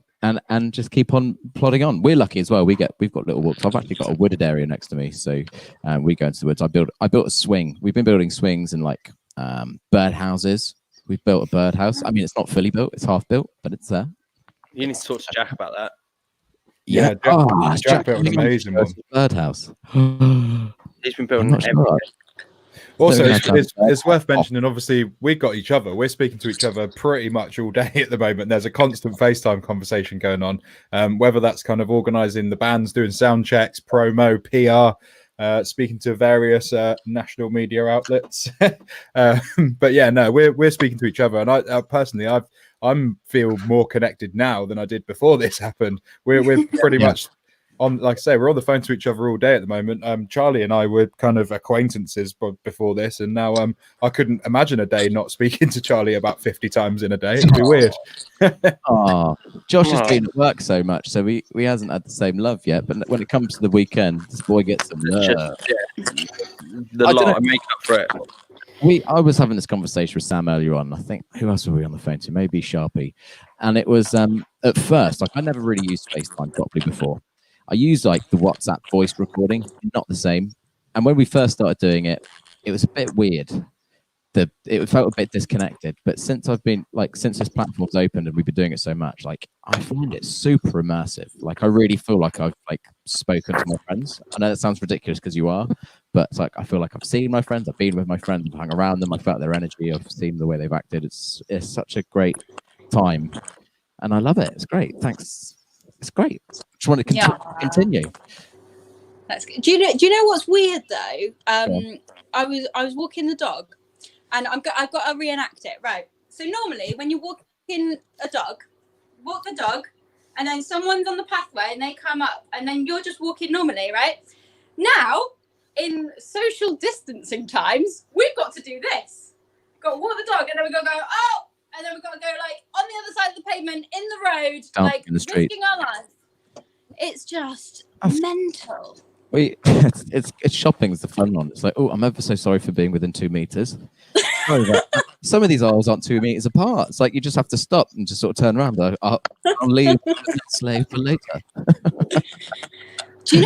just keep on plodding on. We're lucky as well. We've got little walks. I've actually got a wooded area next to me, so we go into the woods. I built a swing. We've been building swings and bird houses. We've built a bird house. I mean, it's not fully built; it's half built, but it's there. You need to talk to Jack about that. Yeah, Jack built an amazing one. Birdhouse. He's been building everything. Also, it's worth mentioning, obviously, we've got each other. We're speaking to each other pretty much all day at the moment. There's a constant FaceTime conversation going on, whether that's kind of organising the bands, doing sound checks, promo, PR, speaking to various national media outlets. But yeah, no, we're speaking to each other. And I personally, I'm feel more connected now than I did before this happened. We're pretty much on, like I say, we're on the phone to each other all day at the moment. Charlie and I were kind of acquaintances before this, and now I couldn't imagine a day not speaking to Charlie about 50 times in a day. It'd be weird. Josh has been at work so much, so we hasn't had the same love yet. But when it comes to the weekend, this boy gets some love. I make up for it. I was having this conversation with Sam earlier on. I think, who else were we on the phone to? Maybe Sharpie. And it was at first, I never really used FaceTime properly before. I used the WhatsApp voice recording, not the same. And when we first started doing it, it was a bit weird. It felt a bit disconnected. But since since this platform's opened and we've been doing it so much, I find it super immersive. I really feel like I've spoken to my friends. I know that sounds ridiculous because you are, but it's I feel like I've seen my friends, I've been with my friends, I've hung around them, I've felt their energy, I've seen the way they've acted. It's such a great time, and I love it. It's great. Thanks. It's great. Just want to continue. That's good. Do you know what's weird though? I was walking the dog, and I've got to reenact it, right? So normally when you walk the dog, and then someone's on the pathway and they come up, and then you're just walking normally, right? Now in social distancing times, we've got to do this. We've got to walk the dog, and then we've got to go and then we've got to go on the other side of the pavement, in the road, in the street. risking our lives. It's just mental. It's shopping's the fun one. It's I'm ever so sorry for being within 2 meters. Some of these aisles aren't 2 meters apart. It's you just have to stop and just sort of turn around. I'll leave slave for later. Do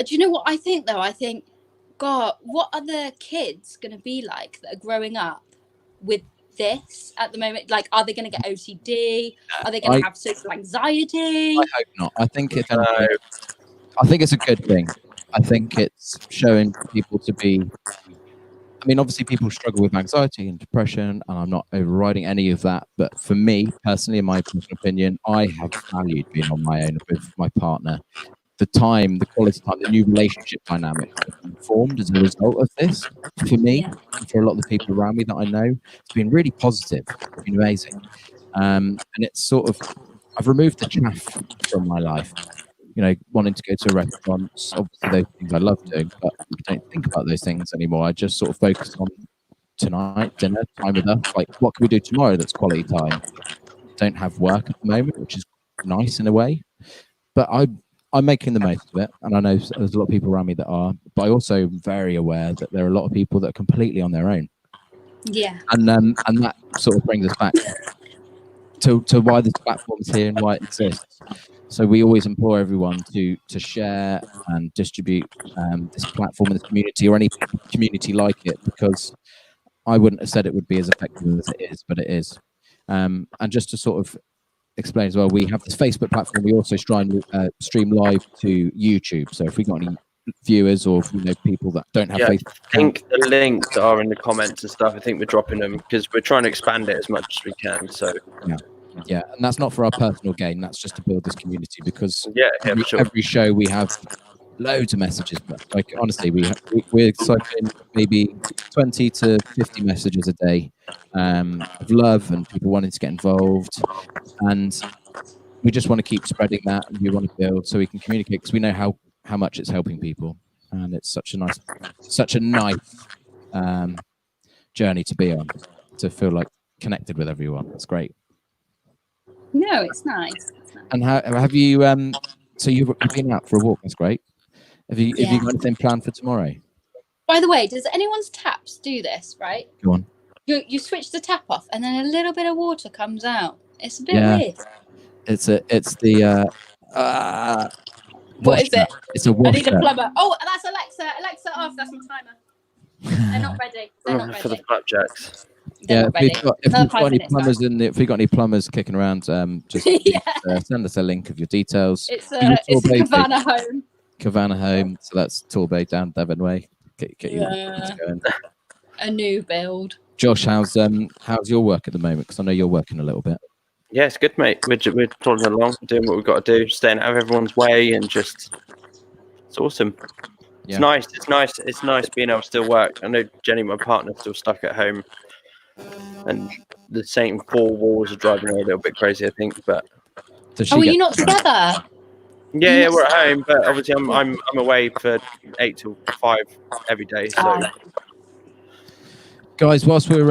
you know what I think though? I think God, what are the kids going to be like that are growing up with this at the moment? Like, are they going to get OCD? Are they going to have social anxiety? I hope not. I think if anything, I think it's a good thing. I think it's showing people to be. I mean, obviously, people struggle with anxiety and depression, and I'm not overriding any of that. But for me personally, in my personal opinion, I have valued being on my own with my partner. The time, the quality time, the new relationship dynamic that has been formed as a result of this, for me, and for a lot of the people around me that I know, it's been really positive. It's been amazing. And it's sort of, I've removed the chaff from my life. You know, wanting to go to restaurants, obviously those things I love doing, but I don't think about those things anymore. I just sort of focus on tonight, dinner, time with us. Like, what can we do tomorrow that's quality time? Don't have work at the moment, which is nice in a way. But I'm making the most of it, and I know there's a lot of people around me that are, but I also am very aware that there are a lot of people that are completely on their own. Yeah. And that sort of brings us back to why this platform is here and why it exists. So we always implore everyone to share and distribute this platform in the community or any community like it, because I wouldn't have said it would be as effective as it is, but it is. And just to sort of explain as well, we have this Facebook platform. We also stream live to YouTube. So if we got any viewers or people that don't have Facebook, I think the links are in the comments and stuff. I think we're dropping them because we're trying to expand it as much as we can. So yeah, and that's not for our personal gain. That's just to build this community, because sure. every show we have loads of messages. But like honestly, we're cycling maybe 20 to 50 messages a day of love and people wanting to get involved, and we just want to keep spreading that, and we want to build so we can communicate, because we know how much it's helping people, and it's such a nice journey to be on, to feel like connected with everyone. It's great. No, it's nice. And how have you? So you've been out for a walk. That's great. Have you got anything planned for tomorrow? By the way, does anyone's taps do this? Right. Go on. You switch the tap off, and then a little bit of water comes out. It's a bit weird. It's the. What is it? It's a washer. I need a plumber. Oh, that's Alexa. Alexa off. That's my timer. They're not ready. They're not ready. For the flapjacks. If we've got any plumbers kicking around, just send us a link of your details. It's Cavanagh Home. Cavanagh Home. So that's Torbay down Devon Way. Get your going. A new build. Josh, how's your work at the moment? Because I know you're working a little bit. Yeah, it's good, mate. We're plodding along, doing what we've got to do, staying out of everyone's way, and just it's awesome. Yeah. It's nice. It's nice being able to still work. I know Jenny, my partner, still stuck at home, and the same four walls are driving her a little bit crazy, I think. But are you not together? Yeah, we're at home, but obviously I'm away for 8 till 5 every day. So. Guys, whilst we're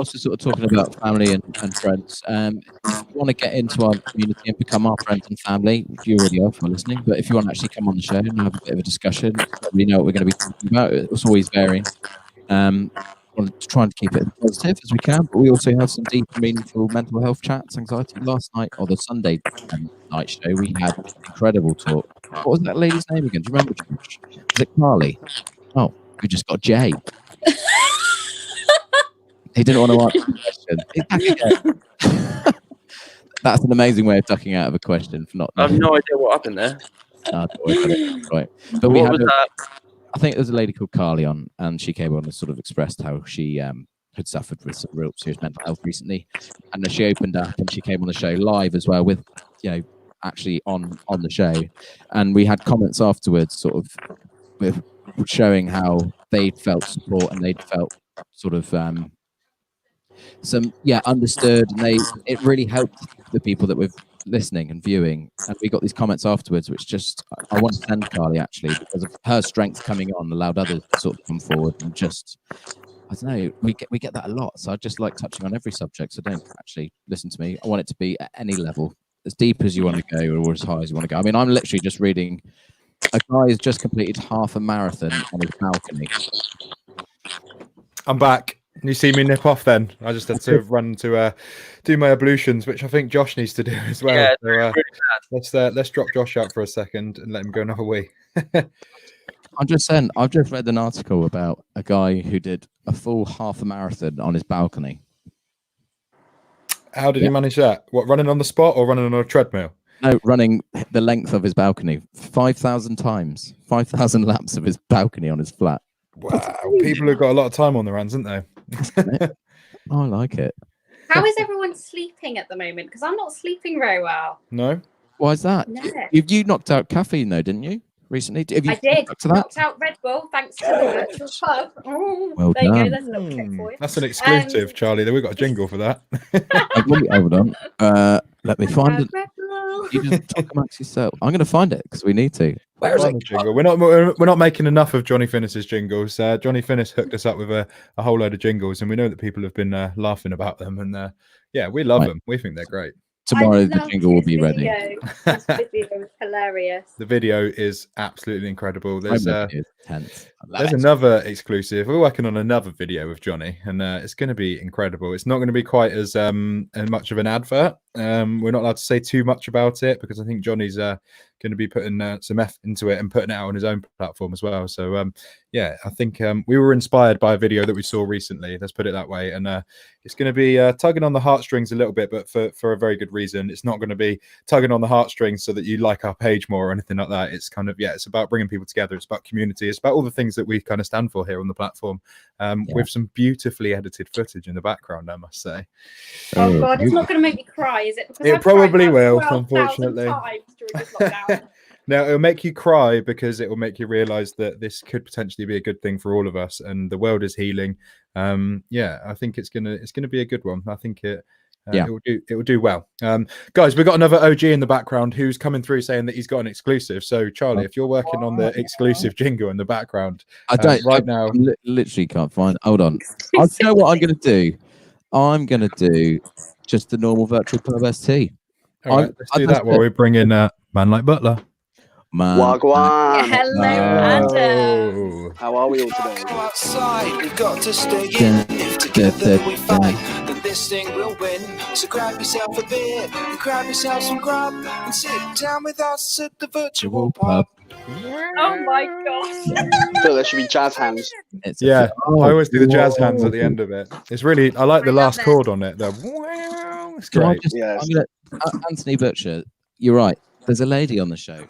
sort of talking about family and friends, if you want to get into our community and become our friends and family, you already are for listening, but if you want to actually come on the show and have a bit of a discussion, we know what we're going to be talking about. It's always varying. We're trying to keep it as positive as we can, but we also have some deep, meaningful mental health chats, anxiety. Last night, or the Sunday night show, we had an incredible talk. What was that lady's name again? Do you remember, George? Was it Carly? Oh, we just got Jay. He didn't want to answer the question. That's an amazing way of ducking out of a question. For not. I have no idea what happened there. Right. But what was that? I think there's a lady called Carly on, and she came on and sort of expressed how she had suffered with some real serious mental health recently, and she opened up and she came on the show live as well with, actually on the show, and we had comments afterwards, sort of with showing how they'd felt support and they'd felt sort of understood, and it really helped the people that were listening and viewing, and we got these comments afterwards which just I want to thank Carly actually, because of her strength coming on allowed others to sort of come forward, and just I don't know, we get that a lot, so I just like touching on every subject, so don't actually listen to me. I want it to be at any level, as deep as you want to go or as high as you want to go. I mean, I'm literally just reading a guy who's just completed half a marathon on his balcony. I'm back. Can you see me nip off then? I just had to run to do my ablutions, which I think Josh needs to do as well. Yeah, so, let's drop Josh out for a second and let him go another wee. I'm just saying, I've just read an article about a guy who did a full half a marathon on his balcony. How did he manage that? What, running on the spot or running on a treadmill? No, running the length of his balcony 5,000 times, 5,000 laps of his balcony on his flat. Wow, people have got a lot of time on their hands, haven't they? I like it. How is everyone sleeping at the moment? Because I'm not sleeping very well. No. Why is that? No. You knocked out caffeine though, didn't you? Recently, have you I did. to that? Knocked out Red Bull thanks to the virtual pub. Well there you done. go. There's a little clip for you. That's an exclusive, Charlie. We've got a jingle for that. Hold on. Let me find it. Red Bull. You just talk amongst yourself. I'm going to find it because we need to. Where is it? Jingle. We're not making enough of Johnny Finnis's jingles. Johnny Finnis hooked us up with a whole load of jingles, and we know that people have been laughing about them. And yeah, we love them. We think they're great. Tomorrow the jingle will be ready. This video is hilarious. The video is absolutely incredible. There's tense. There's another exclusive. We're working on another video with Johnny, and it's going to be incredible. It's not going to be quite as much of an advert. We're not allowed to say too much about it because I think Johnny's going to be putting some effort into it and putting it out on his own platform as well. So yeah, I think we were inspired by a video that we saw recently. Let's put it that way. And it's going to be tugging on the heartstrings a little bit, but for a very good reason. It's not going to be tugging on the heartstrings so that you like our page more or anything like that. It's kind of, it's about bringing people together. It's about community. It's about all the things that we kind of stand for here on the platform, with some beautifully edited footage in the background, I must say. Oh God, it's not going to make me cry, is it? Because it I've probably cried will, 12,000 unfortunately. times during this lockdown. Now, it'll make you cry because it will make you realize that this could potentially be a good thing for all of us, and the world is healing. Yeah, I think it's gonna be a good one. I think it will do well. Guys, we've got another OG in the background who's coming through saying that he's got an exclusive. So, Charlie, if you're working on the exclusive jingle in the background, I don't now. Literally can't find. Hold on. I'll tell you what I'm going to do. I'm going to do just the normal virtual pub ST. All right, let's do that while we bring in Man Like Butler. Wagwan. Hello, Adam. How are we all today? Outside, we've got to stay in. If together we fight, then this thing will win. So grab yourself a beer and grab yourself some grub and sit down with us at the virtual pub. Oh my gosh. I feel there should be jazz hands. I always do the jazz hands at the end of it. It's really, I like the last chord on it. It's great. Anthony Butcher, you're right. There's a lady on the show,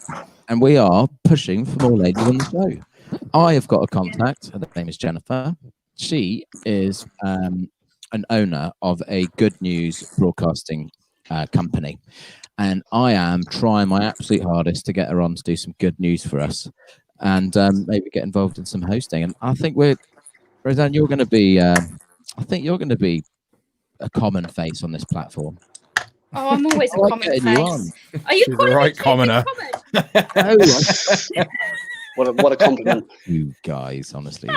and we are pushing for more ladies on the show. I have got a contact. Her name is Jennifer. She is an owner of a good news broadcasting company, and I am trying my absolute hardest to get her on to do some good news for us, and maybe get involved in some hosting. And I think Roseanne, you're going to be. I think you're going to be a common face on this platform. Oh, I'm always a common face. Are you the right commoner? What a compliment. You guys, honestly,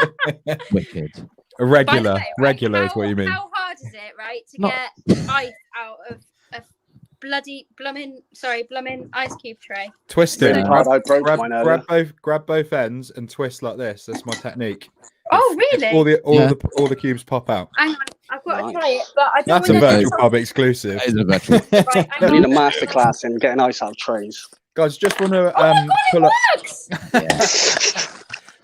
wicked. A regular is what you mean. How hard is it, right, to get ice out of a bloody blooming ice cube tray? Twist it. Grab both ends and twist like this. That's my technique. Oh, really? All the cubes pop out. Hang on, I've got to try it. But I don't That's a virtual pub exclusive. That is a virtual. Right, I need a masterclass in getting ice out of trays. Guys, just want to pull up.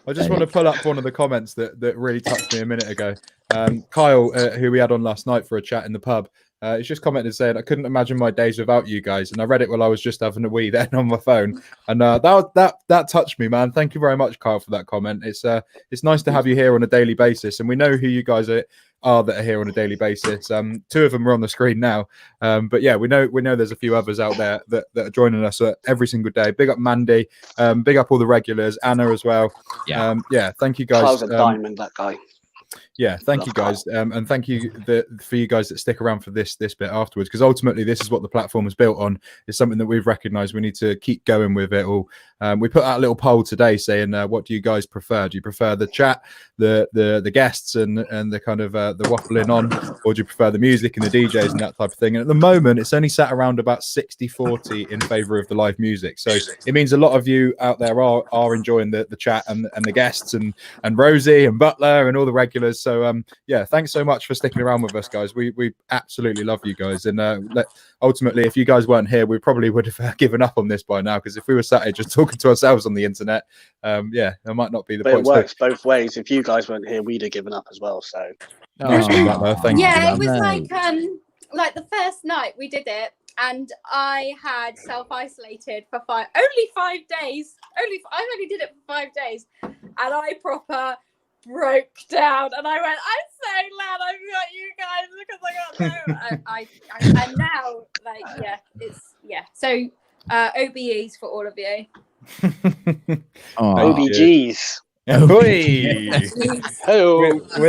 I just want to pull up one of the comments that really touched me a minute ago. Kyle, who we had on last night for a chat in the pub, he's just commented saying, "I couldn't imagine my days without you guys." And I read it while I was just having a wee then on my phone, and that touched me, man. Thank you very much, Kyle, for that comment. It's nice to have you here on a daily basis, and we know who you guys are that are here on a daily basis. Two of them are on the screen now, but yeah, we know there's a few others out there that are joining us every single day. Big up Mandy, big up all the regulars, Anna as well. Thank you guys. Kyle's a diamond, that guy. Yeah, thank you guys, and thank you for you guys that stick around for this bit afterwards, because ultimately this is what the platform is built on. It's something that we've recognised we need to keep going with it all. We put out a little poll today saying, what do you guys prefer? Do you prefer the chat, the guests, and the kind of the waffling on, or do you prefer the music and the DJs and that type of thing? And at the moment, it's only sat around about 60-40 in favour of the live music. So it means a lot of you out there are enjoying the chat and the guests and Rosie and Butler and all the regulars regulars. So yeah, thanks so much for sticking around with us, guys. We absolutely love you guys, and ultimately, if you guys weren't here, we probably would have given up on this by now, because if we were sat here just talking to ourselves on the internet, yeah, that might not be the But point. it works both ways. If you guys weren't here, we'd have given up as well. So nice one, Butler. Thank you. Yeah, it was like the first night we did it, and I had self-isolated for only 5 days. I only did it for 5 days, and I proper broke down, and I went, I'm so glad I've got you guys, because I got no. And now, like, yeah, it's So OBEs for all of you. OBGs. We're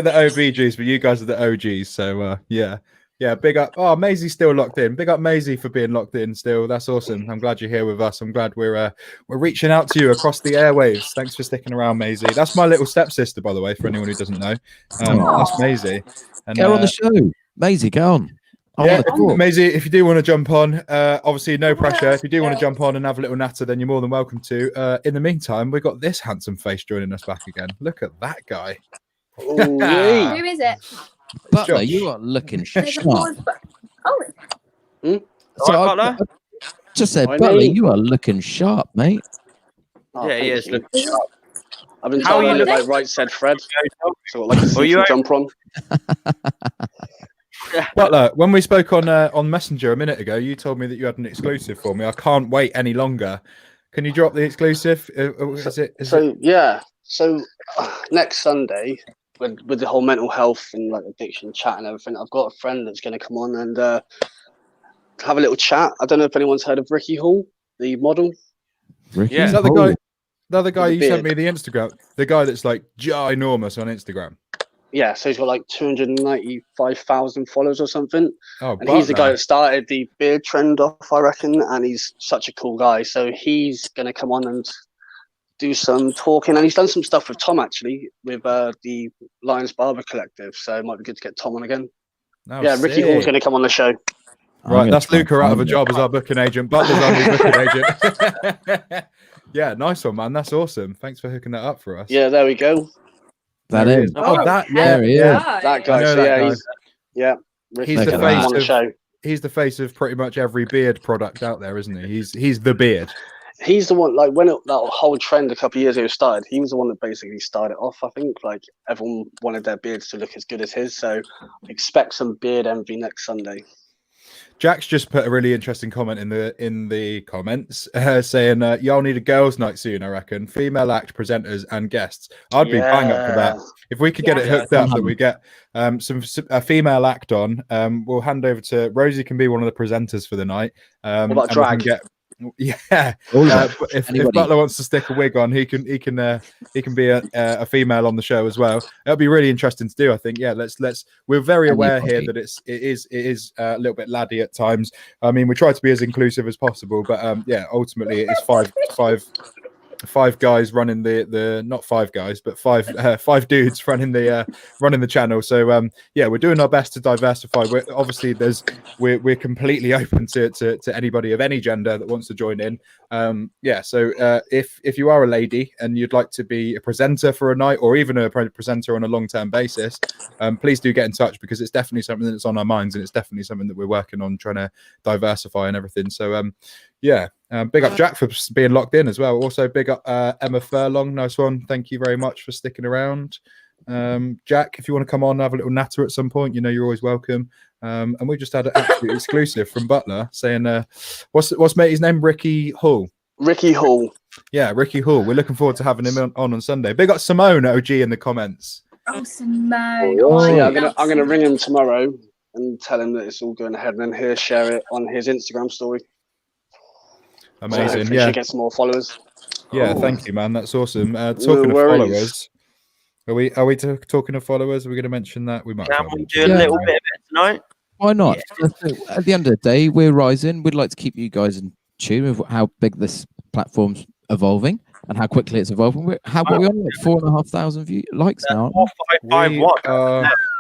the OBGs, but you guys are the OGs. So yeah, big up. Oh, Maisie's still locked in. Big up Maisie for being locked in still. That's awesome. I'm glad you're here with us. I'm glad we're reaching out to you across the airwaves. Thanks for sticking around, Maisie. That's my little stepsister, by the way, for anyone who doesn't know. That's Maisie. And, get her on the show. Maisie, go on. Yeah, Maisie, if you do want to jump on, obviously no pressure. If you do want to jump on and have a little natter, then you're more than welcome to. In the meantime, we've got this handsome face joining us back again. Look at that guy. Who is it? Butler, you are looking sharp. Butler? Just said, Butler, you are looking sharp, mate. Oh, yeah, he is looking sharp. I've been trying to look like Right Said Fred. So like a season jump on. Butler, when we spoke on Messenger a minute ago, you told me that you had an exclusive for me. I can't wait any longer. Can you drop the exclusive? So next Sunday, with the whole mental health and like addiction chat and everything, I've got a friend that's going to come on and have a little chat. I don't know if anyone's heard of Ricky Hall, the model. Ricky Is that the other guy you sent me the Instagram? The guy that's like ginormous on Instagram. Yeah, so he's got like 295,000 followers or something. Oh, and he's the guy that started the beard trend off, I reckon, and he's such a cool guy. So he's going to come on and do some talking, and he's done some stuff with Tom actually, with the Lions Barber Collective. So it might be good to get Tom on again. Oh, yeah, Ricky Hall's going to come on the show. Right, that's Luca out of a job as our booking agent. Butler's our new booking agent. Yeah, nice one, man. That's awesome. Thanks for hooking that up for us. Yeah, there we go. That is. That guy. He's the face of pretty much every beard product out there, isn't he? He's the beard. He's the one, like when that whole trend a couple of years ago started, he was the one that basically started it off. I think like everyone wanted their beards to look as good as his, so expect some beard envy next Sunday. Jack's just put a really interesting comment in the comments saying y'all need a girls' night soon, I reckon. Female act presenters and guests. I'd be bang up for that. If we could get it hooked up, that we get a female act on. We'll hand over to Rosie. Can be one of the presenters for the night. What about drag? If Butler wants to stick a wig on, he can be a female on the show as well. It'll be really interesting to do, I think. Yeah, let's. We're very aware here that it is a little bit laddie at times. I mean, we try to be as inclusive as possible, but yeah, ultimately it is five guys running the not five guys, but five dudes running the channel. So yeah, we're doing our best to diversify. We're completely open to anybody of any gender that wants to join in. Yeah, so if you are a lady and you'd like to be a presenter for a night, or even a presenter on a long-term basis, please do get in touch, because it's definitely something that's on our minds, and it's definitely something that we're working on, trying to diversify and everything. So yeah, big up Jack for being locked in as well. Also big up Emma Furlong. Nice one. Thank you very much for sticking around. Jack, if you want to come on and have a little natter at some point, you know you're always welcome. And we just had an absolute exclusive from Butler saying, what's mate's name? Ricky Hall. Ricky Hall. Yeah, Ricky Hall. We're looking forward to having him on Sunday. Big up Simone OG in the comments. Oh, Simone. Yeah, I'm gonna ring him tomorrow and tell him that it's all going ahead, and then he'll share it on his Instagram story. Amazing. So yeah, get some more followers. Yeah, thank you, man. That's awesome. Talking of followers, are we talking of followers? Are we going to mention that? We might. Can we do a little bit of it tonight? Why not? Yeah. At the end of the day, we're rising. We'd like to keep you guys in tune with how big this platform's evolving and how quickly it's evolving. How are we on? Like 4,500 likes now.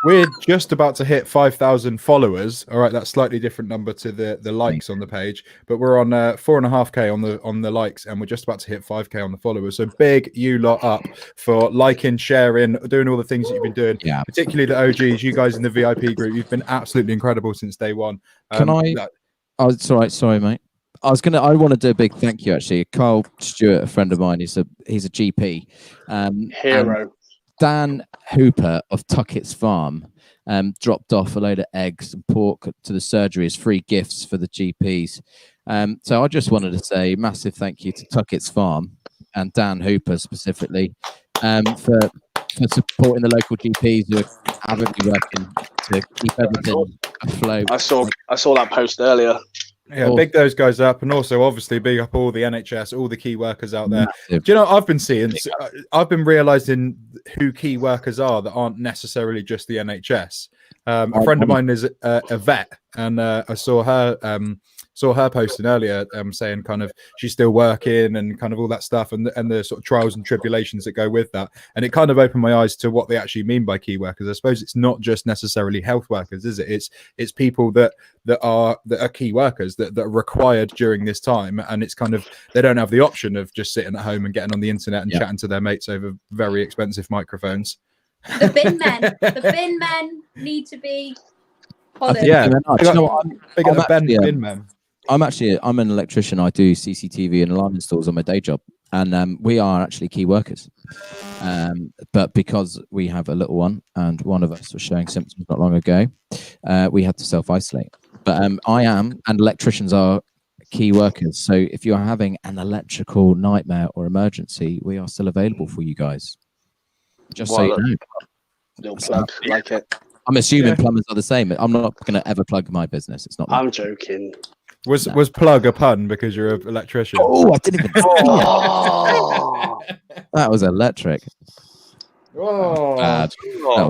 we're just about to hit 5,000 followers. All right, that's slightly different number to the likes on the page, but we're on 4.5K on the likes, and we're just about to hit 5K on the followers. So big you lot up for liking, sharing, doing all the things that you've been doing. Yeah, particularly the OGs, you guys in the VIP group. You've been absolutely incredible since day one. Can I? Oh, sorry, mate. I want to do a big thank you actually. Carl Stewart, a friend of mine, he's a GP. Hero. Dan Hooper of Tuckett's Farm dropped off a load of eggs and pork to the surgery as free gifts for the GPs. So I just wanted to say massive thank you to Tuckett's Farm and Dan Hooper specifically for supporting the local GPs who are avidly working to keep everything afloat. I saw that post earlier. Yeah, big those guys up, and also obviously big up all the NHS, all the key workers out there. Do you know what I've been seeing? I've been realizing who key workers are that aren't necessarily just the NHS. A friend of mine is a vet, and I saw her posting earlier saying kind of she's still working and kind of all that stuff, and the sort of trials and tribulations that go with that. And it kind of opened my eyes to what they actually mean by key workers. I suppose it's not just necessarily health workers, is it? It's people that are key workers that are required during this time, and it's kind of they don't have the option of just sitting at home and getting on the internet and chatting to their mates over very expensive microphones. The bin men need to be followed. Yeah, bin men. I'm an electrician. I do CCTV and alarm installs on my day job, and we are actually key workers. But because we have a little one, and one of us was showing symptoms not long ago, we had to self-isolate. But I am, and electricians are key workers. So if you're having an electrical nightmare or emergency, we are still available for you guys. Just so you know. Little plug, like it. I'm assuming plumbers are the same. I'm not going to ever plug my business. It's not. I'm joking. Was plug a pun because you're an electrician? Oh, I didn't even. That was electric. Oh, bad.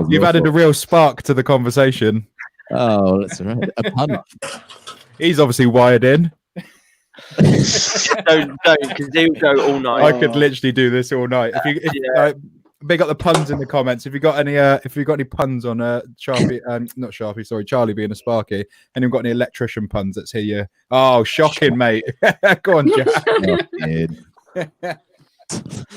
You've added a real spark to the conversation. Oh, that's right. A pun. He's obviously wired in. don't, because he'll go all night. I could literally do this all night. Big up the puns in the comments. If you got any puns on Charlie being a Sparky, and you've got any electrician puns, let's hear you. Oh, shocking, mate. Go on, Jack.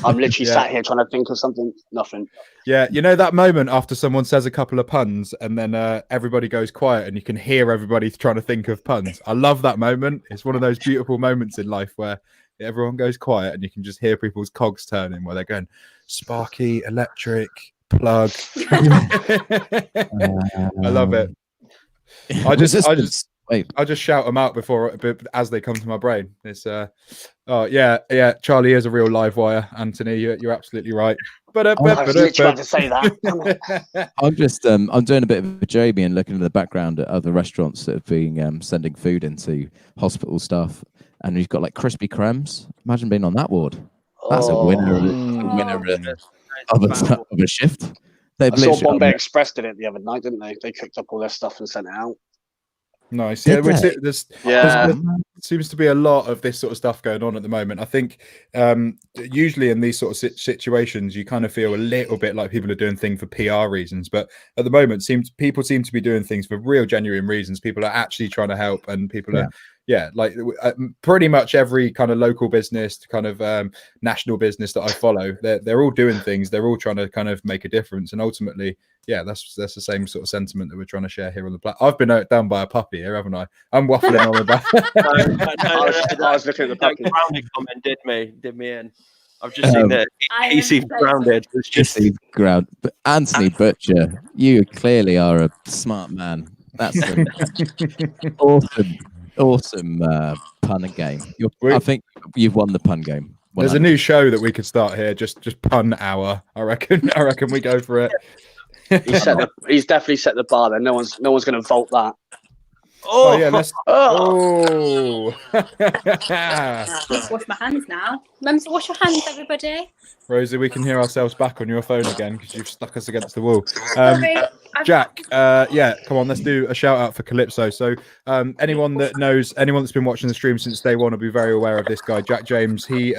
I'm literally sat here trying to think of something. Nothing. Yeah, you know that moment after someone says a couple of puns and then everybody goes quiet and you can hear everybody trying to think of puns. I love that moment. It's one of those beautiful moments in life where everyone goes quiet and you can just hear people's cogs turning where they're going Sparky, electric, plug. I love it. I just shout them out as they come to my brain. It's yeah. Charlie is a real live wire, Anthony. You're absolutely right. I was literally about to say that. I'm doing a bit of a Jamie and looking in the background at other restaurants that have been sending food into hospital staff, and you've got like crispy cremes. Imagine being on that ward. That's a winner of a shift. I saw Bombay Express did it the other night, didn't they? They cooked up all their stuff and sent it out. Nice. There seems to be a lot of this sort of stuff going on at the moment. I think usually in these sort of situations, you kind of feel a little bit like people are doing things for PR reasons. But at the moment, people seem to be doing things for real, genuine reasons. People are actually trying to help, and people are. Yeah, like pretty much every kind of local business, kind of national business that I follow, they're all doing things. They're all trying to kind of make a difference, and ultimately, yeah, that's the same sort of sentiment that we're trying to share here on the platform. I've been down by a puppy here, haven't I? I'm waffling on about. I was looking at the puppy. That grounded comment did me in. I've just seen that PC grounded. It's just ground. But Anthony Butcher, you clearly are a smart man. That's awesome pun and game. I think you've won the pun game. There's a new show that we could start here, just pun hour. I reckon we go for it. He's definitely set the bar there. No one's going to vault that. Oh yeah, let's. Let's wash my hands now. Remember to wash your hands, everybody. Rosie, we can hear ourselves back on your phone again because you've stuck us against the wall. Jack, yeah, come on, let's do a shout out for Calypso. So anyone that knows, anyone that's been watching the stream since day one will be very aware of this guy, Jack James. He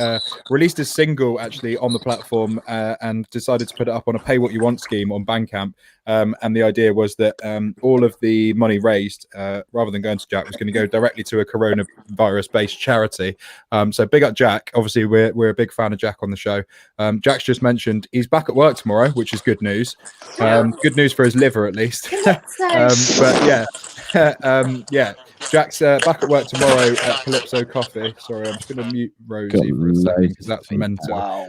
released his single actually on the platform and decided to put it up on a pay what you want scheme on Bandcamp. And the idea was that all of the money raised, rather than going to Jack, was going to go directly to a coronavirus-based charity. So big up Jack. Obviously, we're a big fan of Jack on the show. Jack's just mentioned he's back at work tomorrow, which is good news. Good news for his liver, at least. But yeah, yeah. Jack's back at work tomorrow at Calypso Coffee. Sorry, I'm just going to mute Rosie for a second because that's mental. Wow.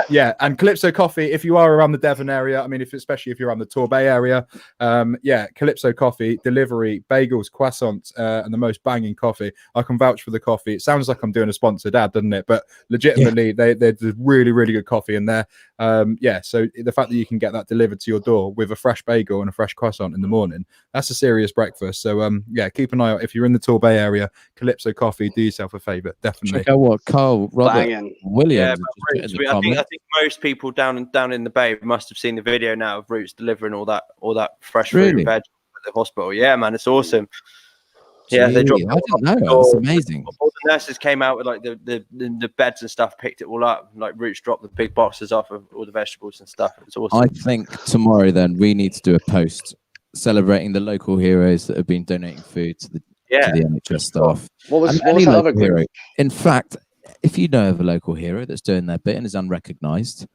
Yeah, and Calypso Coffee, if you are around the Devon area, I mean, especially if you're around the Torbay area, yeah, Calypso Coffee, delivery, bagels, croissants, and the most banging coffee. I can vouch for the coffee. It sounds like I'm doing a sponsored ad, doesn't it? But legitimately, they're really, really good coffee in there. Yeah, so the fact that you can get that delivered to your door with a fresh bagel and a fresh croissant in the morning, that's a serious breakfast. So yeah, keep an eye out if you're in the Torbay area. Calypso Coffee, do yourself a favour, definitely. Check out what Carl Robert Williams. Yeah, I think most people down in the Bay must have seen the video now of Roots delivering all that fresh fruit and veg at the hospital. Yeah, man, it's awesome. Yeah, they dropped. I didn't know. That's amazing. All the nurses came out with like the beds and stuff, picked it all up. Like Roots dropped the big boxes off of all the vegetables and stuff. It's awesome. I think tomorrow then we need to do a post celebrating the local heroes that have been donating food to the NHS staff. What was that other hero? In fact, if you know of a local hero that's doing their bit and is unrecognised,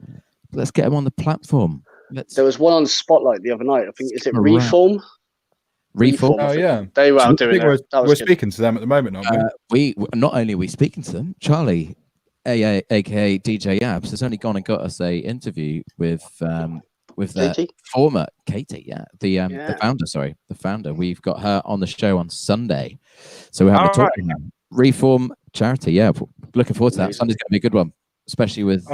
let's get them on the platform. There was one on Spotlight the other night. I think is it Reform? Reform. Oh yeah, they were out doing it. We're speaking to them at the moment, aren't we? We not only are we speaking to them, Charlie, aka DJ Abs, has only gone and got us a interview with their former Katie, the founder. Sorry, the founder. We've got her on the show on Sunday, so we're having a talk with her. Reform charity. Yeah, looking forward to that. Sunday's going to be a good one, especially with.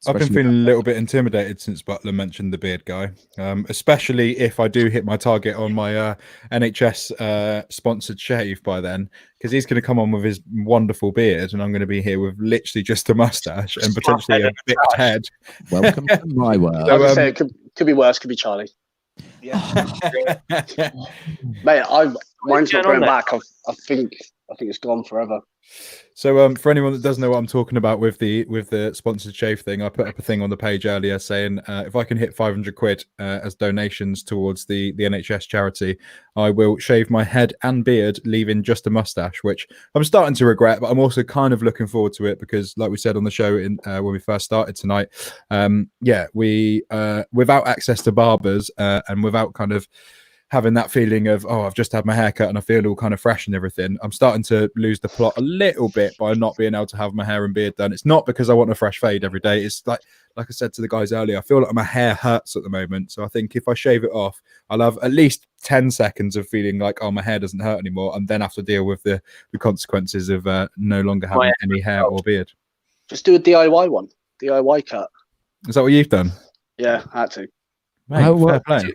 I've been feeling a little bit intimidated since Butler mentioned the beard guy, especially if I do hit my target on my NHS sponsored shave by then, because he's going to come on with his wonderful beard and I'm going to be here with literally just a mustache and potentially a big head. Welcome to my world. I was say, it could be worse, could be Charlie. Yeah. Mate, mine's not going back. I think it's gone forever. So for anyone that doesn't know what I'm talking about with the sponsored shave thing, I put up a thing on the page earlier saying if I can hit 500 quid as donations towards the NHS charity, I will shave my head and beard, leaving just a mustache, which I'm starting to regret, but I'm also kind of looking forward to it because, like we said on the show when we first started tonight, we without access to barbers and without kind of having that feeling of, oh, I've just had my hair cut and I feel all kind of fresh and everything, I'm starting to lose the plot a little bit by not being able to have my hair and beard done. It's not because I want a fresh fade every day. It's like I said to the guys earlier, I feel like my hair hurts at the moment. So I think if I shave it off, I'll have at least 10 seconds of feeling like, oh, my hair doesn't hurt anymore, and then have to deal with the consequences of no longer having any hair or beard. Just do a DIY one. DIY cut. Is that what you've done? Yeah, I had to. Mate, fair play.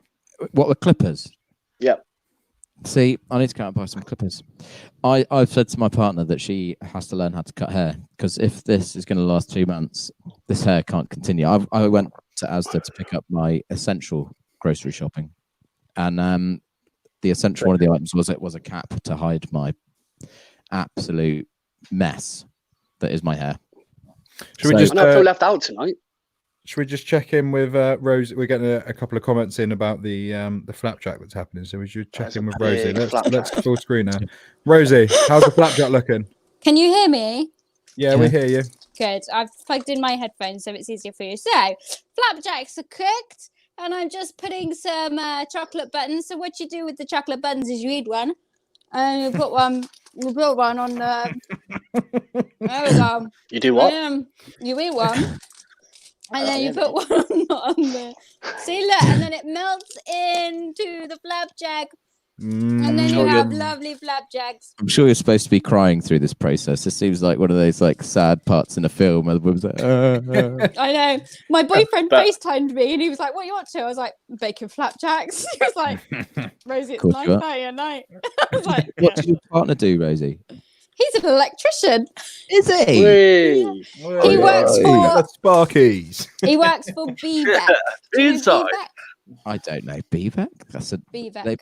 What were clippers? Yeah. See, I need to go out and buy some clippers. I've said to my partner that she has to learn how to cut hair, because if this is going to last 2 months, this hair can't continue. I went to Asda to pick up my essential grocery shopping, and the essential one of the items was a cap to hide my absolute mess that is my hair. Should we just feel left out tonight? Should we just check in with Rose? We're getting a couple of comments in about the flapjack that's happening, so we should check in with Rosie. Let's full screen now. Rosie, how's the flapjack looking? Can you hear me? Yeah, we hear you. Good. I've plugged in my headphones so it's easier for you. So, flapjacks are cooked, and I'm just putting some chocolate buttons. So what you do with the chocolate buttons is you eat one, and you put one. You put one on the. There we go. You do what? You eat one. And then you put one on the see, look, and then it melts into the flapjack. And then you have lovely flapjacks. I'm sure you're supposed to be crying through this process. This seems like one of those like sad parts in a film where the woman's like, I know. My boyfriend FaceTimed me and he was like, what are you up to? I was like, baking flapjacks. He was like, Rosie, it's 9:30 at night. I was like, what does your partner do, Rosie? He's an electrician. Is he? He works for Sparkies. He works for BVEC. Inside. I don't know. Bvec? That's a Bvec.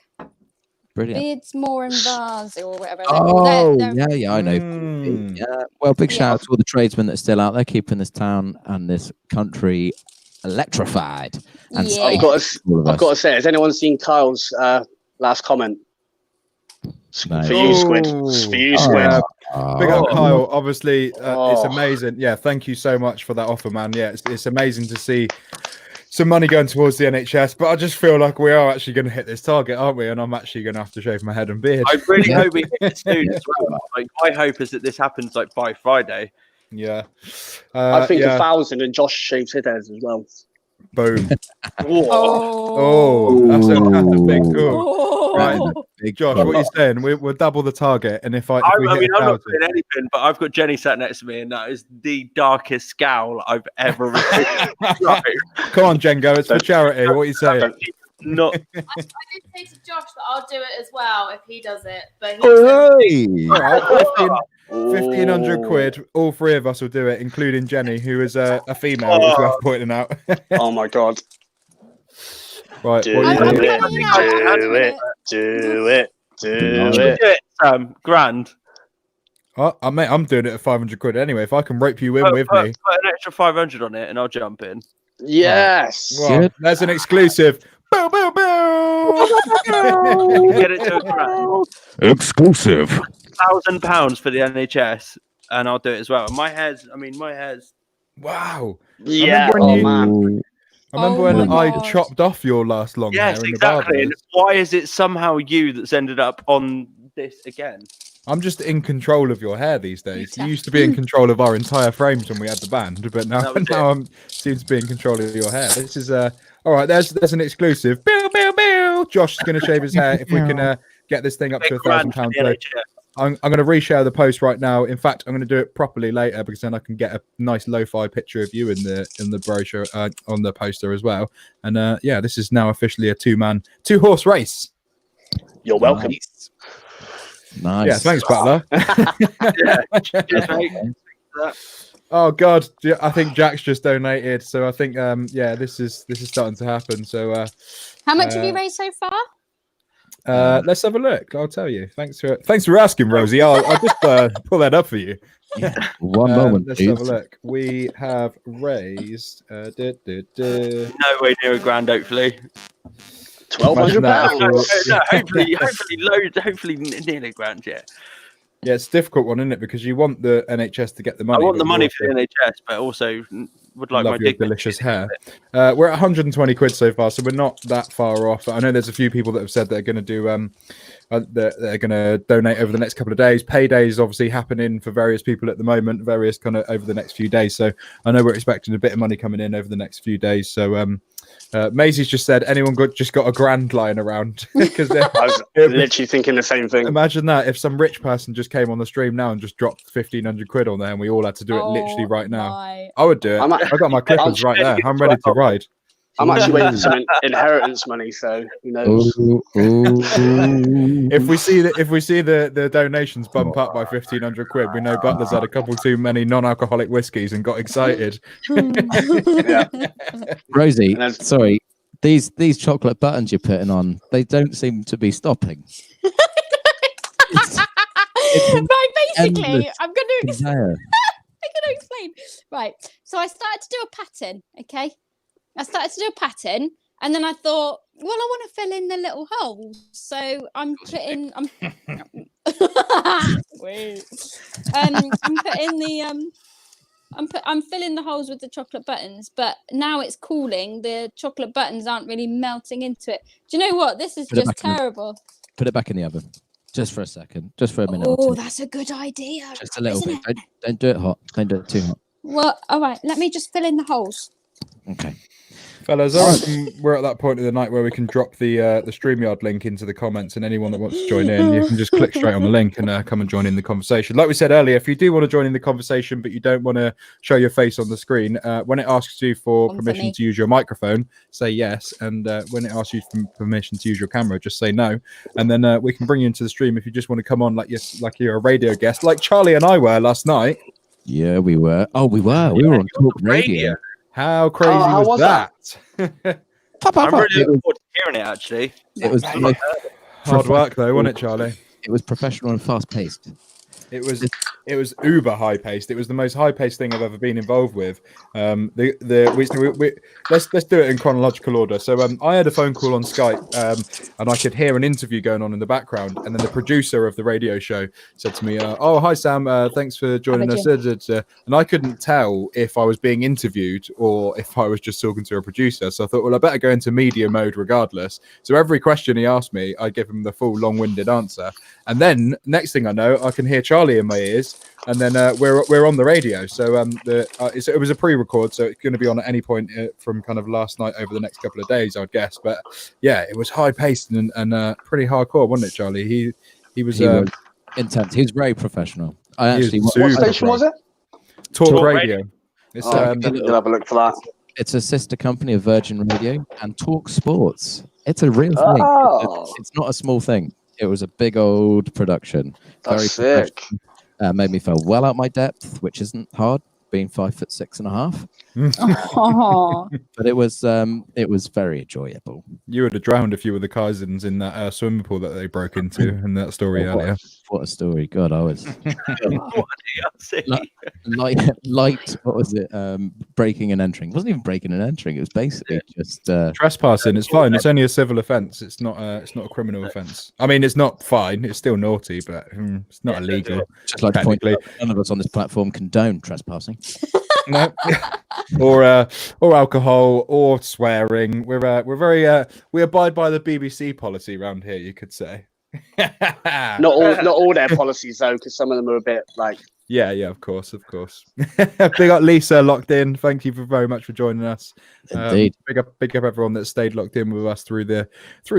Brilliant. Beards, Moore and Vase or whatever. Yeah, I know. Yeah. Well, big shout out to all the tradesmen that are still out there keeping this town and this country electrified. And I've got to say, has anyone seen Kyle's last comment? No. For you, Squid. For you, Squid. Big up, Kyle. Obviously, it's amazing. Yeah, thank you so much for that offer, man. Yeah, it's amazing to see some money going towards the NHS, but I just feel like we are actually going to hit this target, aren't we? And I'm actually going to have to shave my head and beard. I really hope we hit it soon as well. Like, my hope is that this happens like by Friday. Yeah. I think 1,000 and Josh shaves his head as well. Boom. That's a big call. Right. Josh, what are you saying? We'll double the target, and if we I'm not doing anything, but I've got Jenny sat next to me, and that is the darkest scowl I've ever received. Come on, Django, it's for charity. What are you saying? Not. I did say to Josh that I'll do it as well if he does it, but he said, 1,500 quid. All three of us will do it, including Jenny, who is a female, which worth pointing out. Oh my god! Right, do it, grand. Mate, I'm doing it at 500 quid anyway. If I can rope you in with me, put an extra 500 on it, and I'll jump in. Yes. Well, there's an exclusive. Boo, boo, boo. Get it to a grand. Exclusive. £1,000 for the NHS, and I'll do it as well. My hair's. Wow. Yeah. I remember when I chopped off your last long hair. Yes, in exactly. The and why is it somehow you that's ended up on this again? I'm just in control of your hair these days. You used to be in control of our entire frames when we had the band, but now I seem to be in control of your hair. This is all right. There's an exclusive. Bow, bow, bow. Josh is going to shave his hair if we can get this thing up to £1,000. So I'm going to reshare the post right now. In fact, I'm going to do it properly later because then I can get a nice lo-fi picture of you in the brochure on the poster as well. And yeah, this is now officially a two-horse race. You're welcome. Nice. Yeah, thanks, Butler. Oh God, I think Jack's just donated, so I think this is starting to happen. So how much have you raised so far? Let's have a look. I'll tell you. Thanks for asking, Rosie. I'll just pull that up for you. One moment. Let's have a look. We have raised nowhere near a grand, hopefully. £1,200. Hopefully nearly a grand. Yeah, it's a difficult one, isn't it? Because you want the NHS to get the money. I want the money for the NHS, but also would like my delicious hair. We're at 120 quid so far, so we're not that far off. I know there's a few people that have said they're going to do they're going to donate over the next couple of days. Paydays obviously happening for various people at the moment, various kind of over the next few days. So I know we're expecting a bit of money coming in over the next few days. So Maisie's just said, anyone just got a grand lying around? Because I was literally thinking the same thing. Imagine that if some rich person just came on the stream now and just dropped 1,500 quid on there, and we all had to do it literally right now. I would do it. I got my clippers right there. I'm ready to ride. I'm actually waiting for some inheritance money, so who knows? If we see the donations bump up by 1,500 quid, we know Butler's had a couple too many non-alcoholic whiskies and got excited. Rosie, sorry, these chocolate buttons you're putting on, they don't seem to be stopping. Right, basically, I'm going to explain. Right, so I started to do a pattern, okay? And then I thought, well, I want to fill in the little holes. So I'm putting I'm filling the holes with the chocolate buttons, but now it's cooling. The chocolate buttons aren't really melting into it. Do you know what? This is just terrible. Put it back in the oven. Just for a second. Just for a minute. Oh, that's a good idea. Just a little bit. Don't do it hot. Don't do it too hot. Well, all right. Let me just fill in the holes. Okay. Fellas, all right, we're at that point of the night where we can drop the StreamYard link into the comments, and anyone that wants to join in, you can just click straight on the link and come and join in the conversation. Like we said earlier, if you do want to join in the conversation, but you don't want to show your face on the screen, when it asks you for permission to use your microphone, say yes, and when it asks you for permission to use your camera, just say no, and then we can bring you into the stream if you just want to come on like you're a radio guest, like Charlie and I were last night. Yeah, we were. Oh, we were. We were on Talk Radio. How crazy was that? I'm really looking forward to hearing it. Actually, it was hard work though, wasn't it, Charlie? It was professional and fast paced. It was uber high paced. It was the most high paced thing I've ever been involved with. Let's do it in chronological order. So I had a phone call on Skype, and I could hear an interview going on in the background, and then the producer of the radio show said to me, "Oh, hi Sam, thanks for joining us." And I couldn't tell if I was being interviewed or if I was just talking to a producer. So I thought, well, I better go into media mode regardless. So every question he asked me, I give him the full long-winded answer, and then next thing I know, I can hear Charlie in my ears, and then we're on the radio. So it was a pre-record, so it's going to be on at any point from kind of last night over the next couple of days, I'd guess. But yeah, it was high-paced and pretty hardcore, wasn't it, Charlie? He was intense. He was very professional. What station was it? Talk Radio. It's, I'll have a look for that. It's a sister company of Virgin Radio and Talk Sports. It's a real thing. Oh. It's not a small thing. It was a big old production. That's sick. Made me feel well out my depth, which isn't hard, being 5'6.5". But it was very enjoyable. You would have drowned if you were the Kaizens in that swimming pool that they broke into in that story earlier. What a story! God, I was light. What was it? Breaking and entering. It wasn't even breaking and entering. It was basically just trespassing. It's fine. It's only a civil offence. It's not a criminal offence. I mean, it's not fine. It's still naughty, but it's not illegal. Just like to point out, none of us on this platform condone trespassing. No, or alcohol or swearing. We're very we abide by the BBC policy around here, you could say. Not all their policies though, because some of them are a bit like. Yeah, of course. Big up Lisa, locked in. Thank you very much for joining us. Indeed. Big up everyone that stayed locked in with us through the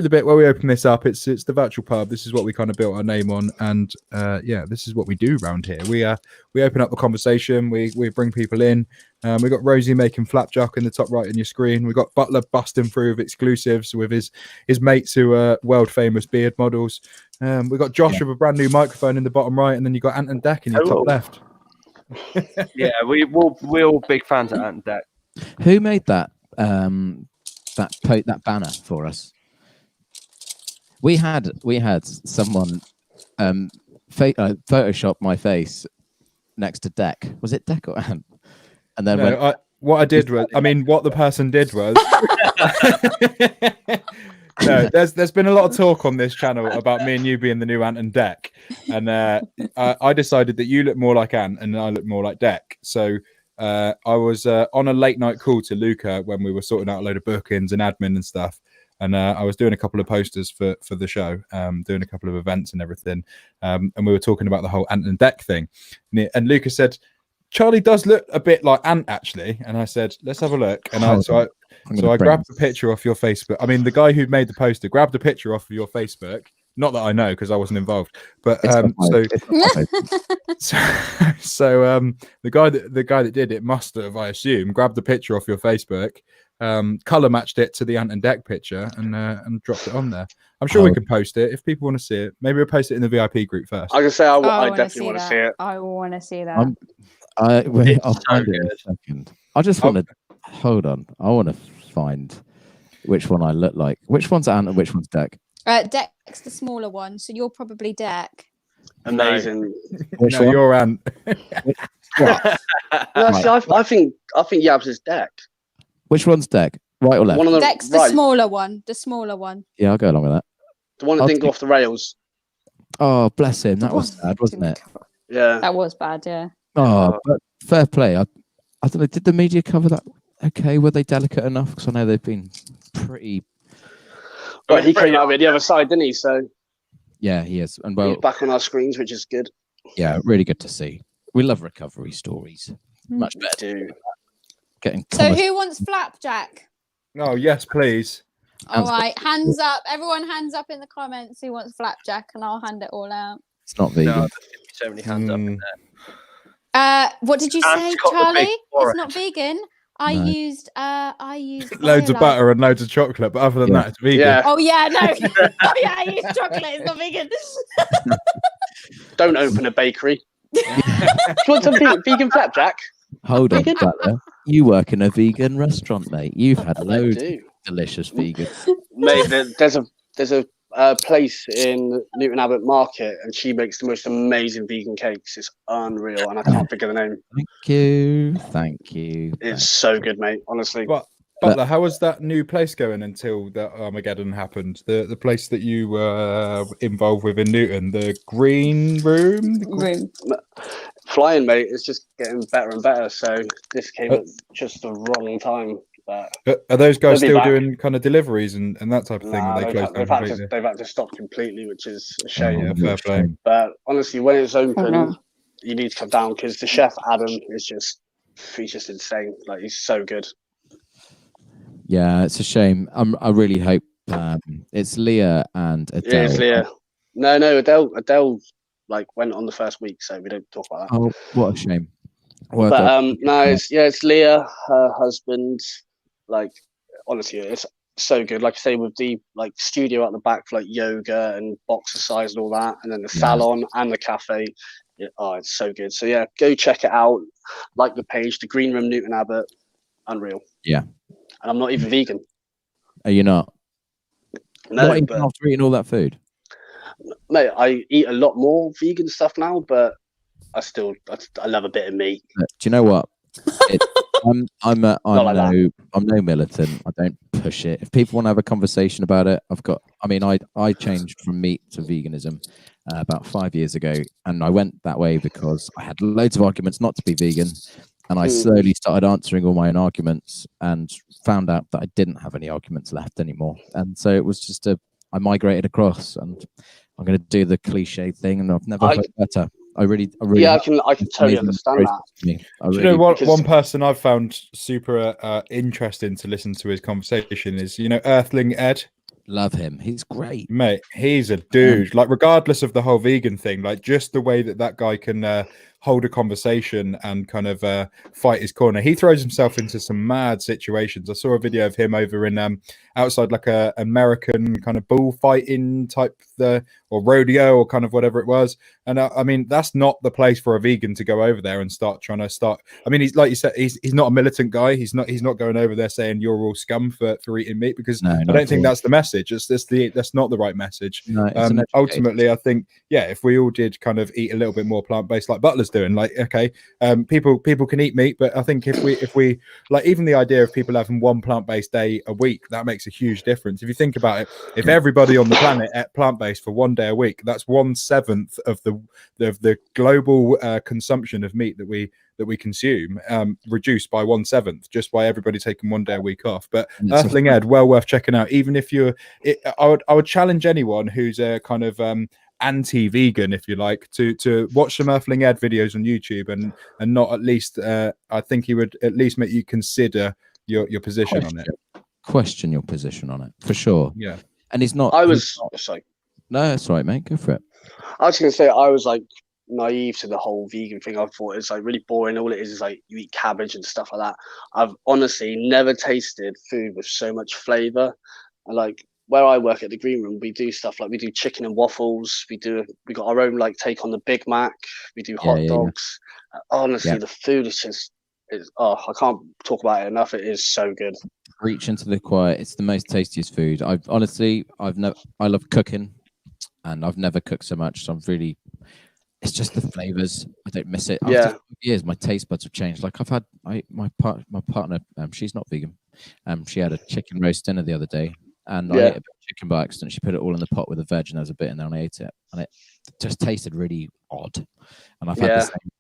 bit where we open this up. It's the virtual pub. This is what we kind of built our name on, and this is what we do around here. We open up the conversation. We bring people in. We got Rosie making flapjack in the top right on your screen. We got Butler busting through with exclusives with his mates who are world famous beard models. We got Josh with a brand new microphone in the bottom right, and then you got Ant and Deck in your top left. Yeah, we're all big fans of Ant and Deck. Who made that that banner for us? We had someone Photoshop my face next to Deck. Was it Deck or Ant? And then what the person did was no, there's been a lot of talk on this channel about me and you being the new Ant and Deck, and I decided that you look more like Ant and I look more like Deck. So I was on a late night call to Luca when we were sorting out a load of bookings and admin and stuff, and I was doing a couple of posters for the show, doing a couple of events and everything, and we were talking about the whole Ant and Deck thing, and Luca said, "Charlie does look a bit like Ant, actually." And I said, "Let's have a look." And I grabbed the picture off your Facebook. I mean, the guy who made the poster grabbed a picture off of your Facebook. Not that I know because I wasn't involved. But the guy that did it must have, I assume, grabbed the picture off your Facebook, color matched it to the Ant and Deck picture, and dropped it on there. I'm sure we can post it if people want to see it. Maybe we'll post it in the VIP group first. I can say I definitely want to see it. I want to see that. I'll find it in a second. I just want to hold on. I want to find which one I look like. Which one's Ant and which one's Deck? Deck's the smaller one, so you're probably Deck. Amazing. No, you're Ant. What? I think Yabs is Deck. Which one's Deck? Right or left? Deck's the smaller one. The smaller one. Yeah, I'll go along with that. The one that didn't go off the rails. Oh, bless him. That was sad, wasn't it? Yeah. That was bad, yeah. Oh, but fair play. I don't know. Did the media cover that? Okay, were they delicate enough? Because I know they've been pretty. But he came out with the other side, didn't he? So. Yeah, he is, and he's back on our screens, which is good. Yeah, really good to see. We love recovery stories. Much better. So who wants flapjack? Oh yes, please. All right, hands up. Everyone hands up in the comments who wants flapjack, and I'll hand it all out. It's not vegan. No, so many hands up in there. What did you say, Charlie? It's not vegan. I used loads of butter and loads of chocolate, but other than that, it's vegan. Yeah. Oh yeah, no. Oh yeah, I used chocolate. It's not vegan. Don't open a bakery. Do you want some vegan flapjack? Hold on, Butler. You work in a vegan restaurant, mate. You've had loads. delicious vegan. Mate, there's a place in Newton Abbot Market, and she makes the most amazing vegan cakes. It's unreal, and I can't think of the name. Thank you. It's so good, mate. Honestly. Butler, how was that new place going until that Armageddon happened? The place that you were involved with in Newton, the green room? Flying, mate. It's just getting better and better. So this came at just the wrong time. But are those guys still doing kind of deliveries and that type of thing? Nah, They closed down completely? they've had to stop completely, which is a shame. Yeah, fair play. But honestly, when it's open, you need to come down because the chef Adam is he's just insane. Like, he's so good. Yeah, it's a shame. I really hope it's Leah and Adele. Yeah, it's Leah. No, Adele like went on the first week, so we don't talk about that. Oh, what a shame. Well, but no, it's Leah, her husband. Like, honestly, it's so good. Like I say, with the like studio at the back for like yoga and boxercise and all that, and then the salon and the cafe. It's so good. So yeah, go check it out. Like the page, the Green Room Newton Abbot, unreal. Yeah. And I'm not even vegan. Are you not? No, not even after eating all that food. Mate, I eat a lot more vegan stuff now, but I love a bit of meat. Do you know what? I'm no militant. I don't push it. If people want to have a conversation about it, I changed from meat to veganism about 5 years ago, and I went that way because I had loads of arguments not to be vegan, and I slowly started answering all my own arguments and found out that I didn't have any arguments left anymore. And so it was just I migrated across, and I'm going to do the cliche thing, and I've never felt better. I really I can totally understand that. You know, one person I've found super interesting to listen to his conversation is, Earthling Ed. Love him. He's great, mate. He's a dude. Like, regardless of the whole vegan thing, like just the way that guy can hold a conversation and kind of fight his corner. He throws himself into some mad situations. I saw a video of him over in outside like a American kind of bullfighting type or rodeo or kind of whatever it was. And I mean, that's not the place for a vegan to go over there and start. I mean, he's like you said, he's not a militant guy. He's not going over there saying you're all scum for eating meat, because I don't think that's the message. That's not the right message. No, ultimately, I think if we all did kind of eat a little bit more plant-based, like Butler's doing, like people can eat meat, but I think if we like, even the idea of people having one plant-based day a week, that makes a huge difference. If you think about it, if everybody on the planet ate plant-based for one day a week, that's 1/7 of the global consumption of meat that we consume, reduced by 1/7 just by everybody taking one day a week off. But Earthling Ed, well worth checking out. Even if I would challenge anyone who's a kind of anti-vegan, if you like, to watch some Earthling Ed videos on YouTube and not at least I think he would at least make you consider your position on it. Question your position on it for sure. Yeah. And he's not. Sorry. No, that's right, mate. Go for it. I was going to say, I was like naive to the whole vegan thing. I thought it's like really boring. All it is like you eat cabbage and stuff like that. I've honestly never tasted food with so much flavor. And like where I work at the Green Room, we do stuff like we do chicken and waffles. We got our own like take on the Big Mac. We do hot dogs. Honestly, the food is just I can't talk about it enough. It is so good. Reach into the quiet. It's the most tastiest food. I love cooking, and I've never cooked so much. So it's just the flavors. I don't miss it. After 5 years, my taste buds have changed. Like I've had my partner. She's not vegan. She had a chicken roast dinner the other day, and I ate a bit of chicken by accident. She put it all in the pot with a veg, and there was a bit in there, and I ate it, and it just tasted really odd. And I've had the same.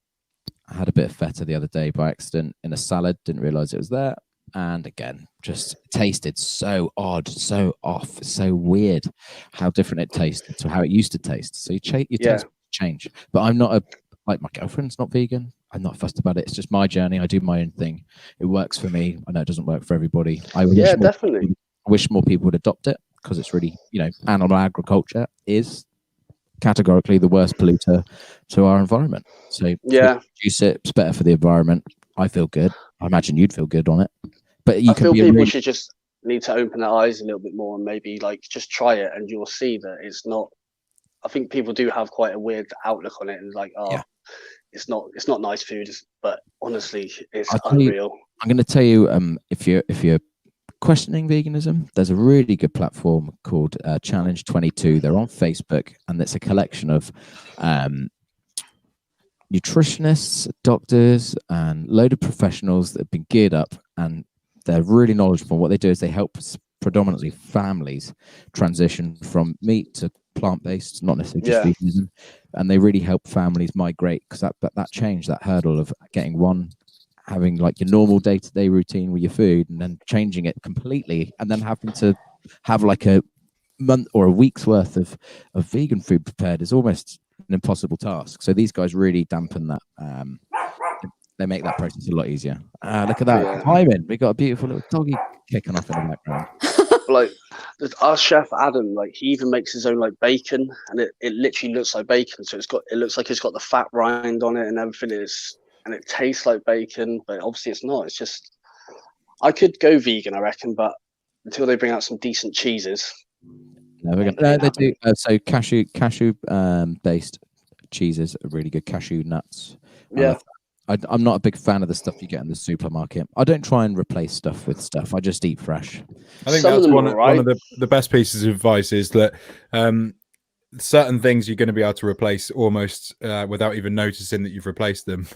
I had a bit of feta the other day by accident in a salad. Didn't realize it was there. And again, just tasted so odd, so off, so weird how different it tasted to how it used to taste. So your taste change. But I'm not like my girlfriend's not vegan. I'm not fussed about it. It's just my journey. I do my own thing. It works for me. I know it doesn't work for everybody. I wish more people would adopt it, because it's really, animal agriculture is categorically the worst polluter to our environment. So reduce it. It's better for the environment. I feel good. I imagine you'd feel good on it. But I feel people should just need to open their eyes a little bit more and maybe like just try it, and you'll see that it's not. I think people do have quite a weird outlook on it, and like, it's not nice food, but honestly, it's unreal. I'm going to tell you, if you're questioning veganism, there's a really good platform called Challenge 22. They're on Facebook, and it's a collection of nutritionists, doctors, and load of professionals that have been geared up, and they're really knowledgeable. What they do is they help predominantly families transition from meat to plant-based, not necessarily just veganism, and they really help families migrate, because that change, that hurdle of having like your normal day-to-day routine with your food and then changing it completely, and then having to have like a month or a week's worth of vegan food prepared is almost an impossible task. So these guys really dampen that. They make that process a lot easier. Look at that timing. We got a beautiful little doggy kicking off in the background. Like our chef Adam, like he even makes his own like bacon, and it literally looks like bacon. So it looks like it's got the fat rind on it and everything is, and it tastes like bacon, but obviously it's not. It's just, I could go vegan, I reckon, but until they bring out some decent cheeses. No, they do. So cashew based cheeses are really good. Cashew nuts. Yeah. I'm not a big fan of the stuff you get in the supermarket. I don't try and replace stuff with stuff. I just eat fresh. I think that's one of the best pieces of advice is that certain things you're going to be able to replace almost without even noticing that you've replaced them.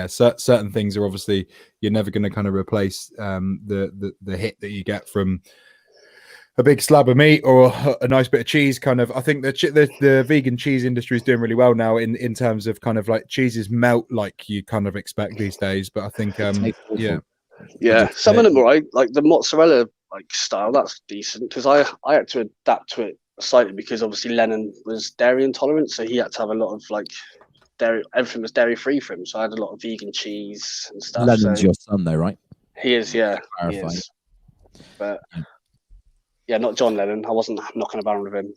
Certain things are obviously you're never going to kind of replace the hit that you get from a big slab of meat or a nice bit of cheese. Kind of, I think the vegan cheese industry is doing really well now in terms of kind of like cheeses melt like you kind of expect these days. But I think some of them are right, like the mozzarella like style, that's decent, because I had to adapt to it slightly because obviously Lennon was dairy intolerant, so he had to have a lot of like dairy, everything was dairy free for him, so I had a lot of vegan cheese and stuff. Lennon's your son though, right? He is, he is. But yeah, not John Lennon. I wasn't knocking about with him.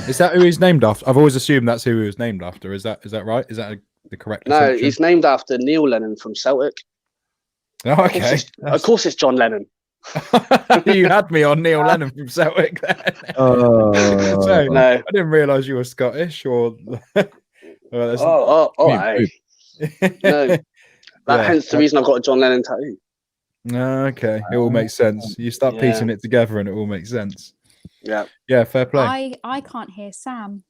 Is that who he's named after? I've always assumed that's who he was named after. Is that right? Is that the correct assumption? No, he's named after Neil Lennon from Celtic. Oh, okay. Of course it's John Lennon. You had me on Neil Lennon from Celtic then. No. I didn't realise you were Scottish or... No. Hence the reason I've got a John Lennon tattoo. Okay, it all makes sense. You start piecing it together and it all makes sense. Yeah, fair play. I can't hear Sam.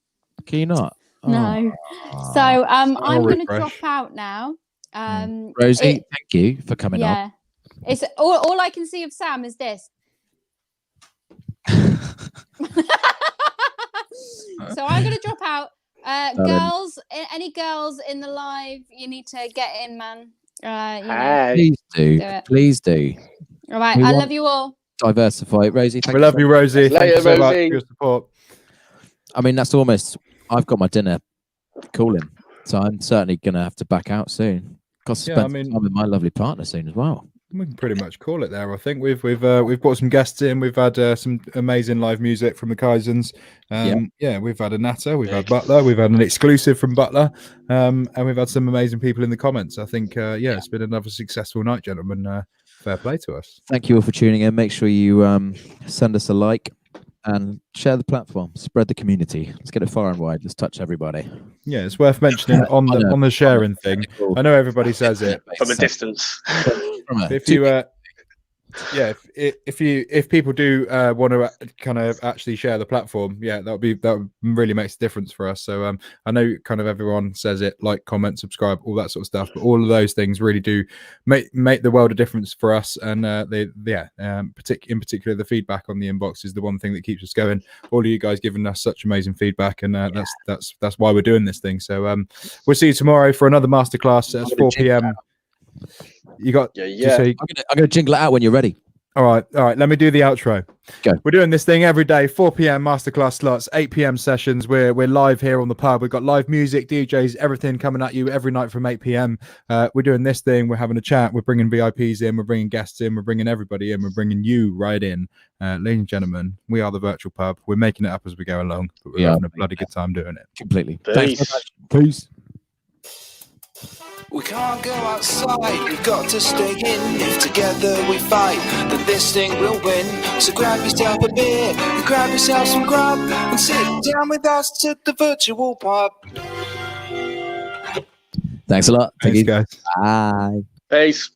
Can you not? No. So I'm going to drop out now. Rosie, thank you for coming on. It's all I can see of Sam is this. So I'm going to drop out. Girls, any girls in the live, you need to get in, man. Please do. All right, I love you all. Diversify, Rosie. We love you, Rosie. Thank you so much for your support. I mean, that's almost. I've got my dinner calling, so I'm certainly gonna have to back out soon. Got to spend time with my lovely partner soon as well. We can pretty much call it there. I think we've brought some guests in. We've had some amazing live music from the Kaizens. We've had a Natter, we've had Butler, we've had an exclusive from Butler, and we've had some amazing people in the comments. I think it's been another successful night, gentlemen. Fair play to us. Thank you all for tuning in. Make sure you send us a like and share the platform, spread the community. Let's get it far and wide. Let's touch everybody. Yeah, it's worth mentioning on the sharing thing. I know everybody says it from a distance. If people do want to kind of actually share the platform, that really makes a difference for us. So I know kind of everyone says it, like, comment, subscribe, all that sort of stuff, but all of those things really do make the world a difference for us. And in particular, the feedback on the inbox is the one thing that keeps us going. All of you guys giving us such amazing feedback, and that's why we're doing this thing. So we'll see you tomorrow for another masterclass at 4 p.m. You got I'm gonna jingle it out when you're ready. All right. Let me do the outro. Go. We're doing this thing every day, 4 p.m. masterclass slots, 8 p.m. sessions. We're live here on the pub. We've got live music, DJs, everything coming at you every night from 8 p.m. We're doing this thing. We're having a chat. We're bringing VIPs in. We're bringing guests in. We're bringing everybody in. We're bringing you right in. Ladies and gentlemen, we are the virtual pub. We're making it up as we go along, but we're having a bloody good time doing it. Completely. Peace. Thanks so much. Peace. We can't go outside, we've got to stay in. If together we fight, then this thing will win. So grab yourself a beer, and grab yourself some grub, and sit down with us at the virtual pub. Thanks a lot. Thanks, guys. Bye. Peace.